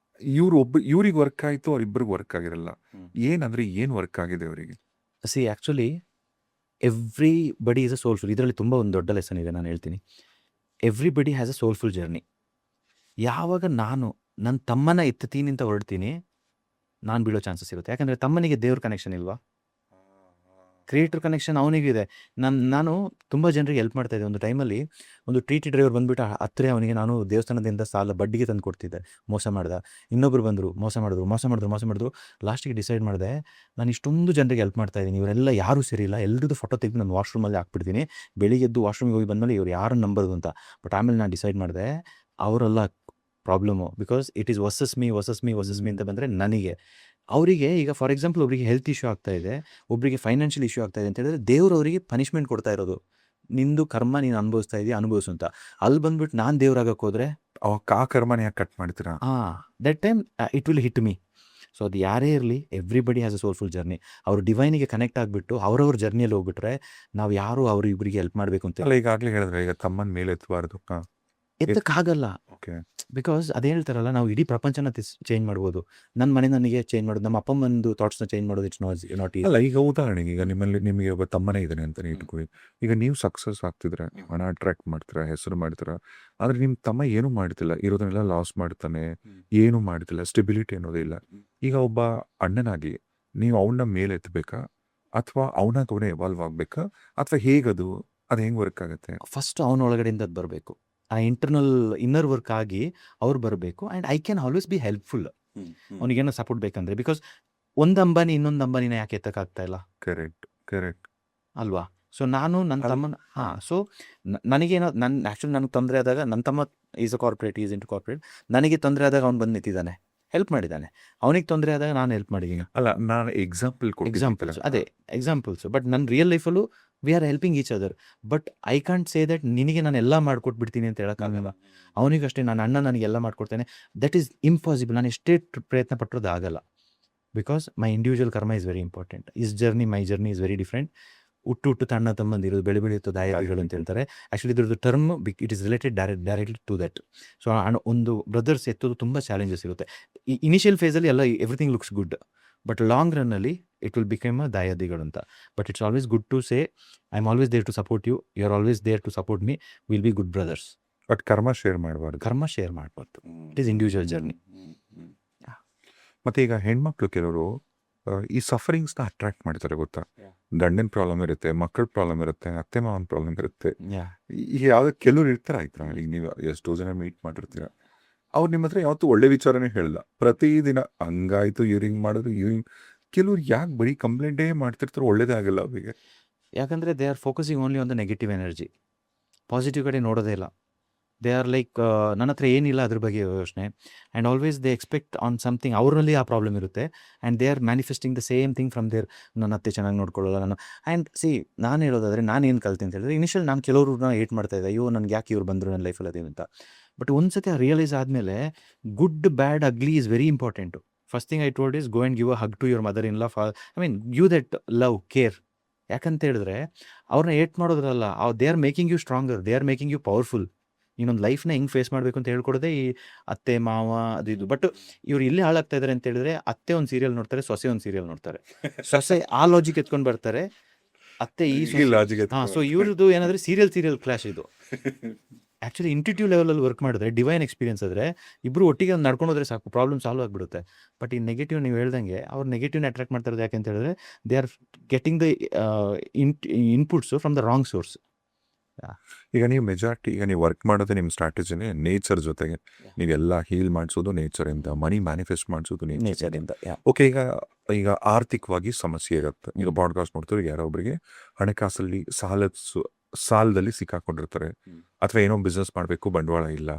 ಇವ್ರಿಗೆ ವರ್ಕ್ ಆಯ್ತು, ಅವ್ರಿಬ್ರಿಗೆ ವರ್ಕ್ ಆಗಿರಲ್ಲ. ಏನಂದ್ರೆ ಏನ್ ವರ್ಕ್ ಆಗಿದೆ ಅವರಿಗೆ? C actually everybody is a soulful. ಇದರಲ್ಲಿ ತುಂಬ ಒಂದು ದೊಡ್ಡ ಲೆಸನ್ ಇದೆ, ನಾನು ಹೇಳ್ತೀನಿ. Everybody has a soulful journey. ಯಾವಾಗ ನಾನು ನನ್ನ ತಮ್ಮನ ಎತ್ತೀನಿ ಅಂತ ಹೊರಡ್ತೀನಿ, ನಾನು ಬೀಳೋ ಚಾನ್ಸಸ್ ಇರುತ್ತೆ. ಯಾಕಂದರೆ ತಮ್ಮನಿಗೆ ದೇವ್ರ ಕನೆಕ್ಷನ್ ಇಲ್ವಾ, ಕ್ರಿಯೇಟರ್ ಕನೆಕ್ಷನ್ ಅವನಿಗಿದೆ. ನಾನು ತುಂಬ ಜನರಿಗೆ ಹೆಲ್ಪ್ ಮಾಡ್ತಾಯಿದ್ದೆ. ಒಂದು ಟೈಮಲ್ಲಿ ಒಂದು ಟಿ ಡ್ರೈವರ್ ಬಂದುಬಿಟ್ಟು ಹತ್ತಿರ ಅವನಿಗೆ ನಾನು ದೇವಸ್ಥಾನದಿಂದ ಸಾಲ ಬಡ್ಡಿಗೆ ತಂದು ಕೊಡ್ತಿದ್ದೆ, ಮೋಸ ಮಾಡ್ದ. ಇನ್ನೊಬ್ರು ಬಂದರು, ಮೋಸ ಮಾಡಿದ್ರು. ಲಾಸ್ಟಿಗೆ ಡಿಸೈಡ್ ಮಾಡಿದೆ, ನಾನು ಇಷ್ಟೊಂದು ಜನರಿಗೆ ಹೆಲ್ಪ್ ಮಾಡ್ತಾಯಿದ್ದೀನಿ, ಇವರೆಲ್ಲ ಯಾರೂ ಸರಿ ಇಲ್ಲ, ಎಲ್ಲರದ್ದು ಫೋಟೋ ತೆಗೆದು ನಾನು ವಾಶ್ರೂಮಲ್ಲಿ ಹಾಕ್ಬಿಡ್ತೀನಿ, ಬೆಳಿಗ್ಗೆ ಎದ್ದು ವಾಶ್ರೂಮಿಗೆ ಹೋಗಿ ಬಂದಮೇಲೆ ಇವ್ರು ಯಾರನ್ನು ನಂಬೋದು ಅಂತ. ಬಟ್ ಆಮೇಲೆ ನಾನು ಡಿಸೈಡ್ ಮಾಡಿದೆ, ಅವರೆಲ್ಲ problem. Because it is versus me ಅಂತ ಬಂದರೆ ನನಗೆ, ಅವರಿಗೆ ಈಗ ಫಾರ್ ಎಕ್ಸಾಂಪಲ್ ಒಬ್ಬರಿಗೆ ಹೆಲ್ತ್ ಇಶ್ಯೂ ಆಗ್ತಾ ಇದೆ, ಒಬ್ಬರಿಗೆ ಫೈನಾನ್ಷಿಯಲ್ ಇಶ್ಯೂ ಆಗ್ತಾ ಇದೆ ಅಂತ ಹೇಳಿದ್ರೆ ದೇವ್ರು ಅವರಿಗೆ ಪನಿಷ್ಮೆಂಟ್ ಕೊಡ್ತಾ ಇರೋದು, ನಿಂದು ಕರ್ಮ ನೀನು ಅನುಭವಿಸ್ತಾ ಇದೆಯಾ, ಅನುಭವಿಸು ಅಂತ. ಅಲ್ಲಿ ಬಂದ್ಬಿಟ್ಟು ನಾನು ದೇವ್ರಾಗಕ್ಕೆ ಹೋದರೆ ಆ ಕರ್ಮನ ಯಾಕೆ ಕಟ್ ಮಾಡ್ತೀರಾ? That time it will hit me. So ಅದು ಯಾರೇ ಇರಲಿ, everybody has a soulful journey. ಅವರು ಡಿವೈನಿಗೆ ಕನೆಕ್ಟ್ ಆಗಿಬಿಟ್ಟು ಅವ್ರವ್ರ ಜರ್ನಿಯಲ್ಲಿ ಹೋಗ್ಬಿಟ್ರೆ ನಾವು ಯಾರು ಇಬ್ಬರಿಗೆ ಹೆಲ್ಪ್ ಮಾಡಬೇಕು ಅಂತ ಅಲ್ಲ. ಈಗಾಗಲೇ ಹೇಳಿದ್ರೆ ಈಗ ತಮ್ಮನ ಮೇಲೆ ಎತ್ತಬಾರ್ದು, ಎತ್ತಕ್ಕಾಗಲ್ಲ. ಬಿಕಾಸ್ ಅದೇ ಹೇಳ್ತಾರಲ್ಲ, ನಾವು ಇಡೀ ಪ್ರಪಂಚನ ಚೇಂಜ್ ಮಾಡ್ಬೋದು. ನನ್ನ ಮನೆ ನನಗೆ ಚೇಂಜ್ ಮಾಡೋದು, ನಮ್ಮ ಅಪ್ಪ ಅಮ್ಮಂದು ಥಾಟ್ಸ್ನ ಚೇಂಜ್ ಮಾಡೋದು ಇಟ್ಸ್ ನಾಟ್ ಈಸಿ. ಅಲ್ಲ, ಈಗ ಉದಾಹರಣೆಗೆ ಈಗ ನಿಮಗೆ ಒಬ್ಬ ತಮ್ಮನೇ ಇದ್ದಾನೆ ಅಂತ ಇಟ್ಕೊಳ್ಳಿ. ಈಗ ನೀವು ಸಕ್ಸಸ್ ಆಗ್ತಿದ್ರೆ, ಹಣ ಅಟ್ರಾಕ್ಟ್ ಮಾಡ್ತೀರಾ, ಹೆಸರು ಮಾಡ್ತೀರಾ, ಆದ್ರೆ ನಿಮ್ಮ ತಮ್ಮ ಏನು ಮಾಡ್ತಿಲ್ಲ, ಇರೋದನ್ನೆಲ್ಲ ಲಾಸ್ ಮಾಡ್ತಾನೆ, ಏನು ಮಾಡ್ತಿಲ್ಲ, ಸ್ಟೆಬಿಲಿಟಿ ಅನ್ನೋದೇ ಇಲ್ಲ. ಈಗ ಒಬ್ಬ ಅಣ್ಣನಾಗಿ ನೀವು ಅವನ ಮೇಲೆ ಎತ್ತಬೇಕಾ, ಅಥವಾ ಅವನೇ ಎವಾಲ್ವ್ ಆಗ್ಬೇಕಾ, ಅಥವಾ ಹೇಗದು ಅದು ಹೆಂಗೆ ವರ್ಕ್ ಆಗುತ್ತೆ? ಫಸ್ಟ್ ಅವನ ಒಳಗಡೆಯಿಂದ ಅದು ಬರಬೇಕು, ಆ ಇನ್ನರ್ ವರ್ಕ್ ಆಗಿ ಅವ್ರು ಬರಬೇಕು. And I can always be helpful. ಅವನಿಗೇನೋ ಸಪೋರ್ಟ್ ಬೇಕಂದ್ರೆ, ಬಿಕಾಸ್ ಒಂದು ಅಂಬಾನಿ ಇನ್ನೊಂದು ಅಂಬಾನಿನ ಯಾಕೆ ಎತ್ತಕ್ಕಾಗ್ತಾ ಇಲ್ಲ? ಕರೆಕ್ಟ್ ಅಲ್ವಾ? ಸೊ ನಾನು ನನ್ನ ತಮ್ಮನ ಸೊ ನನಗೇನೋ ನನಗೆ ತೊಂದರೆ ಆದಾಗ, ನನ್ನ ತಮ್ಮ ಈಸ್ ಇಂಟು ಕಾರ್ಪೊರೇಟ್, ನನಗೆ ತೊಂದರೆ ಆದಾಗ ಅವ್ನು ಬಂದು ನಿಂತಿದ್ದಾನೆ, ಹೆಲ್ಪ್ ಮಾಡಿದ್ದಾನೆ. ಅವನಿಗೆ ತೊಂದರೆ ಆದಾಗ ನಾನು ಹೆಲ್ಪ್ ಮಾಡಿದ್ದೀನಿ. ಅಲ್ಲ, ನಾನು ಎಕ್ಸಾಂಪಲ್ಸ್ ಅದೇ ಎಕ್ಸಾಂಪಲ್ಸ್. ಬಟ್ ನನ್ನ ರಿಯಲ್ ಲೈಫಲ್ಲೂ we are helping each other. But I can't say that ನಿನಗೆ ನಾನು ಎಲ್ಲ ಮಾಡ್ಕೊಟ್ಬಿಡ್ತೀನಿ ಅಂತ ಹೇಳೋಕ್ಕಾಗಲ್ಲ. ಅವನಿಗಷ್ಟೇ ನನ್ನ ಅಣ್ಣ ನನಗೆಲ್ಲ ಮಾಡ್ಕೊಡ್ತೇನೆ, ದಟ್ ಈಸ್ ಇಂಪಾಸಿಬಲ್. ನಾನು ಎಷ್ಟೇ ಪ್ರಯತ್ನ ಪಟ್ಟರೋದು ಆಗಲ್ಲ. Because my individual karma is very important. My journey is very different. ಹುಟ್ಟು ತಣ್ಣ ತಮ್ಮಂದಿರೋದು, ಬೆಳೆಯುತ್ತ ದಾಯಾದಿಗಳು ಅಂತ ಹೇಳ್ತಾರೆ. ಆ್ಯಕ್ಚುಲಿ ಇದ್ರದ್ದು term it is related directly to that. So ಒಂದು ಬ್ರದರ್ಸ್ ಎತ್ತೋದು ತುಂಬ ಚಾಲೆಂಜಸ್ ಇರುತ್ತೆ. ಇನಿಷಿಯಲ್ ಫೇಸಲ್ಲಿ ಎಲ್ಲ everything looks good, but long ರನ್ನಲ್ಲಿ ಇಟ್ ವಿಲ್ ಬಿಕಮ್ ಅ ದಾಯಾದಿಗಳು ಅಂತ. But it's always good to say I am always there to support you, you are always there to support me, will be good brothers. But karma share ಮಾಡಬಾರ್ದು. It is individual journey. ಮತ್ತೆ ಈಗ ಹೆಣ್ಮಕ್ಳು ಕೆಲವರು ಈ ಸಫರಿಂಗ್ಸ್ನ attract ಮಾಡ್ತಾರೆ, ಗೊತ್ತಾ? ಗಂಡನ problem ಇರುತ್ತೆ, ಮಕ್ಕಳ ಪ್ರಾಬ್ಲಮ್ ಇರುತ್ತೆ, ಅತ್ತೆ ಮಾವನ ಪ್ರಾಬ್ಲಮ್ ಇರುತ್ತೆ. ಈಗ ಯಾವ್ದು ಕೆಲವ್ರು ಇರ್ತಾರೆ, ಆಯ್ತು, ಈಗ ನೀವು ಎಷ್ಟೋ ಜನ ಮೀಟ್ ಮಾಡಿರ್ತೀರ, ಅವ್ರು ನಿಮ್ಮ ಹತ್ರ ಯಾವತ್ತೂ ಒಳ್ಳೆ ವಿಚಾರನೇ ಹೇಳಲ್ಲ. ಪ್ರತಿದಿನ ಹಂಗಾಯ್ತು, ಇವ್ರು ಹಿಂಗೆ ಮಾಡಿದ್ರು, ಕೆಲವ್ರು ಯಾಕೆ ಬರೀ ಕಂಪ್ಲೇಂಟೇ ಮಾಡ್ತಿರ್ತಾರೆ, ಒಳ್ಳೇದೇ ಆಗಲ್ಲ ಅವರಿಗೆ. ಯಾಕಂದರೆ they are focusing only on the negative energy. Positive ಕಡೆ ನೋಡೋದೇ ಇಲ್ಲ. ದೇ ಆರ್ ಲೈಕ್ ನನ್ನ ಹತ್ರ ಏನಿಲ್ಲ ಅದ್ರ ಬಗ್ಗೆ ಯೋಚನೆ. And always they expect on something. ಅವರಲ್ಲಿ ಆ ಪ್ರಾಬ್ಲಮ್ ಇರುತ್ತೆ. And they are manifesting the same thing from there. ನನ್ನ ಅತ್ತೆ ಚೆನ್ನಾಗಿ ನೋಡ್ಕೊಳ್ಳೋಲ್ಲ ನಾನು. ಆ್ಯಂಡ್ ನಾನು ಹೇಳೋದಾದರೆ ನಾನು ಏನು ಕಲ್ತೀನಿ ಅಂತ ಹೇಳಿದ್ರೆ, ಇನಿಷಿಯಲ್ ನಾನು ಕೆಲವ್ರನ್ನ ಏಟ್ ಮಾಡ್ತಾ ಇದ್ದೆ, ಅಯ್ಯೋ ನನಗೆ ಯಾಕೆ ಇವ್ರು ಬಂದರು ನನ್ನ ಲೈಫಲ್ಲಿ ಅದೇನು ಅಂತ. ಬಟ್ ಒಂದು ಸತಿ ರಿಯಲೈಸ್ ಆದಮೇಲೆ good bad ugly is very important. First thing I told is go and give a hug to your mother in law. I mean give that love care. ಯಾಕಂತ ಹೇಳಿದ್ರೆ ಅವ್ರನ್ನ ಏಟ್ ಮಾಡೋದ್ರಲ್ಲ, they are making you stronger, they are making you powerful. ಇನ್ನೊಂದು ಲೈಫ್ನ ಹೆಂಗೆ face ಮಾಡಬೇಕು ಅಂತ ಹೇಳ್ಕೊಡೋದೇ ಈ ಅತ್ತೆ ಮಾವ ಅದು ಇದು. ಬಟ್ ಇವ್ರು ಇಲ್ಲಿ ಹಾಳಾಗ್ತಾ ಇದ್ದಾರೆ ಅಂತ ಹೇಳಿದ್ರೆ, ಅತ್ತೆ ಒಂದು ಸೀರಿಯಲ್ ನೋಡ್ತಾರೆ, ಸೊಸೆ ಒಂದು ಸೀರಿಯಲ್ ನೋಡ್ತಾರೆ. ಸೊಸೆ ಆ ಲಾಜಿಕ್ ಎತ್ಕೊಂಡು ಬರ್ತಾರೆ, ಅತ್ತೆ ಈ ಲಾಜಿಕ್ ಹಾಂ. ಸೊ ಇವ್ರದ್ದು ಏನಾದರೆ ಸೀರಿಯಲ್ ಕ್ಲಾಶ್ ಇದು. ಆ್ಯಕ್ಚುಲಿ ಇಂಟ್ಯೂಟಿವ್ ಲೆವೆಲಲ್ಲಿ ವರ್ಕ್ ಮಾಡಿದ್ರೆ, ಡಿವೈನ್ ಎಕ್ಸ್ಪೀರಿಯನ್ಸ್ ಆದರೆ ಇಬ್ಬರು ಒಟ್ಟಿಗೆ ಒಂದು ನಡ್ಕೊಂಡು ಹೋದ್ರೆ ಸಾಕು, ಪ್ರಾಬ್ಲಮ್ ಸಾಲ್ವ್ ಆಗಿಬಿಡುತ್ತೆ. ಬಟ್ ಈ ನೆಗೆಟಿವ್ ನೀವು ಹೇಳ್ದಂಗೆ ಅವ್ರು ನೆಗೆಟಿವ್ನ ಅಟ್ರಾಕ್ಟ್ ಮಾಡ್ತಾ ಇರೋದು ಯಾಕೆ ಅಂತ ಹೇಳಿದ್ರೆ, they are getting the inputs from the wrong source. ಈಗ ನೀವು ಮೆಜಾರಿಟಿ ಈಗ ನೀವು ವರ್ಕ್ ಮಾಡೋದೇ ನಿಮ್ಮ ಸ್ಟ್ರಾಟಜಿನೇ ನೇಚರ್ ಜೊತೆಗೆ. ನೀವೆಲ್ಲ ಹೀಲ್ ಮಾಡಿಸೋದು ನೇಚರಿಂದ, ಮನಿ ಮ್ಯಾನಿಫೆಸ್ಟ್ ಮಾಡಿಸೋದು ನೇಚರಿಂದ. ಓಕೆ. ಈಗ ಆರ್ಥಿಕವಾಗಿ ಸಮಸ್ಯೆ ಇರುತ್ತೆ. ಈಗ ಪಾಡ್ಕಾಸ್ಟ್ ನೋಡ್ತಾರೆ, ಯಾರೋ ಒಬ್ಬರಿಗೆ ಹಣಕಾಸಲ್ಲಿ ಸಾಲದಲ್ಲಿ ಸಿಕ್ಕಾಕೊಂಡಿರ್ತಾರೆ, ಅಥವಾ ಏನೋ ಬಿಸ್ನೆಸ್ ಮಾಡಬೇಕು, ಬಂಡವಾಳ ಇಲ್ಲ,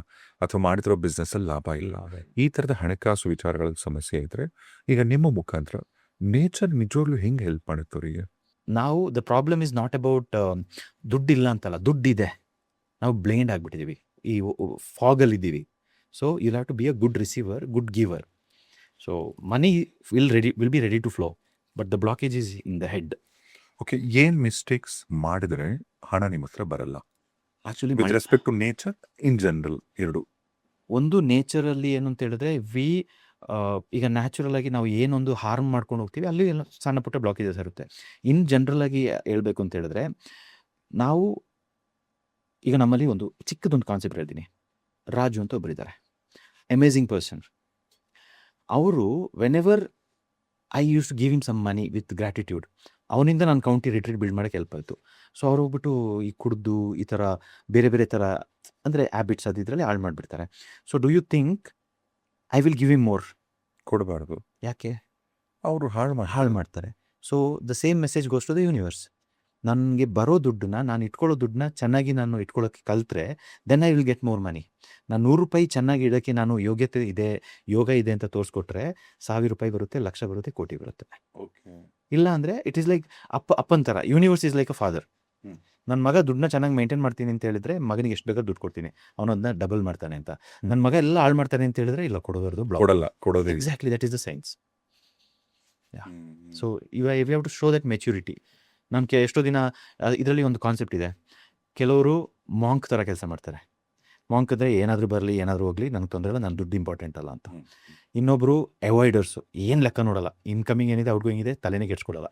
ಅಥವಾ ಮಾಡ್ತಿರೋ ಬಿಸ್ನೆಸ್ಸಲ್ಲಿ ಲಾಭ ಇಲ್ಲ. ಈ ಥರದ ಹಣಕಾಸು ವಿಚಾರಗಳ ಸಮಸ್ಯೆ ಇದ್ರೆ, ಈಗ ನಿಮ್ಮ ಮುಖಾಂತರ ನೇಚರ್ ನಿಜವಾಗ್ಲೂ ಹೆಂಗೆ ಹೆಲ್ಪ್ ಮಾಡುತ್ತೆ ಅವರಿಗೆ? ನಾವು the problem is not about ದುಡ್ಡಿಲ್ಲ ಅಂತಲ್ಲ, ದುಡ್ಡಿದೆ. ನಾವು ಬ್ಲೈಂಡ್ ಆಗಿಬಿಟ್ಟಿದ್ದೀವಿ, ಈ ಫಾಗಲ್ಲಿ ಇದ್ದೀವಿ. So you have to be a good receiver, good giver. So money will be ready to flow, but the blockage is in the head. Okay. ಏನು mistakes ಮಾಡಿದ್ರೆ ಹಣ ನಿಮ್ಮ ಹತ್ರ ಬರಲ್ಲ? Actually with respect to nature in general ಎರಡು. ಒಂದು ನೇಚರಲ್ಲಿ ಏನು ಅಂತ ಹೇಳಿದ್ರೆ, ಈಗ ನ್ಯಾಚುರಲ್ ಆಗಿ ನಾವು ಏನೊಂದು ಹಾರ್ಮ್ ಮಾಡ್ಕೊಂಡು ಹೋಗ್ತೀವಿ, ಅಲ್ಲಿ ಎಲ್ಲ ಸಣ್ಣ ಪುಟ್ಟ ಬ್ಲಾಕೇಜಸ್ ಇರುತ್ತೆ. ಇನ್ ಜನರಲ್ ಆಗಿ ಹೇಳ್ಬೇಕು ಅಂತ ಹೇಳಿದ್ರೆ, ನಾವು ಈಗ ನಮ್ಮಲ್ಲಿ ಒಂದು ಚಿಕ್ಕದೊಂದು ಕಾನ್ಸೆಪ್ಟ್ ಹೇಳ್ತೀನಿ. ರಾಜು ಅಂತ ಒಬ್ಬರಿದ್ದಾರೆ, ಅಮೇಝಿಂಗ್ ಪರ್ಸನ್. ಅವರು whenever I use to give him some money with gratitude, ಅವನಿಂದ ನಾನು ಕೌಂಟಿ ರಿಟ್ರೀಟ್ ಬಿಲ್ಡ್ ಮಾಡೋಕ್ಕೆ ಹೆಲ್ಪ್ ಆಯಿತು. ಸೊ ಅವ್ರು ಹೋಗ್ಬಿಟ್ಟು ಈ ಕುಡ್ದು ಈ ಥರ ಬೇರೆ ಥರ ಅಂದರೆ ಹ್ಯಾಬಿಟ್ಸ್ ಅದು ಇದರಲ್ಲಿ ಹಾಳು ಮಾಡಿಬಿಡ್ತಾರೆ. So do you think I will give him more? ಕೊಡಬಾರ್ದು. ಯಾಕೆ? ಅವರು ಹಾಳು ಮಾಡ್ತಾರೆ. So the same message goes to the universe. ನನಗೆ ಬರೋ ದುಡ್ಡನ್ನ, ನಾನು ಇಟ್ಕೊಳ್ಳೋ ದುಡ್ಡನ್ನ ಚೆನ್ನಾಗಿ ನಾನು ಇಟ್ಕೊಳ್ಳೋಕ್ಕೆ ಕಲಿತ್ರೆ, then I will get more money. ನಾನು ₹100 ಚೆನ್ನಾಗಿ ಇಡೋಕ್ಕೆ ನಾನು ಯೋಗ್ಯತೆ ಇದೆ, ಯೋಗ ಇದೆ ಅಂತ ತೋರಿಸ್ಕೊಟ್ರೆ, ₹1000 ಬರುತ್ತೆ, ಲಕ್ಷ ಬರುತ್ತೆ, ಕೋಟಿ ಬರುತ್ತೆ. ಇಲ್ಲ ಅಂದರೆ ಇಟ್ ಈಸ್ ಲೈಕ್ ಅಪ್ಪನ ಥರ. Universe is like a father. ನನ್ನ ಮಗ ದುಡ್ಡನ್ನ ಚೆನ್ನಾಗಿ ಮೇಂಟೈನ್ ಮಾಡ್ತೀನಿ ಅಂತ ಹೇಳಿದ್ರೆ, ಮಗನಿಗೆ ಎಷ್ಟು ಬೇಕಾದ್ರೂ ದುಡ್ಡು ಕೊಡ್ತೀನಿ, ಅವನದನ್ನ ಡಬಲ್ ಮಾಡ್ತಾನೆ ಅಂತ. ನನ್ನ ಮಗ ಎಲ್ಲ ಹಾಳು ಮಾಡ್ತಾನೆ ಅಂತ ಹೇಳಿದ್ರೆ, ಇಲ್ಲ ಕೊಡೋದು ಕೊಡೋದೇ. Exactly, that is the science. So you have to show that maturity. ನಾನು ಎಷ್ಟೋ ದಿನ ಇದರಲ್ಲಿ ಒಂದು ಕಾನ್ಸೆಪ್ಟ್ ಇದೆ, ಕೆಲವರು ಮಾಂಕ್ ಥರ ಕೆಲಸ ಮಾಡ್ತಾರೆ. ಮಾಂಕ್ ಅಂದರೆ ಏನಾದರೂ ಬರಲಿ ಏನಾದರೂ ಹೋಗಲಿ ನನಗೆ ತೊಂದರೆ ಇಲ್ಲ, ನನ್ನ ದುಡ್ಡು ಇಂಪಾರ್ಟೆಂಟ್ ಅಲ್ಲ ಅಂತ. ಇನ್ನೊಬ್ಬರು ಅವಾಯ್ಡರ್ಸು, ಏನು ಲೆಕ್ಕ ನೋಡಲ್ಲ, ಇನ್ಕಮಿಂಗ್ ಏನಿದೆ ಔಟ್ಗೋಯಿಂಗ್ ಇದೆ ತಲೆನೇ ಕೆಡ್ಸ್ಕೊಡಲ್ಲ.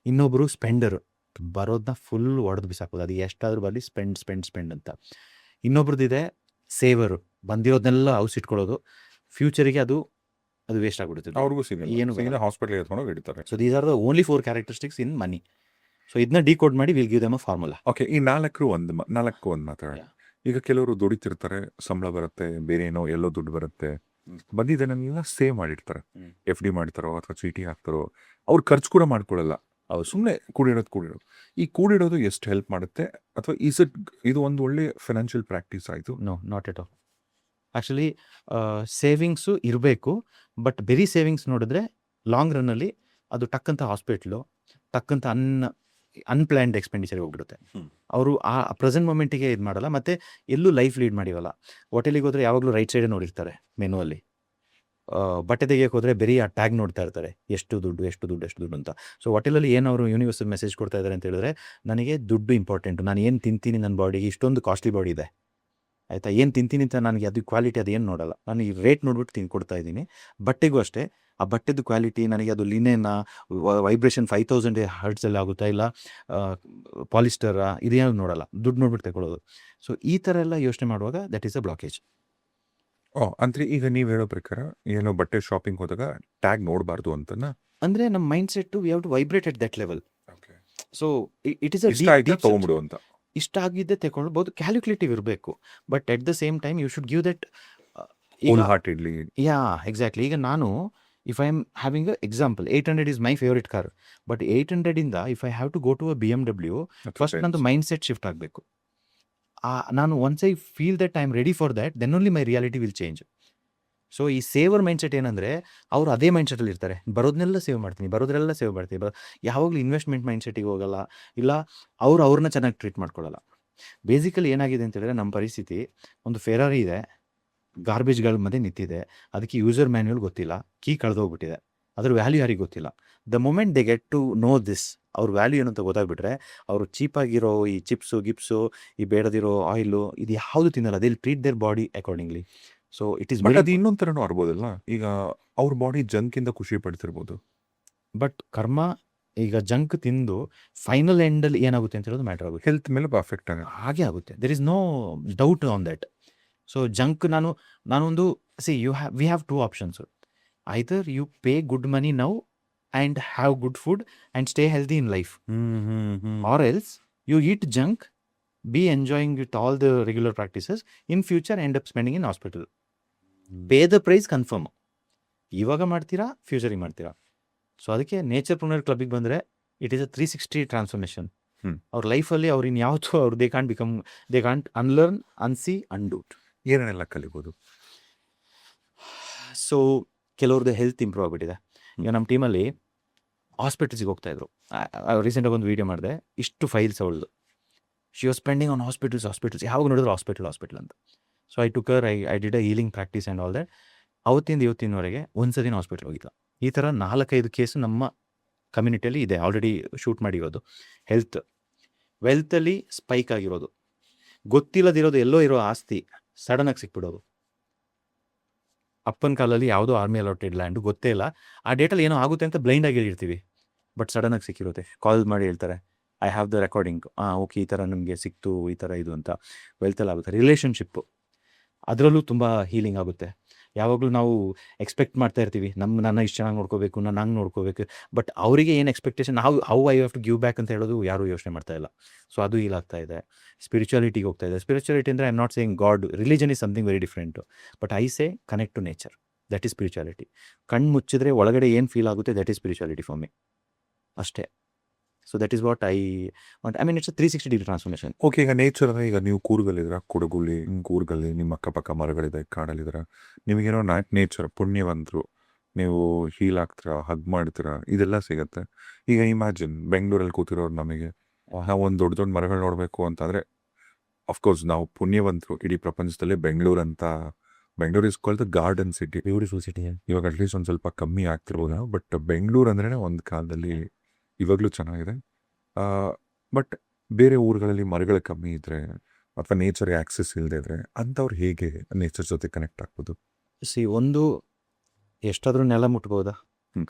ಇನ್ನೊಬ್ಬರು ಸ್ಪೆಂಡರು, ಬರೋದನ್ನ ಫುಲ್ ಹೊಡೆದು ಬಿಸಾಕೋದು, ಅದು ಎಷ್ಟಾದರೂ ಬರಲಿ ಸ್ಪೆಂಡ್ ಅಂತ. ಇನ್ನೊಬ್ರದ್ದಿದೆ ಸೇವರು, ಬಂದಿರೋದನ್ನೆಲ್ಲ ಔಸ್ ಇಟ್ಕೊಳ್ಳೋದು, ಫ್ಯೂಚರಿಗೆ ಅದು ವೇಸ್ಟ್ ಆಗಿಬಿಡುತ್ತೆ, ಅವ್ರಿಗೂ ಏನು ಹಾಸ್ಪಿಟಲ್ ಎತ್ಕೊಂಡು ಹಿಡಿತಾರೆ. So these are the only 4 characteristics in money. So ಇದನ್ನ ಡಿಕೋಡ್ ಮಾಡಿ will give them a formula. Okay. ಈ ನಾಲ್ಕು ಒಂದು ಮಾತಾಡೋಣ. ಈಗ ಕೆಲವರು ದುಡಿತಿರ್ತಾರೆ, ಸಂಬಳ ಬರುತ್ತೆ, ಬೇರೆ ಏನೋ ಎಲ್ಲೋ ದುಡ್ಡು ಬರುತ್ತೆ, ಬಂದಿದ್ದನ್ನೆಲ್ಲ ಸೇವ್ ಮಾಡಿರ್ತಾರೆ, FD ಮಾಡ್ತಾರೋ ಅಥವಾ ಚೀಟಿ ಹಾಕ್ತಾರೋ, ಅವ್ರು ಖರ್ಚು ಕೂಡ ಮಾಡ್ಕೊಳ್ಳಲ್ಲ, ಅವ್ರು ಸುಮ್ಮನೆ ಕೂಡಿಡೋದು. ಈ ಕೂಡಿಡೋದು ಎಷ್ಟು ಹೆಲ್ಪ್ ಮಾಡುತ್ತೆ, ಅಥವಾ ಇದು ಒಂದು ಒಳ್ಳೆ ಫೈನಾನ್ಷಿಯಲ್ ಪ್ರಾಕ್ಟೀಸ್ ಆಯಿತು? No, not at all. Actually savings ಇರಬೇಕು, ಬಟ್ ಬೆರಿ ಸೇವಿಂಗ್ಸ್ ನೋಡಿದ್ರೆ ಲಾಂಗ್ ರನ್ನಲ್ಲಿ ಅದು ಟಕ್ಕಂತ ಹಾಸ್ಪಿಟ್ಲು, ಟಕ್ಕಂತ ಅನ್ಪ್ಲ್ಯಾನ್ಡ್ ಎಕ್ಸ್ಪೆಂಡಿಚರ್ ಹೋಗ್ಬಿಡುತ್ತೆ. ಅವರು ಆ ಪ್ರೆಸೆಂಟ್ ಮೂಮೆಂಟಿಗೆ ಇದು ಮಾಡಲ್ಲ, ಮತ್ತು ಎಲ್ಲೂ ಲೈಫ್ ಲೀಡ್ ಮಾಡಿವಲ್ಲ. ಹೋಟೆಲಿಗೆ ಹೋದರೆ ಯಾವಾಗಲೂ ರೈಟ್ ಸೈಡೇ ನೋಡಿರ್ತಾರೆ ಮೆನುವಲ್ಲಿ. ಬಟ್ಟೆ ತೆಗಿಯೋಕೆ ಹೋದರೆ ಬರೀ ಆ ಟ್ಯಾಗ್ ನೋಡ್ತಾ ಇರ್ತಾರೆ, ಎಷ್ಟು ದುಡ್ಡು ಅಂತ. ಸೊ ಹೋಟೆಲಲ್ಲಿ ಏನು ಅವರು ಯೂನಿವರ್ಸಲ್ ಮೆಸೇಜ್ ಕೊಡ್ತಾ ಇದ್ದಾರೆ ಅಂತ ಹೇಳಿದ್ರೆ, ನನಗೆ ದುಡ್ಡು ಇಂಪಾರ್ಟೆಂಟು, ನಾನು ಏನು ತಿಂತೀನಿ, ನನ್ನ ಬಾಡಿಗೆ ಇಷ್ಟೊಂದು ಕಾಸ್ಟ್ಲಿ ಬಾಡಿ ಇದೆ ಆಯಿತಾ, ಏನು ತಿಂತೀನಿ ಅಂತ ನನಗೆ ಅದು ಕ್ವಾಲಿಟಿ ಅದೇನು ನೋಡಲ್ಲ, ನಾನು ಈ ರೇಟ್ ನೋಡ್ಬಿಟ್ಟು ಕೊಡ್ತಾ ಇದ್ದೀನಿ. ಬಟ್ಟೆಗೂ ಅಷ್ಟೇ, ಆ ಬಟ್ಟೆದು ಕ್ವಾಲಿಟಿ ನನಗೆ ಅದು ಲಿನೆನ ವೈಬ್ರೇಷನ್ 5000 ಹರ್ಟ್ಸಲ್ಲಿ ಆಗುತ್ತಾ, ಇಲ್ಲ ಪಾಲಿಸ್ಟರಾ, ಇದೇನು ನೋಡಲ್ಲ, ದುಡ್ಡು ನೋಡ್ಬಿಟ್ಟು ತಗೊಳ್ಳೋದು. ಸೊ ಈ ಥರ ಎಲ್ಲ ಯೋಚನೆ ಮಾಡುವಾಗ ದಟ್ ಈಸ್ ಅ ಬ್ಲಾಕೇಜ್. ಅಂದರೆ ಈಗ ನೀವು ಹೇಳೋ ಪ್ರಕಾರ ಏನೋ ಬಟ್ಟೆ ಶಾಪಿಂಗ್ ಹೋದಾಗ ಟ್ಯಾಗ್ ನೋಡಬಾರ್ದು ಅಂತನಾ? ಅಂದರೆ ನಮ್ಮ mindset we have to vibrate at that level. So it is ತಗೊಂಬಿಡು ಅಂತ. ಇಷ್ಟ ಆಗಿದ್ದೆ ತಗೊಳ್ಬೋದು, ಕ್ಯಾಲ್ಕುಲೇಟಿವ್ ಇರಬೇಕು, but at the same time you should give that full heartedly. Yeah exactly. ಈಗ ನಾನು If I am having a example, 800 is my favorite car, but 800 ಇಂದ if I have to go to a BMW, first ನಂದು mind set shift ಆಗಬೇಕು. ನಾನು once I feel that I am ready for that, then only my reality will change. So ಈ saver mind set ಏನಂದರೆ, ಅವರು ಅದೇ mind ಸೆಟಲ್ಲಿ ಇರ್ತಾರೆ, ಬರೋದನ್ನೆಲ್ಲ save ಮಾಡ್ತೀನಿ, ಬರೋದ್ರೆಲ್ಲ save ಮಾಡ್ತೀನಿ, ಯಾವಾಗಲೂ ಇನ್ವೆಸ್ಟ್ಮೆಂಟ್ ಮೈಂಡ್ ಸೆಟ್ಟಿಗೆ ಹೋಗಲ್ಲ, ಇಲ್ಲ ಅವ್ರನ್ನ ಚೆನ್ನಾಗಿ ಟ್ರೀಟ್ ಮಾಡ್ಕೊಳ್ಳಲ್ಲ. ಬೇಸಿಕಲಿ ಏನಾಗಿದೆ ಅಂತ ಹೇಳಿದ್ರೆ, ನಮ್ಮ ಪರಿಸ್ಥಿತಿ ಒಂದು ಫೆರಾರಿ ಇದೆ, ಗಾರ್ಬೇಜ್ಗಳ ಮಧ್ಯೆ ನಿಂತಿದೆ, ಅದಕ್ಕೆ ಯೂಸರ್ ಮ್ಯಾನ್ಯುವಲ್ ಗೊತ್ತಿಲ್ಲ, ಕೀ ಕಳೆದೋಗ್ಬಿಟ್ಟಿದೆ, ಅದ್ರ ವ್ಯಾಲ್ಯೂ ಯಾರಿಗೆ ಗೊತ್ತಿಲ್ಲ. The moment they get to know this, ಅವ್ರ ವ್ಯಾಲ್ಯೂ ಏನು ಅಂತ ಗೊತ್ತಾಗ್ಬಿಟ್ರೆ, ಅವರು ಚೀಪಾಗಿರೋ ಈ ಚಿಪ್ಸು ಗಿಪ್ಸು, ಈ ಬೇಡದಿರೋ ಆಯಿಲು, ಇದು ಯಾವುದು ತಿನ್ನಲ್ಲ, they will treat their body accordingly. So it is but ಅದು ಇನ್ನೊಂದು ಥರನೂ ಆರ್ಬೋದಲ್ಲ, ಈಗ ಅವ್ರ ಬಾಡಿ ಜಂಕಿಂದ ಖುಷಿ ಪಡ್ತಿರ್ಬೋದು. ಬಟ್ ಕರ್ಮ ಈಗ ಜಂಕ್ ತಿಂದು ಫೈನಲ್ ಎಂಡಲ್ಲಿ ಏನಾಗುತ್ತೆ ಅಂತ ಹೇಳೋದು ಮ್ಯಾಟರ್ ಆಗುತ್ತೆ, ಹೆಲ್ತ್ ಮೇಲೆ ಅಫೆಕ್ಟ್ ಆಗುತ್ತೆ. ಹಾಗೆ ಆಗುತ್ತೆ, there is no doubt on that. So junk ನಾನೊಂದು we have two options. Either you pay good money now and have good food and stay healthy in life, or else you eat junk, be enjoying with all the regular practices, in future end up spending in hospital. Pay the price confirm, ಇವಾಗ ಮಾಡ್ತೀರಾ, ಫ್ಯೂಚರಿಗೆ ಮಾಡ್ತೀರಾ. So ಅದಕ್ಕೆ nature pruner ಕ್ಲಬ್ಬಿಗೆ ಬಂದರೆ it is a 360 transformation. ಅವ್ರ ಲೈಫಲ್ಲಿ ಅವ್ರು ಇನ್ಯಾವತ್ತೂ ಅವ್ರು ದೇ ಕಾಂಟ್ ಅನ್ಲರ್ನ್, ಅನ್ಸಿ, ಅಂಡು. ಏನೇನೆಲ್ಲ ಕಲಿಬೋದು? ಸೊ ಕೆಲವ್ರದ್ದು ಹೆಲ್ತ್ ಇಂಪ್ರೂವ್ ಆಗಿಬಿಟ್ಟಿದೆ. ಈಗ ನಮ್ಮ ಟೀಮಲ್ಲಿ ಹಾಸ್ಪಿಟಲ್ಸಿಗೆ ಹೋಗ್ತಾಯಿದ್ರು. ರೀಸೆಂಟಾಗಿ ಒಂದು ವೀಡಿಯೋ ಮಾಡಿದೆ, ಇಷ್ಟು ಫೈಲ್ಸ್ ಅವಳದು, she was spending on hospitals, ಯಾವಾಗ ನೋಡಿದ್ರು ಹಾಸ್ಪಿಟಲ್ ಅಂತ. So I took Har, I did a healing practice and all that. ಅವತ್ತಿಂದ ಇವತ್ತಿನವರೆಗೆ ಒಂದ್ಸದಿನ ಹಾಸ್ಪಿಟಲ್ ಹೋಗಿಲ್ಲ. ಈ ಥರ 4-5 ಕೇಸು ನಮ್ಮ ಕಮ್ಯುನಿಟಿಯಲ್ಲಿ ಇದೆ, ಆಲ್ರೆಡಿ ಶೂಟ್ ಮಾಡಿರೋದು. ವೆಲ್ತಲ್ಲಿ ಸ್ಪೈಕ್ ಆಗಿರೋದು, ಗೊತ್ತಿಲ್ಲದಿರೋದು, ಎಲ್ಲೋ ಇರೋ ಆಸ್ತಿ ಸಡನ್ನಾಗಿ ಸಿಕ್ಬಿಡೋದು. ಅಪ್ಪನ ಕಾಲಲ್ಲಿ ಯಾವುದೋ ಆರ್ಮಿ ಅಲಾಟೆಡ್ ಲ್ಯಾಂಡು ಗೊತ್ತೇ ಇಲ್ಲ, ಆ ಡೇಟಲ್ಲಿ ಏನೋ ಆಗುತ್ತೆ ಅಂತ ಬ್ಲೈಂಡಾಗಿ ಹೇಳಿರ್ತೀವಿ, ಬಟ್ ಸಡನ್ನಾಗಿ ಸಿಕ್ಕಿರುತ್ತೆ. ಕಾಲ್ ಮಾಡಿ ಹೇಳ್ತಾರೆ, I have the recording, okay ಈ ಥರ ನಮಗೆ ಸಿಕ್ತು, ಈ ಥರ ಇದು ಅಂತ. ವೆಲ್ತಲ್ಲಿ ಆಗುತ್ತೆ. ರಿಲೇಷನ್ಶಿಪ್ಪು, ಅದರಲ್ಲೂ ತುಂಬ ಹೀಲಿಂಗ್ ಆಗುತ್ತೆ. ಯಾವಾಗಲೂ ನಾವು ಎಕ್ಸ್ಪೆಕ್ಟ್ ಮಾಡ್ತಾ ಇರ್ತೀವಿ, ನನ್ನ ಇಷ್ಟು ಚೆನ್ನಾಗಿ ನೋಡ್ಕೋಬೇಕು, ನಾನು ಹಂಗೆ ನೋಡ್ಕೋಬೇಕು, ಬಟ್ ಅವರಿಗೆ ಏನು expectation, how I have to give back ಅಂತ ಹೇಳೋದು ಯಾರೂ ಯೋಚನೆ ಮಾಡ್ತಾ ಇಲ್ಲ. ಸೊ ಅದು ಹೀಲ್ ಆಗ್ತಾ ಇದೆ. ಸ್ಪಿರಿಚುಯಾಲಿಟಿಗೆ ಹೋಗ್ತಾ ಇದೆ. ಸ್ಪಿರಿಚುಯಾಲಿಟಿ ಅಂದರೆ I am not saying God, religion is something very different, but I say connect to nature, that is spirituality. ಕಣ್ಣು ಮುಚ್ಚಿದ್ರೆ ಒಳಗಡೆ ಏನು ಫೀಲ್ ಆಗುತ್ತೆ, that is spirituality for me, ಅಷ್ಟೇ. So that is what I want. I mean it's a 360 degree transformation. Okay, ಈಗ nature ಅಂದರೆ, ಈಗ ನೀವು ಕೂರ್ಗಲ್ಲಿದ್ದೀರಾ, ಕೊಡಗುಲಿ, ಕೂರ್ಗಲ್ಲಿ ನಿಮ್ಮ ಅಕ್ಕಪಕ್ಕ ಮರಗಳಿದೆ, ಕಾಡಲ್ಲಿದ್ದೀರಾ, ನಿಮಗೇನೋ ನೇಚರ್ ಪುಣ್ಯವಂತರು, ನೀವು ಹೀಲ್ ಆಗ್ತೀರಾ, ಹಗ್ ಮಾಡ್ತೀರಾ, ಇದೆಲ್ಲ ಸಿಗುತ್ತೆ. ಈಗ ಇಮ್ಯಾಜಿನ್ ಬೆಂಗಳೂರಲ್ಲಿ ಕೂತಿರೋರು ನಮಗೆ ಒಂದು ದೊಡ್ಡ ಮರಗಳು ನೋಡಬೇಕು ಅಂತಂದರೆ, ಅಫ್ಕೋರ್ಸ್ ನಾವು ಪುಣ್ಯವಂತರು, ಇಡೀ ಪ್ರಪಂಚದಲ್ಲೇ Bengaluru is called the garden city, beautiful city. ಇವಾಗ ಅಟ್ಲೀಸ್ಟ್ ಒಂದು ಸ್ವಲ್ಪ ಕಮ್ಮಿ ಆಗ್ತಿರ್ಬೋದು, ಬಟ್ ಬೆಂಗಳೂರು ಅಂದ್ರೆ ಒಂದು ಕಾಲದಲ್ಲಿ ಇವಾಗಲೂ ಚೆನ್ನಾಗಿದೆ. ಬಟ್ ಬೇರೆ ಊರುಗಳಲ್ಲಿ ಮರಗಳು ಕಮ್ಮಿ ಇದ್ದರೆ, ಅಥವಾ ನೇಚರ್ಗೆ ಆಕ್ಸೆಸ್ ಇಲ್ಲದೆ ಇದ್ರೆ, ಅಂಥವ್ರು ಹೇಗೆ ನೇಚರ್ ಜೊತೆ ಕನೆಕ್ಟ್ ಆಗ್ಬೋದು? ಒಂದು ಎಷ್ಟಾದರೂ ನೆಲ ಮುಟ್ಬೋದಾ,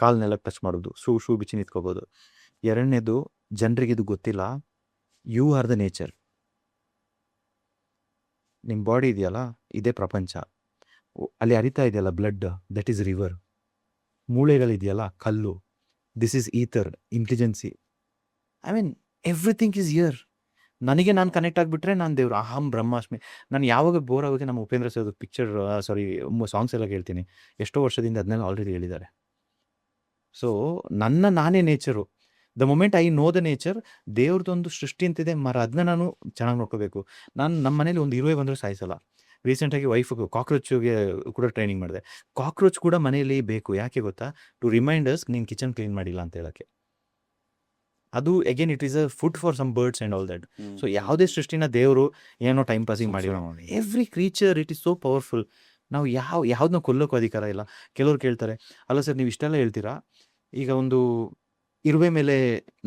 ಕಾಲು ನೆಲಕ್ಕೆ ಟಚ್ ಮಾಡೋದು, ಶೂ ಬಿಚ್ಚಿ ನಿಂತ್ಕೋಬೋದು. ಎರಡನೇದು, ಜನರಿಗೆ ಇದು ಗೊತ್ತಿಲ್ಲ, ಯು ಆರ್ ದ ನೇಚರ್. ನಿಮ್ಮ ಬಾಡಿ ಇದೆಯಲ್ಲ, ಇದೇ ಪ್ರಪಂಚ. ಅಲ್ಲಿ ಹರಿತಾ ಇದೆಯಲ್ಲ ಬ್ಲಡ್, ದಟ್ ಈಸ್ ರಿವರ್. ಮೂಳೆಗಳಿದೆಯಲ್ಲ, ಕಲ್ಲು, this is ether, intelligence. I mean everything is here. ನಾನು ಕನೆಕ್ಟ್ ಆಗಿಬಿಟ್ರೆ ನಾನು ದೇವ್ರು, ಅಹಂ ಬ್ರಹ್ಮಾಸ್ಮಿ. ನಾನು ಯಾವಾಗ ಬೋರ್ ಆಗುತ್ತೆ, ನಮ್ಮ ಉಪೇಂದ್ರ ಸರ್ ಸಾಂಗ್ಸ್ ಎಲ್ಲ ಕೇಳ್ತೀನಿ. ಎಷ್ಟೋ ವರ್ಷದಿಂದ ಅದನ್ನೆಲ್ಲ ಆಲ್ರೆಡಿ ಹೇಳಿದ್ದಾರೆ. ಸೊ ನಾನೇ nature. The moment I know the nature, ದೇವ್ರದ್ದೊಂದು ಸೃಷ್ಟಿ ಅಂತಿದೆ, ಮರ, ಅದನ್ನ ನಾನು ಚೆನ್ನಾಗಿ ನೋಡ್ಕೋಬೇಕು. ನಮ್ಮ ಮನೇಲಿ ಒಂದು ಇರುವೆ ಬಂದರೂ ಸಾಯಿಸಲ್ಲ. ರೀಸೆಂಟಾಗಿ ವೈಫಿಗೆ ಕಾಕ್ರೋಚ್ಗೆ ಕೂಡ ಟ್ರೈನಿಂಗ್ ಮಾಡಿದೆ. ಕಾಕ್ರೋಚ್ ಕೂಡ ಮನೆಯಲ್ಲಿ ಬೇಕು, ಯಾಕೆ ಗೊತ್ತಾ? ಟು ರಿಮೈಂಡರ್ಸ್, ನೀನು ಕಿಚನ್ ಕ್ಲೀನ್ ಮಾಡಿಲ್ಲ ಅಂತ ಹೇಳೋಕ್ಕೆ. ಅದು again it is a food for some birds and all that. So ಯಾವುದೇ ಸೃಷ್ಟಿನ ದೇವರು ಏನೋ ಟೈಮ್ ಪಾಸಿಂಗ್ ಮಾಡಿರೋ, every creature it is so powerful. ನಾವು ಯಾವ್ದನ್ನ ಕೊಲ್ಲೋಕ್ಕೂ ಅಧಿಕಾರ ಇಲ್ಲ. ಕೆಲವ್ರು ಕೇಳ್ತಾರೆ, ಅಲ್ಲ ಸರ್ ನೀವು ಇಷ್ಟೆಲ್ಲ ಹೇಳ್ತೀರಾ, ಈಗ ಒಂದು ಇರುವೆ ಮೇಲೆ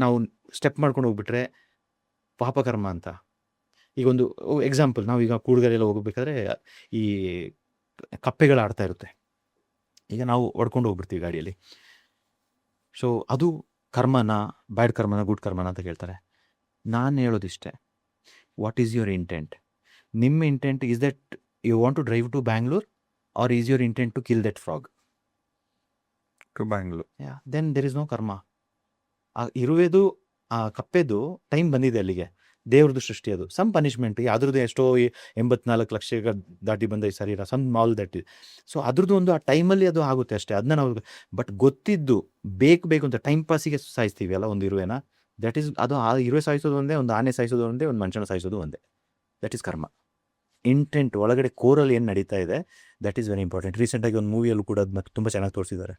ನಾವು ಸ್ಟೆಪ್ ಮಾಡ್ಕೊಂಡು ಹೋಗ್ಬಿಟ್ರೆ ಪಾಪಕರ್ಮ ಅಂತ. ಈಗ ಒಂದು ಎಕ್ಸಾಂಪಲ್, ನಾವೀಗ ಕೂಡ್ಗರೆಲ್ಲ ಹೋಗ್ಬೇಕಾದ್ರೆ ಈ ಕಪ್ಪೆಗಳು ಆಡ್ತಾ ಇರುತ್ತೆ, ಈಗ ನಾವು ಹೊಡ್ಕೊಂಡು ಹೋಗ್ಬಿಡ್ತೀವಿ ಗಾಡಿಯಲ್ಲಿ. ಸೊ ಅದು ಕರ್ಮನ, ಬ್ಯಾಡ್ ಕರ್ಮನ, ಗುಡ್ ಕರ್ಮನ ಅಂತ ಕೇಳ್ತಾರೆ. ನಾನು ಹೇಳೋದಿಷ್ಟೇ, ವಾಟ್ ಈಸ್ ಯುವರ್ ಇಂಟೆಂಟ್? ನಿಮ್ಮ intent is that you want to drive to Bangalore, or is your intent to kill that frog? To Bangalore. Then there is no karma. ಆ ಇರುವೆದು, ಆ ಕಪ್ಪೆದು ಟೈಮ್ ಬಂದಿದೆ ಅಲ್ಲಿಗೆ, ದೇವ್ರದ್ದು ಸೃಷ್ಟಿ ಅದು. ಸಮ್ ಪನಿಷ್ಮೆಂಟ್ ಅದ್ರದ್ದು ಎಷ್ಟೋ 84 ಲಕ್ಷ ದಾಟಿ ಬಂದ ಈ ಶರೀರ, small that is. So ಅದ್ರದ್ದು ಒಂದು ಆ ಟೈಮಲ್ಲಿ ಅದು ಆಗುತ್ತೆ ಅಷ್ಟೇ. ಅದನ್ನ ನಾವು ಬಟ್ ಗೊತ್ತಿದ್ದು ಬೇಕು ಅಂತ ಟೈಮ್ ಪಾಸಿಗೆ ಸಾಯಿಸ್ತೀವಿ ಅಲ್ಲ ಒಂದು ಇರುವೆನ, ದಟ್ ಈಸ್ ಅದು. ಆ ಇರುವೆ ಸಾಯಿಸೋದು ಒಂದೇ, ಒಂದು ಆನೆ ಸಾಯಿಸೋದು ಒಂದೇ, ಒಂದು ಮನುಷ್ಯನ ಸಾಯಿಸೋದು ಒಂದೇ. ದಟ್ ಈಸ್ ಕರ್ಮ. ಇಂಟೆಂಟ್ ಒಳಗಡೆ ಕೋರಲ್ಲಿ ಏನು ನಡೀತಾ ಇದೆ, ದಟ್ ಈಸ್ ವೆರಿ ಇಂಪಾರ್ಟೆಂಟ್. ರೀಸೆಂಟಾಗಿ ಒಂದು ಮೂವಿಯಲ್ಲೂ ಕೂಡ ಅದನ್ನ ತುಂಬ ಚೆನ್ನಾಗಿ ತೋರಿಸಿದ್ದಾರೆ.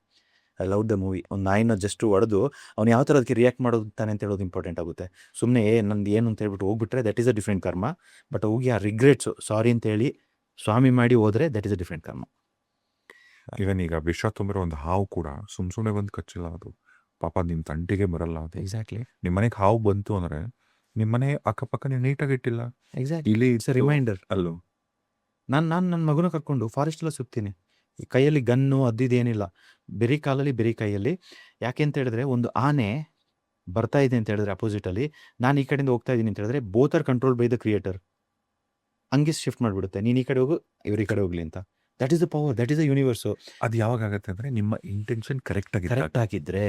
I love the movie. ಒಂದು ನಾಯಿನ ಜಸ್ಟ್ ಹೊಡೆದು ಅವ್ನು ಯಾವ ಥರ ಅದಕ್ಕೆ ರಿಯಾಕ್ಟ್ ಮಾಡೋದು ತಾನೆ ಅಂತ ಹೇಳೋದು ಇಂಪಾರ್ಟೆಂಟ್ ಆಗುತ್ತೆ. ಸುಮ್ಮನೆ ನಂದು ಏನು ಅಂತ ಹೇಳ್ಬಿಟ್ಟು ಹೋಗ್ಬಿಟ್ರೆ ದಟ್ ಈಸ್ ಅ ಡಿಫ್ರೆಂಟ್ ಕರ್ಮ. ಬಟ್ ಹೋಗಿ ಆ ರಿಗ್ರೆಟ್ಸು ಸಾರಿ ಅಂತೇಳಿ ಸ್ವಾಮಿ ಮಾಡಿ ಹೋದರೆ ದಟ್ ಈಸ್ ಅ ಡಿಫ್ರೆಂಟ್ ಕರ್ಮ. ಇವನ್ ಈಗ ವಿಷ ತುಂಬಿರೋ ಒಂದು ಹಾವು ಕೂಡ ಸುಮ್ಮನೆ ಬಂದು ಕಚ್ಚಿಲ್ಲ ಅದು. ಪಾಪ ನಿಮ್ಮ ತಂಟಿಗೆ ಬರಲ್ಲ ಅದು. ಎಕ್ಸಾಕ್ಟ್ಲಿ ನಿಮ್ಮ ಮನೆಗೆ ಹಾವು ಬಂತು ಅಂದರೆ ನಿಮ್ಮ ಮನೆ ಅಕ್ಕಪಕ್ಕ ನೀವು ನೀಟಾಗಿ ಇಟ್ಟಿಲ್ಲ. ಎಕ್ಸಾಕ್ಟ್ಲಿ ಇಲ್ಲಿ ಇಟ್ಸ್ ಅ ರಿಮೈಂಡರ್. ಅಲ್ಲೋ ನಾನು ನನ್ನ ಮಗುನ ಕರ್ಕೊಂಡು ಫಾರೆಸ್ಟ್ ಎಲ್ಲ ಸುತ್ತೀನಿ. ಈ ಕೈಯಲ್ಲಿ ಗನ್ನು ಅದಿದೇನಿಲ್ಲ, ಬೆರಿ ಕಾಲಲ್ಲಿ ಬೆರಿ ಕೈಯಲ್ಲಿ. ಯಾಕೆ ಅಂತ ಹೇಳಿದ್ರೆ ಒಂದು ಆನೆ ಬರ್ತಾ ಇದೆ ಅಂತ ಹೇಳಿದ್ರೆ ಅಪೋಸಿಟಲ್ಲಿ, ನಾನು ಈ ಕಡೆಯಿಂದ ಹೋಗ್ತಾ ಇದ್ದೀನಿ ಅಂತ ಹೇಳಿದ್ರೆ both are control by the creator. ಹಂಗೆ ಶಿಫ್ಟ್ ಮಾಡಿಬಿಡುತ್ತೆ, ನೀನು ಈ ಕಡೆ ಹೋಗು ಇವ್ರು ಈ ಕಡೆ ಹೋಗ್ಲಿ ಅಂತ. That is the power, that is the universe. ಅದು ಯಾವಾಗ ಆಗುತ್ತೆ ಅಂದರೆ ನಿಮ್ಮ ಇಂಟೆನ್ಷನ್ ಕರೆಕ್ಟ್ ಕರೆಕ್ಟ್ ಆಗಿದ್ರೆ.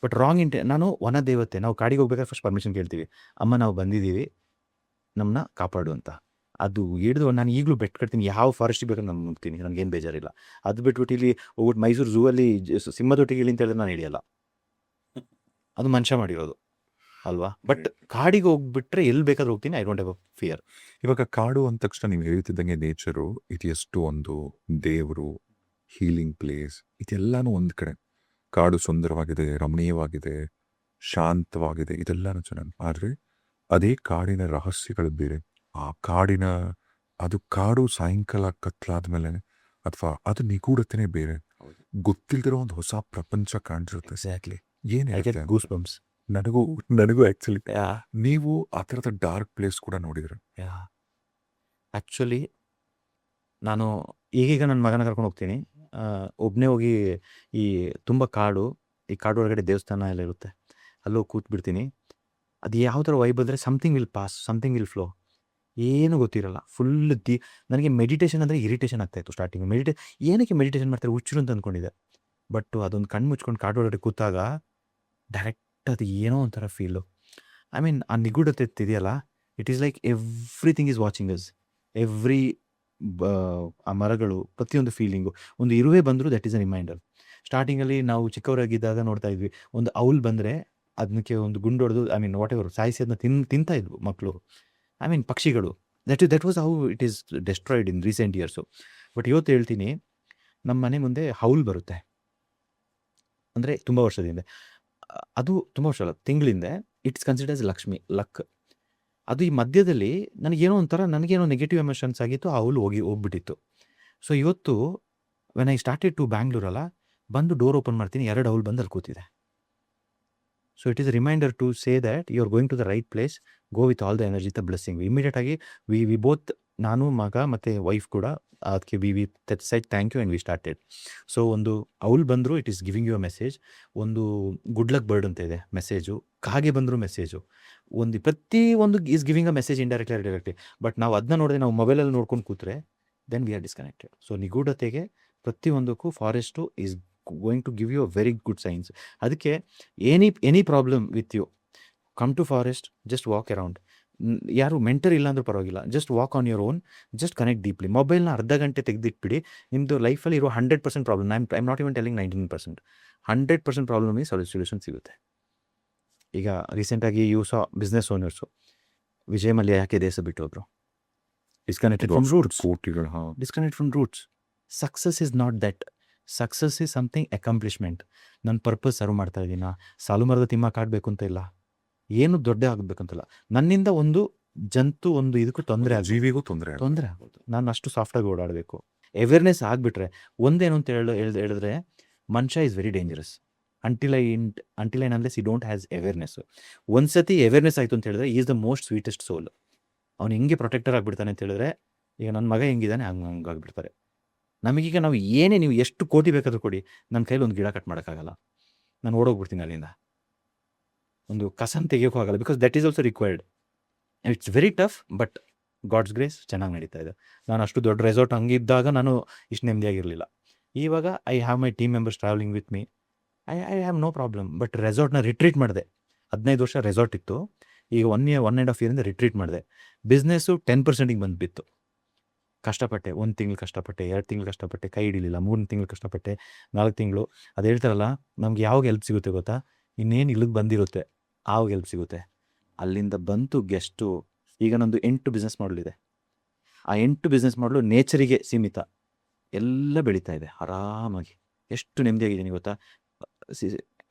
ಬಟ್ ರಾಂಗ್ ನಾನು ವನ ದೇವತೆ, ನಾವು ಕಾಡಿಗೆ ಹೋಗ್ಬೇಕಾದ್ರೆ ಫಸ್ಟ್ ಪರ್ಮಿಷನ್ ಕೇಳ್ತೀವಿ, ಅಮ್ಮ ನಾವು ಬಂದಿದ್ದೀವಿ ನಮ್ಮನ್ನ ಕಾಪಾಡು ಅಂತ. ಅದು ಹಿಡಿದು ನಾನು ಈಗಲೂ ಬೆಟ್ ಕಟ್ತೀನಿ, ಯಾವ ಫಾರೆಸ್ಟಿಗೆ ಬೇಕಾದ್ರೆ ನಾನು ಹೋಗ್ತೀನಿ, ನನಗೇನು ಬೇಜಾರಿಲ್ಲ. ಅದು ಬಿಟ್ಬಿಟ್ಟು ಇಲ್ಲಿ ಹೋಗ್ಬಿಟ್ಟು ಮೈಸೂರು ಝೂ ಅಲ್ಲಿ ಸಿಂಹದೊಟ್ಟಿಗೆ ಇಲ್ಲಿ ಅಂತ ಹೇಳಿದ್ರೆ ನಾನು ಹಿಡಿಯಲ್ಲ. ಅದು ಮನುಷ್ಯ ಮಾಡಿರೋದು ಅಲ್ವಾ. ಬಟ್ ಕಾಡಿಗೆ ಹೋಗ್ಬಿಟ್ರೆ ಎಲ್ಲಿ ಬೇಕಾದ್ರೂ ಹೋಗ್ತೀನಿ. I don't have a fear. ಇವಾಗ ಕಾಡು ಅಂದ ತಕ್ಷಣ ನೀವು ಹೇಳ್ತಿದ್ದಂಗೆ ನೇಚರು ಇದು ಎಷ್ಟು ಒಂದು ದೇವರು, ಹೀಲಿಂಗ್ ಪ್ಲೇಸ್, ಇದೆಲ್ಲಾನು ಒಂದು ಕಡೆ. ಕಾಡು ಸುಂದರವಾಗಿದೆ, ರಮಣೀಯವಾಗಿದೆ, ಶಾಂತವಾಗಿದೆ, ಇದೆಲ್ಲಾನು ಚೆನ್ನಾಗಿ. ಆದರೆ ಅದೇ ಕಾಡಿನ ರಹಸ್ಯಗಳು ಬೇರೆ. ಆ ಕಾಡಿನ ಅದು ಕಾಡು ಸಾಯಂಕಾಲ ಕತ್ಲಾದ್ಮೇಲೆ ಅಥವಾ ಅದು ನಿಗೂಢತೆನೇ ಬೇರೆ. ಗೊತ್ತಿಲ್ದಿರೋ ಒಂದು ಹೊಸ ಪ್ರಪಂಚ ಕಾಣಿಸುತ್ತೆ. ಎಕ್ಸಾಕ್ಟ್ಲಿ. ಏನು ಗೂಸ್ ಬಂಪ್ಸ್. ನನಗೂ ಆ್ಯಕ್ಚುಲಿ ನೀವು ಆ ಥರದ ಡಾರ್ಕ್ ಪ್ಲೇಸ್ ಕೂಡ ನೋಡಿದ್ರೆ. ಆ್ಯಕ್ಚುಲಿ ನಾನು ಈಗೀಗ ನನ್ನ ಮಗನ ಕರ್ಕೊಂಡು ಹೋಗ್ತೀನಿ, ಒಬ್ಬನೇ ಹೋಗಿ ಈ ತುಂಬ ಕಾಡು, ಈ ಕಾಡು ಒಳಗಡೆ ದೇವಸ್ಥಾನ ಎಲ್ಲ ಇರುತ್ತೆ, ಅಲ್ಲೋಗಿ ಕೂತ್ಬಿಡ್ತೀನಿ. ಅದು ಯಾವ ಥರ ವೈಬ್ ಅಂದರೆ something will pass, something will flow. ಏನೂ ಗೊತ್ತಿರಲ್ಲ. ಫುಲ್ ನನಗೆ ಮೆಡಿಟೇಷನ್ ಅಂದರೆ ಇರಿಟೇಷನ್ ಆಗ್ತಾಯಿತ್ತು ಸ್ಟಾರ್ಟಿಂಗ್. ಏನಕ್ಕೆ ಮೆಡಿಟೇಷನ್ ಮಾಡ್ತಾರೆ ಹುಚ್ಚರು ಅಂತ ಅಂದ್ಕೊಂಡಿದ್ದೆ. ಬಟ್ ಅದೊಂದು ಕಣ್ಣು ಮುಚ್ಕೊಂಡು ಕಾಡು ಒಳಗಡೆ ಕೂತಾಗ ಡೈರೆಕ್ಟ್ ಅದು ಏನೋ ಒಂಥರ ಫೀಲು. ಐ ಮೀನ್ ಆ ನಿಗೂಢತೆ ಇದೆಯಲ್ಲ, it is like everything is watching us. Every ಆ ಮರಗಳು, ಪ್ರತಿಯೊಂದು ಫೀಲಿಂಗು. ಒಂದು ಇರುವೆ ಬಂದರೂ ದಟ್ ಈಸ್ ಅ ರಿಮೈಂಡರ್. ಸ್ಟಾರ್ಟಿಂಗಲ್ಲಿ ನಾವು ಚಿಕ್ಕವರಾಗಿದ್ದಾಗ ನೋಡ್ತಾ ಇದ್ವಿ, ಒಂದು ಔಲ್ ಬಂದರೆ ಅದಕ್ಕೆ ಒಂದು ಗುಂಡು ಹೊಡೆದು ಐ ಮೀನ್ ವಾಟ್ ಎವರ್ ಸಾಯಿಸಿ ಅದನ್ನ ತಿಂತಾ ಇದ್ವು ಮಕ್ಕಳು. ಐ ಮೀನ್ ಪಕ್ಷಿಗಳು. That was how it is destroyed in recent years. But ಇವತ್ತು ಹೇಳ್ತೀನಿ, ನಮ್ಮ ಮನೆ ಮುಂದೆ ಹೌಲ್ ಬರುತ್ತೆ ಅಂದರೆ ತುಂಬ ವರ್ಷದಿಂದ, ಅದು ತುಂಬ ವರ್ಷ ಅಲ್ಲ, ತಿಂಗಳಿಂದ. It's considers Lakshmi, luck. ಅದು ಈ ಮಧ್ಯದಲ್ಲಿ ನನಗೇನೋ ಒಂಥರ ನನಗೇನೋ ನೆಗೆಟಿವ್ ಎಮೋಷನ್ಸ್ ಆಗಿತ್ತು, ಆ ಹೌಲ್ ಹೋಗ್ಬಿಟ್ಟಿತ್ತು. ಸೊ ಇವತ್ತು ವೆನ್ ಐ ಸ್ಟಾರ್ಟೆಡ್ ಟು ಬ್ಯಾಂಗ್ಳೂರಲ್ಲ, ಬಂದು ಡೋರ್ ಓಪನ್ ಮಾಡ್ತೀನಿ, 2 ಹೌಲ್ ಬಂದು ಅಲ್ಲಿ ಕೂತಿದೆ. So it is a reminder to say that you are going to the right place, go with all the energy, the blessing. ಇಮಿಡಿಯೇಟಾಗಿ we both, ನಾನು ಮಗ ಮತ್ತು ವೈಫ್ ಕೂಡ ಅದಕ್ಕೆ we said thank you and we started. So ಒಂದು owl ಬಂದರೂ it is giving you a message. ಒಂದು good luck bird ಅಂತ ಇದೆ ಮೆಸೇಜು, ಕಾಗೆ ಬಂದರೂ ಮೆಸೇಜು. ಪ್ರತಿಯೊಂದು is giving a message indirectly directly. But ನಾವು ಅದನ್ನ ನೋಡಿದ್ರೆ, ನಾವು ಮೊಬೈಲಲ್ಲಿ ನೋಡ್ಕೊಂಡು ಕೂತ್ರೆ then we are disconnected. So ನಿಗೂಢತೆಗೆ ಪ್ರತಿಯೊಂದಕ್ಕೂ forest is going to give you a very good signs. ಅದಕ್ಕೆ any problem with you, come to forest, just walk around. ಯಾರು ಮೆಂಟರ್ ಇಲ್ಲ ಅಂದ್ರೂ ಪರವಾಗಿಲ್ಲ, just walk on your own, just connect deeply. ಮೊಬೈಲ್ನ ಅರ್ಧ ಗಂಟೆ ತೆಗೆದಿಟ್ಬಿಡಿ, ನಿಮ್ಮದು ಲೈಫಲ್ಲಿ ಇರೋ 100% problem, I am not even telling 99%, 100% ಪ್ರಾಬ್ಲಮ್ಗೆ ಸೊಲ್ಯೂಷನ್ ಸಿಗುತ್ತೆ. ಈಗ ರೀಸೆಂಟಾಗಿ ಬಿಸ್ನೆಸ್ ಓನರ್ಸು, ವಿಜಯ್ ಮಲ್ಯ ಯಾಕೆ ದೇಶ ಬಿಟ್ಟು ಹೋದ್ರು? Disconnected from roots. ಕೋಟಿಗಳು. Disconnect from roots. Success is not that. Success is something accomplishment. ನನ್ನ ಪರ್ಪಸ್ ಸರ್ವ್ ಮಾಡ್ತಾ ಇದ್ದೀನ, ಸಾಲು ಮರದ ತಿಮ್ಮ ಕಾಡಬೇಕು ಅಂತ ಇಲ್ಲ, ಏನು ದೊಡ್ಡ ಆಗಬೇಕಂತಲ್ಲ. ನನ್ನಿಂದ ಒಂದು ಜಂತು, ಒಂದು ಇದಕ್ಕೂ ತೊಂದರೆ ಜೀವಿಗೂ ತೊಂದರೆ ಆಗೋದು. ನಾನು ಅಷ್ಟು ಸಾಫ್ಟಾಗಿ ಓಡಾಡಬೇಕು. ಅವೇರ್ನೆಸ್ ಆಗಿಬಿಟ್ರೆ ಒಂದೇನು ಅಂತ ಹೇಳಿದ್ರೆ, ಮನುಷ್ಯ is very dangerous until unless you don't has awareness. ಒಂದ್ಸತಿ ಅವೇರ್ನೆಸ್ ಆಯಿತು ಅಂತ ಹೇಳಿದ್ರೆ is the most sweetest soul. ಅವ್ನು ಹೆಂಗೆ ಪ್ರೊಟೆಕ್ಟರ್ ಆಗಿಬಿಡ್ತಾನೆ ಅಂತ ಹೇಳಿದ್ರೆ, ಈಗ ನನ್ನ ಮಗ ಹೆಂಗಿದ್ದಾನೆ ಹಂಗಾಗ್ಬಿಡ್ತಾರೆ. ನಮಗೀಗ ನೀವು ಎಷ್ಟು ಕೋಟಿ ಬೇಕಾದರೂ ಕೊಡಿ, ನನ್ನ ಕೈಲಿ ಒಂದು ಗಿಡ ಕಟ್ ಮಾಡೋಕ್ಕಾಗಲ್ಲ. ನಾನು ಓಡೋಗ್ಬಿಡ್ತೀನಿ ಅಲ್ಲಿಂದ. ಒಂದು ಕಸನ್ ತೆಗಿಯೋಕ್ಕೂ ಆಗಲ್ಲ, because that is also required. It's very tough, but God's grace ಚೆನ್ನಾಗಿ ನಡೀತಾ ಇದೆ. ನಾನು ಅಷ್ಟು ದೊಡ್ಡ ರೆಸಾರ್ಟ್ ಹಂಗಿದ್ದಾಗ ನಾನು ಇಷ್ಟು ನೆಮ್ಮದಿಯಾಗಿರಲಿಲ್ಲ. ಇವಾಗ I have my team members travelling with me, I have no problem. But ರೆಸಾರ್ಟ್ನ ರಿಟ್ರೀಟ್ ಮಾಡಿದೆ. 15 ವರ್ಷ ರೆಸಾರ್ಟ್ ಇತ್ತು, ಈಗ 1.5 ಇಯರಿಂದ ರಿಟ್ರೀಟ್ ಮಾಡಿದೆ. ಬಿಸ್ನೆಸ್ಸು 10%ಗೆ ಬಂದುಬಿತ್ತು. ಕಷ್ಟಪಟ್ಟೆ, 1 ತಿಂಗಳು ಕಷ್ಟಪಟ್ಟೆ, 2 ತಿಂಗಳು ಕಷ್ಟಪಟ್ಟೆ, ಕೈ ಹಿಡಿಲಿಲ್ಲ, 3 ತಿಂಗಳು ಕಷ್ಟಪಟ್ಟೆ, 4 ತಿಂಗಳು. ಅದು ಹೇಳ್ತಾರಲ್ಲ, ನಮ್ಗೆ ಯಾವಾಗ ಹೆಲ್ಪ್ ಸಿಗುತ್ತೆ ಗೊತ್ತಾ? ಇನ್ನೇನು ಇಲ್ಲಿಗೆ ಬಂದಿರುತ್ತೆ ಆವಾಗ ಹೆಲ್ಪ್ ಸಿಗುತ್ತೆ. ಅಲ್ಲಿಂದ ಬಂತು ಗೆಸ್ಟು. ಈಗ ನಂದು 8 ಬಿಸ್ನೆಸ್ ಮಾಡಲಿದೆ. ಆ 8 ಬಿಸ್ನೆಸ್ ಮಾಡಲು ನೇಚರಿಗೆ ಸೀಮಿತ. ಎಲ್ಲ ಬೆಳೀತಾ ಇದೆ ಆರಾಮಾಗಿ. ಎಷ್ಟು ನೆಮ್ಮದಿಯಾಗಿದ್ದೀನಿ ಗೊತ್ತಾ?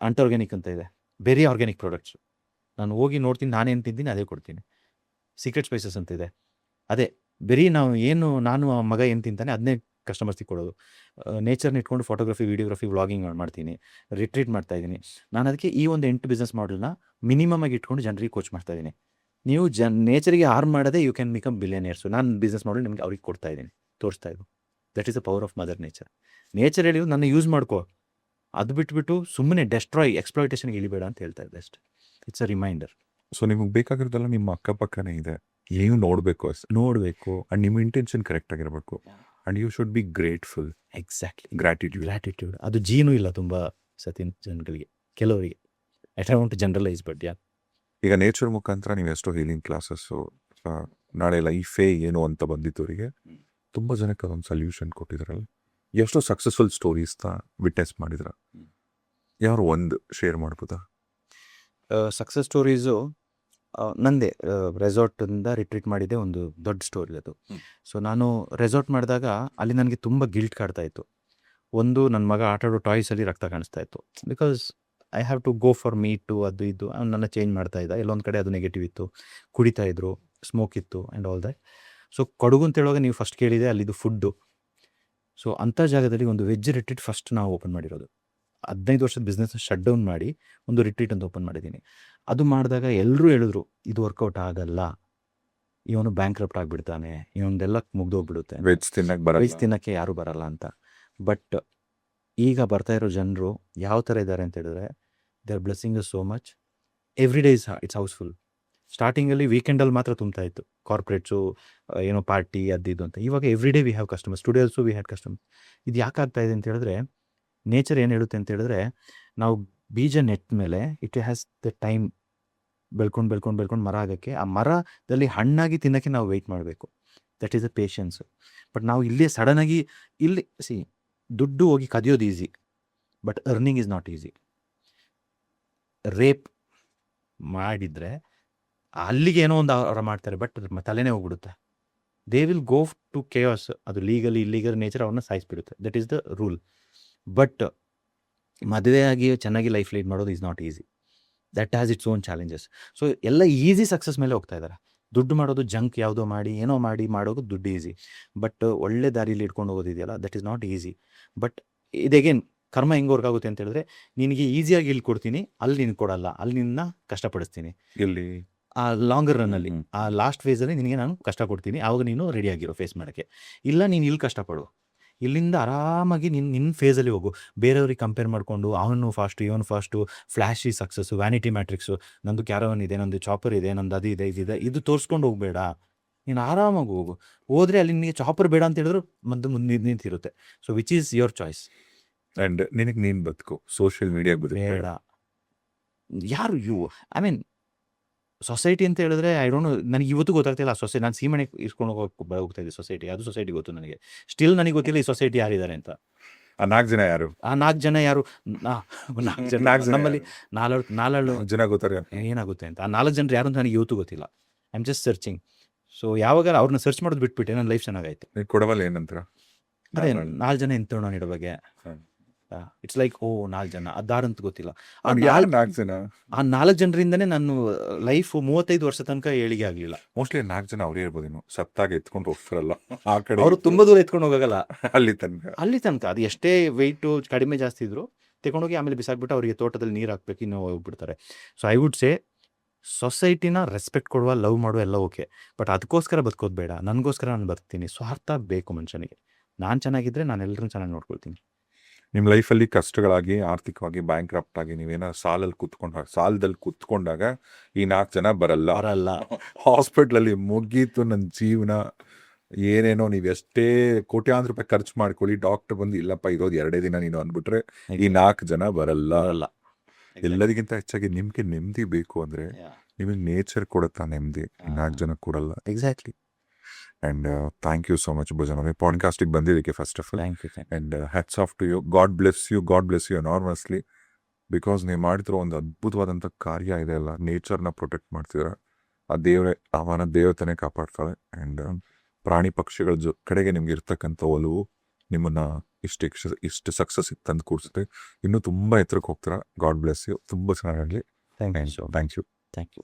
ಆರ್ಗ್ಯಾನಿಕ್ ಅಂತ ಇದೆ, ಬೇರೆ ಆರ್ಗ್ಯಾನಿಕ್ ಪ್ರಾಡಕ್ಟ್ಸು. ನಾನು ಹೋಗಿ ನೋಡ್ತೀನಿ, ನಾನೇನು ತಿಂತೀನಿ ಅದೇ ಕೊಡ್ತೀನಿ. ಸೀಕ್ರೆಟ್ ಸ್ಪೈಸಸ್ ಅಂತ ಇದೆ, ಅದೇ ಬರೀ ನಾನು ಆ ಮಗ ಏನು ತಿಂತಾನೆ ಅದನ್ನೇ ಕಸ್ಟಮರ್ಸಿಗೆ ಕೊಡೋದು. ನೇಚರ್ನ ಇಟ್ಕೊಂಡು ಫೋಟೋಗ್ರಫಿ, ವೀಡಿಯೋಗ್ರಫಿ, ವ್ಲಾಗಿಂಗ್ ಮಾಡ್ತೀನಿ, ರಿಟ್ರೀಟ್ ಮಾಡ್ತಾಯಿದ್ದೀನಿ. ನಾನು ಅದಕ್ಕೆ ಈ ಒಂದು 8 ಬಿಸ್ನೆಸ್ ಮಾಡಲ್ನ ಮಿನಿಮಮ್ ಆಗಿ ಇಟ್ಕೊಂಡು ಜನರಿಗೆ ಕೋಚ್ ಮಾಡ್ತಾಯಿದ್ದೀನಿ. ನೀವು ನೇಚರಿಗೆ ಹಾರ್ಮ್ ಮಾಡೋದೇ ಯು ಕ್ಯಾನ್ ಬಿಕಮ್ ಬಿಲಿಯನಿಯರ್ಸು. ನಾನು ಬಿಸ್ನೆಸ್ ಮಾಡಲು ನಿಮಗೆ ಅವ್ರಿಗೆ ಕೊಡ್ತಾ ಇದ್ದೀನಿ, ತೋರಿಸ್ತಾ ಇದ್ದು. That is the power of mother nature. Nature ಹೇಳಿದ್ರು ನನ್ನ ಯೂಸ್ ಮಾಡ್ಕೋ, ಅದು ಬಿಟ್ಬಿಟ್ಟು ಸುಮ್ಮನೆ ಡೆಸ್ಟ್ರಾಯ್, ಎಕ್ಸ್ಪ್ಲಾಯ್ಟೇಷನ್ಗೆ ಇಳಿಬೇಡ ಅಂತ ಹೇಳ್ತಾ ಇದ್ದೆ ಅಷ್ಟೇ. It's a reminder. ಸೊ ನಿಮಗೆ ಬೇಕಾಗಿರೋದೆಲ್ಲ ನಿಮ್ಮ ಅಕ್ಕಪಕ್ಕನೇ ಇದೆ, ಏನು ನೋಡಬೇಕು ಅಷ್ಟೇ. ನೋಡಬೇಕು, ಆ್ಯಂಡ್ ನಿಮ್ಮ ಇಂಟೆನ್ಷನ್ ಕರೆಕ್ಟ್ ಆಗಿರಬೇಕು. And you should be grateful. Exactly, gratitude. ಅದು ಜೀನು ಇಲ್ಲ ತುಂಬ ಸತಿ ಜನಗಳಿಗೆ, ಕೆಲವರಿಗೆ. I don't generalize, but yeah. ಈಗ ನೇಚರ್ ಮುಖಾಂತರ ನೀವು ಎಷ್ಟೋ ಹೀಲಿಂಗ್ ಕ್ಲಾಸಸ್ಸು, ನಾಳೆ ಲೈಫೇ ಏನು ಅಂತ ಬಂದಿದ್ದವರಿಗೆ ತುಂಬ ಜನಕ್ಕೆ ಅದೊಂದು ಸೊಲ್ಯೂಷನ್ ಕೊಟ್ಟಿದ್ರಲ್ಲ. ಎಷ್ಟೋ ಸಕ್ಸಸ್ಫುಲ್ ಸ್ಟೋರೀಸ್ನ ವಿಟ್ನೆಸ್ ಮಾಡಿದ್ರ, ಯಾರು ಒಂದು ಶೇರ್ ಮಾಡ್ಬೋದಾ? ಸಕ್ಸಸ್ ಸ್ಟೋರೀಸು ನಂದೇ. ರೆಸಾರ್ಟಿಂದ ರಿಟ್ರೀಟ್ ಮಾಡಿದ್ದೆ ಒಂದು ದೊಡ್ಡ ಸ್ಟೋರಿ ಅದು. ಸೊ ನಾನು ರೆಸಾರ್ಟ್ ಮಾಡಿದಾಗ ಅಲ್ಲಿ ನನಗೆ ತುಂಬ ಗಿಲ್ಟ್ ಕಾಡ್ತಾ ಇತ್ತು. ಒಂದು, ನನ್ನ ಮಗ ಆಟಾಡೋ ಟಾಯ್ಸಲ್ಲಿ ರಕ್ತ ಕಾಣಿಸ್ತಾ ಇತ್ತು. Because I have to go for meat, ಅದು ಇದು. ಅವ್ನು ನನ್ನ ಚೇಂಜ್ ಮಾಡ್ತಾ ಇದ್ದ. ಎಲ್ಲೊಂದು ಕಡೆ ಅದು ನೆಗೆಟಿವ್ ಇತ್ತು, ಕುಡಿತಾ ಇದ್ರು, ಸ್ಮೋಕ್ ಇತ್ತು and all that. So Kodagu ಅಂತ ಹೇಳುವಾಗ ನೀವು ಫಸ್ಟ್ ಕೇಳಿದೆ, ಅಲ್ಲಿದು ಫುಡ್ಡು. ಸೊ ಅಂಥ ಜಾಗದಲ್ಲಿ ಒಂದು ವೆಜ್ ರಿಟ್ರೀಟ್ ಫಸ್ಟ್ ನಾವು ಓಪನ್ ಮಾಡಿರೋದು. 15 ವರ್ಷದ ಬಿಸ್ನೆಸ್ನ ಶಟ್ ಡೌನ್ ಮಾಡಿ ಒಂದು ರಿಟ್ರೀಟ್ ಅಂತ ಓಪನ್ ಮಾಡಿದ್ದೀನಿ. ಅದು ಮಾಡಿದಾಗ ಎಲ್ಲರೂ ಹೇಳಿದ್ರು, ಇದು ವರ್ಕೌಟ್ ಆಗಲ್ಲ, ಇವನು ಬ್ಯಾಂಕ್ರಪ್ಟ್ ಆಗಿಬಿಡ್ತಾನೆ, ಇವನದೆಲ್ಲ ಮುಗ್ದೋಗ್ಬಿಡುತ್ತೆ, ವೆಜ್ ತಿನ್ನಕ್ಕೆ ವೆಜ್ ತಿನ್ನೋಕ್ಕೆ ಯಾರೂ ಬರಲ್ಲ ಅಂತ. ಬಟ್ ಈಗ ಬರ್ತಾ ಇರೋ ಜನರು ಯಾವ ಥರ ಇದ್ದಾರೆ ಅಂತ ಹೇಳಿದ್ರೆ, they are blessing so much. Every day it's house full. ಸ್ಟಾರ್ಟಿಂಗಲ್ಲಿ ವೀಕೆಂಡಲ್ಲಿ ಮಾತ್ರ ತುಂಬ್ತಾ ಇತ್ತು, ಕಾರ್ಪೊರೇಟ್ಸು, ಏನೋ ಪಾರ್ಟಿ ಅದು ಇದು ಅಂತ. ಇವಾಗ every day we have customers. Today also we had customers. ಇದು ಯಾಕೆ ಆಗ್ತಾ ಇದೆ ಅಂತ ಹೇಳಿದ್ರೆ, ನೇಚರ್ ಏನು ಹೇಳುತ್ತೆ ಅಂತ ಹೇಳಿದ್ರೆ, ನಾವು ಬೀಜ ನೆಟ್ಟ ಮೇಲೆ ಇಟ್ ಹ್ಯಾಸ್ ದ ಟೈಮ್ ಬೆಳ್ಕೊಂಡು ಮರ ಆಗೋಕ್ಕೆ. ಆ ಮರದಲ್ಲಿ ಹಣ್ಣಾಗಿ ತಿನ್ನೋಕ್ಕೆ ನಾವು ವೆಯ್ಟ್ ಮಾಡಬೇಕು. That is a patience. But ನಾವು ಇಲ್ಲೇ ಸಡನ್ನಾಗಿ ಇಲ್ಲಿ ದುಡ್ಡು ಹೋಗಿ ಕದಿಯೋದು easy, but earning is not easy. Rape ಮಾಡಿದರೆ ಅಲ್ಲಿಗೆ ಏನೋ ಒಂದು ಅವ್ರು ಮಾಡ್ತಾರೆ, ಬಟ್ ತಲೆನೇ ಹೋಗ್ಬಿಡುತ್ತೆ. They will go to chaos. ಅದು ಲೀಗಲಿ ಇಲ್ಲೀಗಲ್ ನೇಚರ್ ಅವ್ರನ್ನ ಸಾಯಿಸ್ಬಿಡುತ್ತೆ. That is the rule. But ಮದುವೆ ಆಗಿ ಚೆನ್ನಾಗಿ ಲೈಫ್ ಲೀಡ್ ಮಾಡೋದು is not easy. That has its own challenges. So ಎಲ್ಲ ಈಸಿ ಸಕ್ಸಸ್ ಮೇಲೆ ಹೋಗ್ತಾ ಇದ್ದಾರೆ. ದುಡ್ಡು ಮಾಡೋದು ಜಂಕ್ ಯಾವುದೋ ಮಾಡಿ ಏನೋ ಮಾಡೋದು ದುಡ್ಡು ಈಸಿ. ಬಟ್ ಒಳ್ಳೆ ದಾರಿಲಿ ಇಟ್ಕೊಂಡು ಹೋಗೋದಿದೆಯಲ್ಲ, that is not easy. But ಇದಗೇನ್ ಕರ್ಮ ಹೆಂಗೆ ವರ್ಕ್ ಆಗುತ್ತೆ ಅಂತ ಹೇಳಿದ್ರೆ, ನಿನಗೆ ಈಸಿಯಾಗಿ ಇಲ್ಲಿ ಕೊಡ್ತೀನಿ, ಅಲ್ಲಿ ನಿನ್ಗೆ ಕೊಡಲ್ಲ, ಅಲ್ಲಿ ನಿನ್ನ ಕಷ್ಟಪಡಿಸ್ತೀನಿ. ಇಲ್ಲಿ ಆ ಲಾಂಗರ್ ರನ್ನಲ್ಲಿ, ಆ ಲಾಸ್ಟ್ ಫೇಸಲ್ಲಿ ನಿನಗೆ ನಾನು ಕಷ್ಟ ಕೊಡ್ತೀನಿ, ಆವಾಗ ನೀನು ರೆಡಿಯಾಗಿರೋ ಫೇಸ್ ಮಾಡೋಕ್ಕೆ. ಇಲ್ಲ ನೀನು ಇಲ್ಲಿ ಕಷ್ಟಪಡು, ಇಲ್ಲಿಂದ ಆರಾಮಾಗಿ ನಿನ್ನ ಫೇಸಲ್ಲಿ ಹೋಗು. ಬೇರೆಯವ್ರಿಗೆ ಕಂಪೇರ್ ಮಾಡಿಕೊಂಡು ಅವನು ಫಾಸ್ಟು ಇವನು ಫಾಸ್ಟು, ಫ್ಲ್ಯಾಶಿ ಸಕ್ಸಸ್ಸು, ವ್ಯಾನಿಟಿ ಮ್ಯಾಟ್ರಿಕ್ಸು, ನಂದು ಕ್ಯಾರವನ್ ಇದೆ, ನಂದು ಚಾಪರ್ ಇದೆ, ನಂದು ಅದು ಇದೆ, ಇದಿದೆ, ಇದು ತೋರಿಸ್ಕೊಂಡು ಹೋಗಬೇಡ. ನೀನು ಆರಾಮಾಗಿ ಹೋಗು. ಹೋದರೆ ಅಲ್ಲಿ ನಿನಗೆ ಚಾಪರ್ ಬೇಡ ಅಂತ ಹೇಳಿದ್ರು ಮುಂದೆ ನಿಂತಿರುತ್ತೆ. So which is your choice. And ನಿನಗೆ ನೀನು ಬದುಕು, ಸೋಷಿಯಲ್ ಮೀಡಿಯಾ ಬೇಡ. ಯಾರು ಐ ಮೀನ್ ಸೊಸೈಟಿ ಅಂತ ಹೇಳಿದ್ರೆ, ಐ ಡೋಂಟ್ ನೋ, ನನಗೆ ಇವತ್ತು ಗೊತ್ತಾಗ್ತಿಲ್ಲ ಆ ಸೊಸೈಟಿ. ನಾನು ಸೀಮನೆ ಇಸ್ಕೊಂಡು ಹೋಗ್ತಾ ಇದ್ದೆ ಸೊಸೈಟಿ, ಅದು ಸೊಸೈಟಿ ಗೊತ್ತು ನನಗೆ. ಸ್ಟಿಲ್ ನನಗೆ ಗೊತ್ತಿಲ್ಲ ಈ ಸೊಸೈಟಿ ಯಾರಿದ್ದಾರೆ ಅಂತ. ಆ 4 ಜನ ಯಾರು? ಆ 4 ಜನ ಯಾರು? 4 ಜನ ನಮ್ಮಲ್ಲಿ 4 ಜನ ಗೊತ್ತಾರೆ ಏನಾಗುತ್ತೆ ಅಂತ. ಆ 4 ಜನರು ಯಾರು ಅಂತ ನನಗೆ ಇವತ್ತು ಗೊತ್ತಿಲ್ಲ. I am just searching. So ಯಾವಾಗ ಅವ್ರನ್ನ ಸರ್ಚ್ ಮಾಡೋದು ಬಿಟ್ಬಿಟ್ಟೆ, ನನ್ನ ಲೈಫ್ ಚೆನ್ನಾಗಾಯ್ತು. ನೀವು ಕೊಡವಲ್ಲ ಏನಂತರ? ಅದೇ 4 ಜನ ಎಂತೋಣ ಇಡೋ ಬಗ್ಗೆ. ಇಟ್ಸ್ ಲೈಕ್ 4 ಜನ ಅದಾರಂತ ಗೊತ್ತಿಲ್ಲ. ಆ 4 ಜನ, ಆ 4 ಜನರಿಂದನೇ ನಾನು ಲೈಫ್ 35 ವರ್ಷ ತನಕ ಏಳಿಗೆ ಆಗಲಿಲ್ಲ. ಮೋಸ್ಟ್ಲಿ 4 ಜನ ಅವರೇ ಇರ್ಬೋದೇನು, ಸತ್ತಾಗ ಎತ್ಕೊಂಡು ಹೋಗ್ತಾರಲ್ಲ ಆ ಕಡೆ. ಅವರು ತುಂಬ ದೂರ ಎತ್ಕೊಂಡು ಹೋಗಲ್ಲ, ಅಲ್ಲಿ ತನಕ ಅದು ಎಷ್ಟೇ ವೆಯ್ಟು ಕಡಿಮೆ ಜಾಸ್ತಿ ಇದ್ರು ತಗೊಂಡೋಗಿ ಆಮೇಲೆ ಬಿಸಾಕ್ಬಿಟ್ಟು ಅವರಿಗೆ ತೋಟದಲ್ಲಿ ನೀರು ಹಾಕ್ಬೇಕು, ಇನ್ನೂ ಹೋಗ್ಬಿಡ್ತಾರೆ. ಸೊ ಐ ವುಡ್ ಸೇ ಸೊಸೈಟಿನ ರೆಸ್ಪೆಕ್ಟ್ ಕೊಡುವ, ಲವ್ ಮಾಡುವ ಎಲ್ಲ ಓಕೆ, ಬಟ್ ಅದಕ್ಕೋಸ್ಕರ ಬದುಕೋದು ಬೇಡ. ನನಗೋಸ್ಕರ ನಾನು ಬದುಕ್ತೀನಿ. ಸ್ವಾರ್ಥ ಬೇಕು ಮನುಷ್ಯನಿಗೆ. ನಾನು ಚೆನ್ನಾಗಿದ್ದರೆ ನಾನು ಎಲ್ಲರೂ ಚೆನ್ನಾಗಿ ನೋಡ್ಕೊಳ್ತೀನಿ. ನಿಮ್ಮ ಲೈಫಲ್ಲಿ ಕಷ್ಟಗಳಾಗಿ, ಆರ್ಥಿಕವಾಗಿ ಬ್ಯಾಂಕ್ರಪ್ಟ್ ಆಗಿ, ನೀವೇನೋ ಸಾಲದಲ್ಲಿ ಕೂತ್ಕೊಂಡಾಗ ಈ 4 ಜನ ಬರಲ್ಲ. ಹಾಸ್ಪಿಟ್ಲಲ್ಲಿ ಮುಗೀತು ನನ್ನ ಜೀವನ, ಏನೇನೋ ನೀವು ಎಷ್ಟೇ ಕೋಟ್ಯಾಂತರ ರೂಪಾಯಿ ಖರ್ಚು ಮಾಡ್ಕೊಳ್ಳಿ, ಡಾಕ್ಟರ್ ಬಂದು ಇಲ್ಲಪ್ಪ ಇರೋದು 2 ದಿನ ನೀನು ಅಂದ್ಬಿಟ್ರೆ ಈ 4 ಜನ ಬರಲ್ಲ. ಎಲ್ಲರಿಗಿಂತ ಹೆಚ್ಚಾಗಿ ನಿಮ್ಗೆ ನೆಮ್ಮದಿ ಬೇಕು ಅಂದರೆ ನಿಮಗೆ ನೇಚರ್ ಕೊಡುತ್ತಾ ನೆಮ್ಮದಿ, 4 ಜನ ಕೊಡಲ್ಲ. Exactly. And thank you so much Bhujan ಅವರೇ ಪಾಡ್ಕಾಸ್ಟಿಗೆ ಬಂದಿದ್ದಕ್ಕೆ first of all. Thank you. And hats off to you. God bless you enormously. Because ನೀವು ಮಾಡ್ತಿರೋ ಒಂದು ಅದ್ಭುತವಾದಂಥ ಕಾರ್ಯ ಇದೆ ಅಲ್ಲ, ನೇಚರ್ನ ಪ್ರೊಟೆಕ್ಟ್ ಮಾಡ್ತಿದ್ದೀರ. ಆ ಅವನ ದೇವತೆನೇ ಕಾಪಾಡ್ತಾಳೆ. ಆ್ಯಂಡ್ ಪ್ರಾಣಿ ಪಕ್ಷಿಗಳ ಕಡೆಗೆ ನಿಮ್ಗೆ ಇರ್ತಕ್ಕಂಥ ಒಲವು ನಿಮ್ಮನ್ನ ಇಷ್ಟು ಸಕ್ಸಸ್ ತಂದು ಕೂರಿಸುತ್ತೆ. ಇನ್ನೂ ತುಂಬ ಎತ್ತರಕ್ಕೆ ಹೋಗ್ತೀರಾ. God bless you. ತುಂಬ ಚೆನ್ನಾಗಾಗಲಿ. Thank you. Thank you. Thank you.